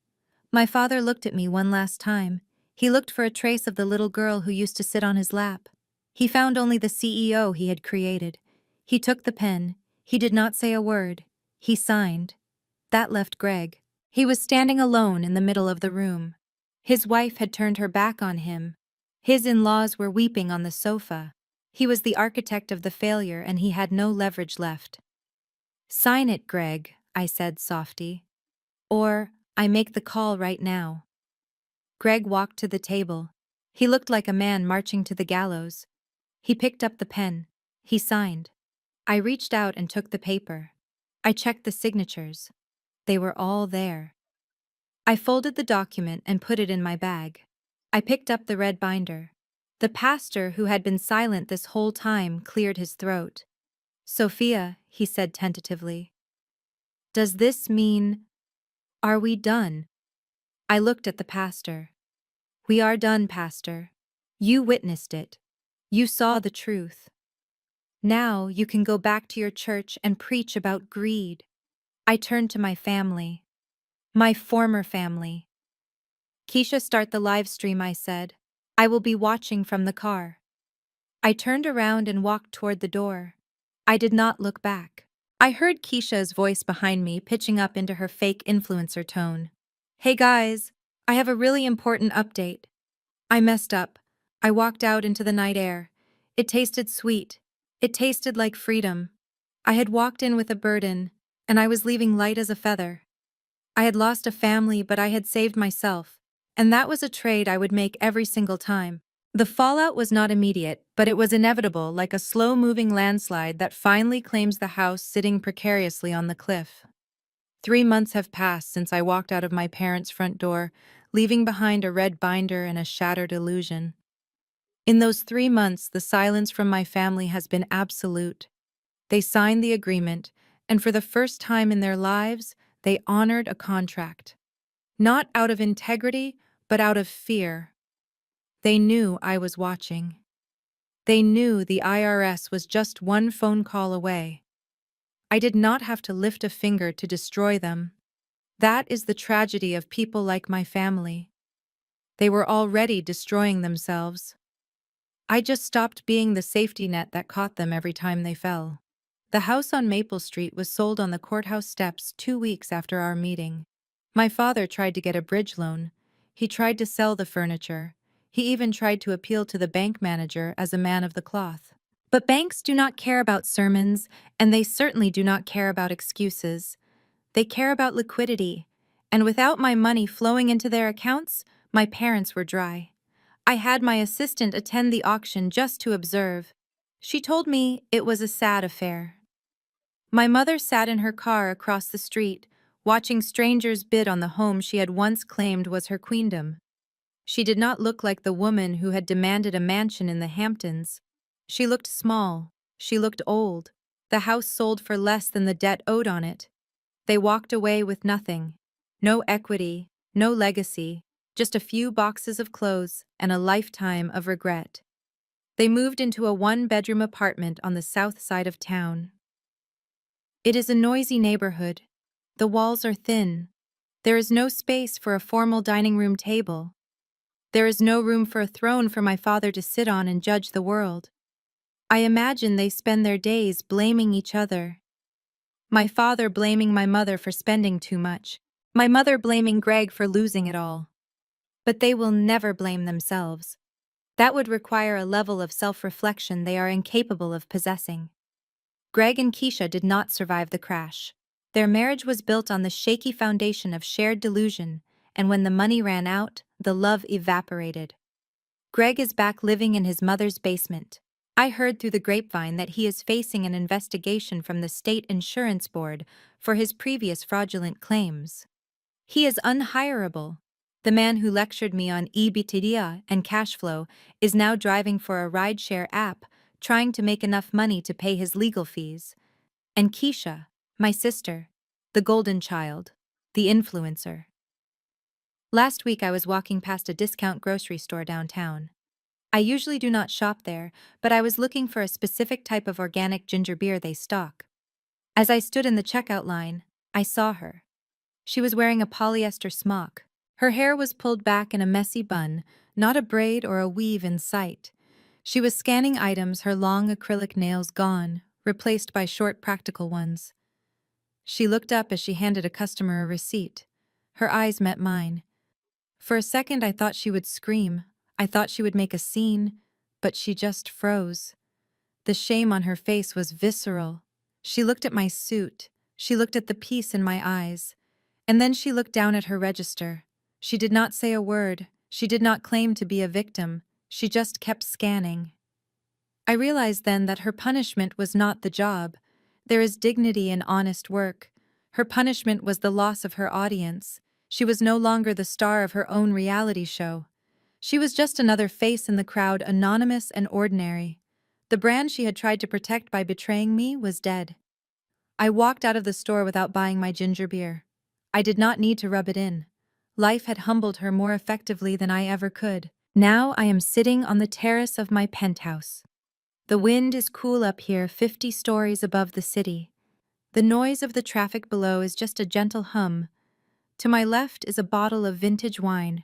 My father looked at me one last time. He looked for a trace of the little girl who used to sit on his lap. He found only the CEO he had created. He took the pen. He did not say a word. He signed. That left Greg. He was standing alone in the middle of the room. His wife had turned her back on him. His in-laws were weeping on the sofa. He was the architect of the failure and he had no leverage left. Sign it, Greg, I said softly. Or, I make the call right now. Greg walked to the table. He looked like a man marching to the gallows. He picked up the pen. He signed. I reached out and took the paper. I checked the signatures. They were all there. I folded the document and put it in my bag. I picked up the red binder. The pastor, who had been silent this whole time, cleared his throat. Sophia, he said tentatively. Does this mean... Are we done? I looked at the pastor. We are done, Pastor. You witnessed it. You saw the truth. Now you can go back to your church and preach about greed. I turned to my family. My former family. Keisha, start the live stream, I said. I will be watching from the car. I turned around and walked toward the door. I did not look back. I heard Keisha's voice behind me pitching up into her fake influencer tone. Hey guys, I have a really important update. I messed up. I walked out into the night air. It tasted sweet. It tasted like freedom. I had walked in with a burden, and I was leaving light as a feather. I had lost a family, but I had saved myself, and that was a trade I would make every single time. The fallout was not immediate, but it was inevitable, like a slow-moving landslide that finally claims the house sitting precariously on the cliff. 3 months have passed since I walked out of my parents' front door, leaving behind a red binder and a shattered illusion. In those 3 months, the silence from my family has been absolute. They signed the agreement, and for the first time in their lives, they honored a contract. Not out of integrity, but out of fear. They knew I was watching. They knew the IRS was just one phone call away. I did not have to lift a finger to destroy them. That is the tragedy of people like my family. They were already destroying themselves. I just stopped being the safety net that caught them every time they fell. The house on Maple Street was sold on the courthouse steps 2 weeks after our meeting. My father tried to get a bridge loan. He tried to sell the furniture. He even tried to appeal to the bank manager as a man of the cloth. But banks do not care about sermons, and they certainly do not care about excuses. They care about liquidity, and without my money flowing into their accounts, my parents were dry. I had my assistant attend the auction just to observe. She told me it was a sad affair. My mother sat in her car across the street, watching strangers bid on the home she had once claimed was her queendom. She did not look like the woman who had demanded a mansion in the Hamptons. She looked small. She looked old. The house sold for less than the debt owed on it. They walked away with nothing. No equity, no legacy, just a few boxes of clothes and a lifetime of regret. They moved into a one-bedroom apartment on the south side of town. It is a noisy neighborhood. The walls are thin. There is no space for a formal dining room table. There is no room for a throne for my father to sit on and judge the world. I imagine they spend their days blaming each other. My father blaming my mother for spending too much. My mother blaming Greg for losing it all. But they will never blame themselves. That would require a level of self-reflection they are incapable of possessing. Greg and Keisha did not survive the crash. Their marriage was built on the shaky foundation of shared delusion, and when the money ran out, the love evaporated. Greg is back living in his mother's basement. I heard through the grapevine that he is facing an investigation from the state insurance board for his previous fraudulent claims. He is unhireable. The man who lectured me on EBITDA and cash flow is now driving for a rideshare app, trying to make enough money to pay his legal fees. And Keisha, my sister, the golden child, the influencer. Last week I was walking past a discount grocery store downtown. I usually do not shop there, but I was looking for a specific type of organic ginger beer they stock. As I stood in the checkout line, I saw her. She was wearing a polyester smock. Her hair was pulled back in a messy bun, not a braid or a weave in sight. She was scanning items, her long acrylic nails gone, replaced by short practical ones. She looked up as she handed a customer a receipt. Her eyes met mine. For a second I thought she would scream. I thought she would make a scene, but she just froze. The shame on her face was visceral. She looked at my suit. She looked at the peace in my eyes. And then she looked down at her register. She did not say a word. She did not claim to be a victim. She just kept scanning. I realized then that her punishment was not the job. There is dignity in honest work. Her punishment was the loss of her audience. She was no longer the star of her own reality show. She was just another face in the crowd, anonymous and ordinary. The brand she had tried to protect by betraying me was dead. I walked out of the store without buying my ginger beer. I did not need to rub it in. Life had humbled her more effectively than I ever could. Now I am sitting on the terrace of my penthouse. The wind is cool up here, 50 stories above the city. The noise of the traffic below is just a gentle hum. To my left is a bottle of vintage wine.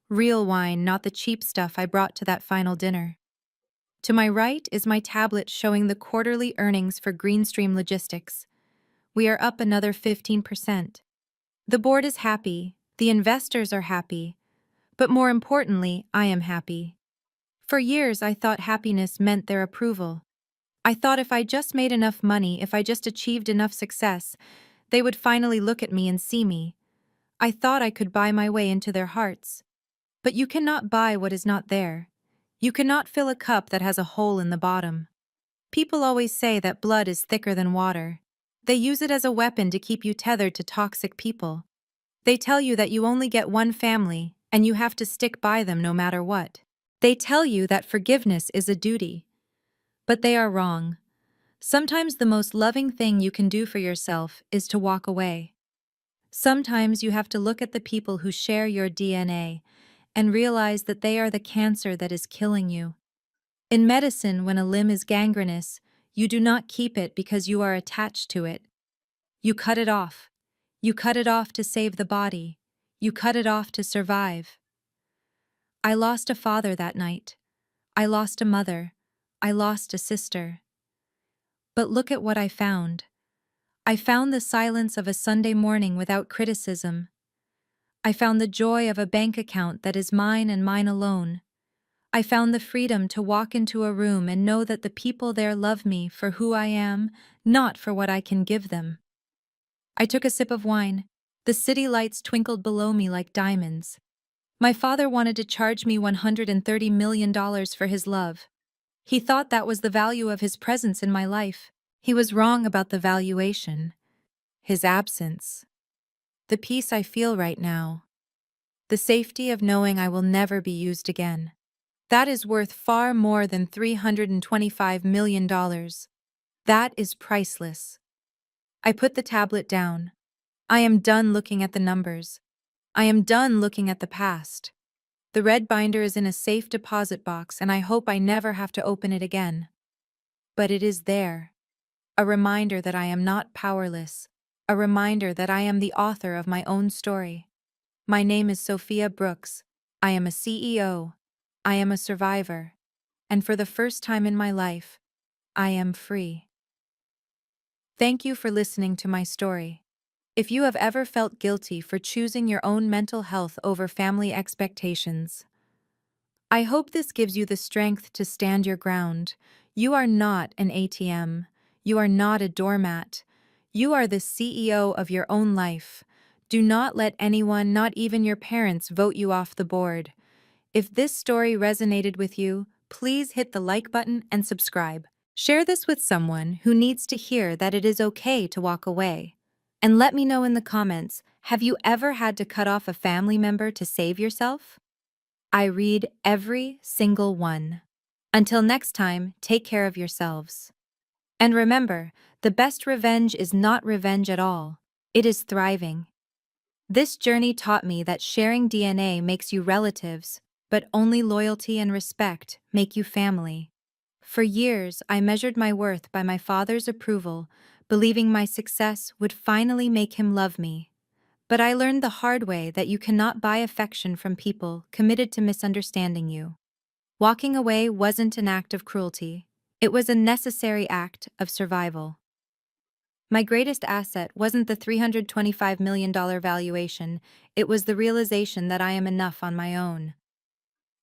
Real wine, not the cheap stuff I brought to that final dinner. To my right is my tablet showing the quarterly earnings for Greenstream Logistics. We are up another 15%. The board is happy, the investors are happy, but more importantly, I am happy. For years I thought happiness meant their approval. I thought if I just made enough money, if I just achieved enough success, they would finally look at me and see me. I thought I could buy my way into their hearts. But you cannot buy what is not there. You cannot fill a cup that has a hole in the bottom. People always say that blood is thicker than water. They use it as a weapon to keep you tethered to toxic people. They tell you that you only get one family, and you have to stick by them no matter what. They tell you that forgiveness is a duty. But they are wrong. Sometimes the most loving thing you can do for yourself is to walk away. Sometimes you have to look at the people who share your DNA and realize that they are the cancer that is killing you. In medicine, when a limb is gangrenous, you do not keep it because you are attached to it. You cut it off. You cut it off to save the body. You cut it off to survive. I lost a father that night. I lost a mother. I lost a sister. But look at what I found. I found the silence of a Sunday morning without criticism. I found the joy of a bank account that is mine and mine alone. I found the freedom to walk into a room and know that the people there love me for who I am, not for what I can give them. I took a sip of wine. The city lights twinkled below me like diamonds. My father wanted to charge me $130 million for his love. He thought that was the value of his presence in my life. He was wrong about the valuation. His absence. The peace I feel right now. The safety of knowing I will never be used again. That is worth far more than $325 million. That is priceless. I put the tablet down. I am done looking at the numbers. I am done looking at the past. The red binder is in a safe deposit box, and I hope I never have to open it again. But it is there. A reminder that I am not powerless. A reminder that I am the author of my own story. My name is Sophia Brooks. I am a CEO. I am a survivor. And for the first time in my life, I am free. Thank you for listening to my story. If you have ever felt guilty for choosing your own mental health over family expectations, I hope this gives you the strength to stand your ground. You are not an ATM. You are not a doormat. You are the CEO of your own life. Do not let anyone, not even your parents, vote you off the board. If this story resonated with you, please hit the like button and subscribe. Share this with someone who needs to hear that it is okay to walk away. And let me know in the comments, have you ever had to cut off a family member to save yourself? I read every single one. Until next time, take care of yourselves. And remember, the best revenge is not revenge at all. It is thriving. This journey taught me that sharing DNA makes you relatives, but only loyalty and respect make you family. For years, I measured my worth by my father's approval, believing my success would finally make him love me. But I learned the hard way that you cannot buy affection from people committed to misunderstanding you. Walking away wasn't an act of cruelty. It was a necessary act of survival. My greatest asset wasn't the $325 million valuation, it was the realization that I am enough on my own.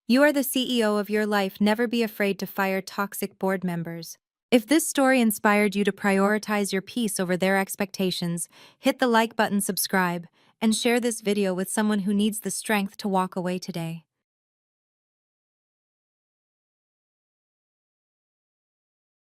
You are the CEO of your life. Never be afraid to fire toxic board members. If this story inspired you to prioritize your peace over their expectations, hit the like button, subscribe, and share this video with someone who needs the strength to walk away today.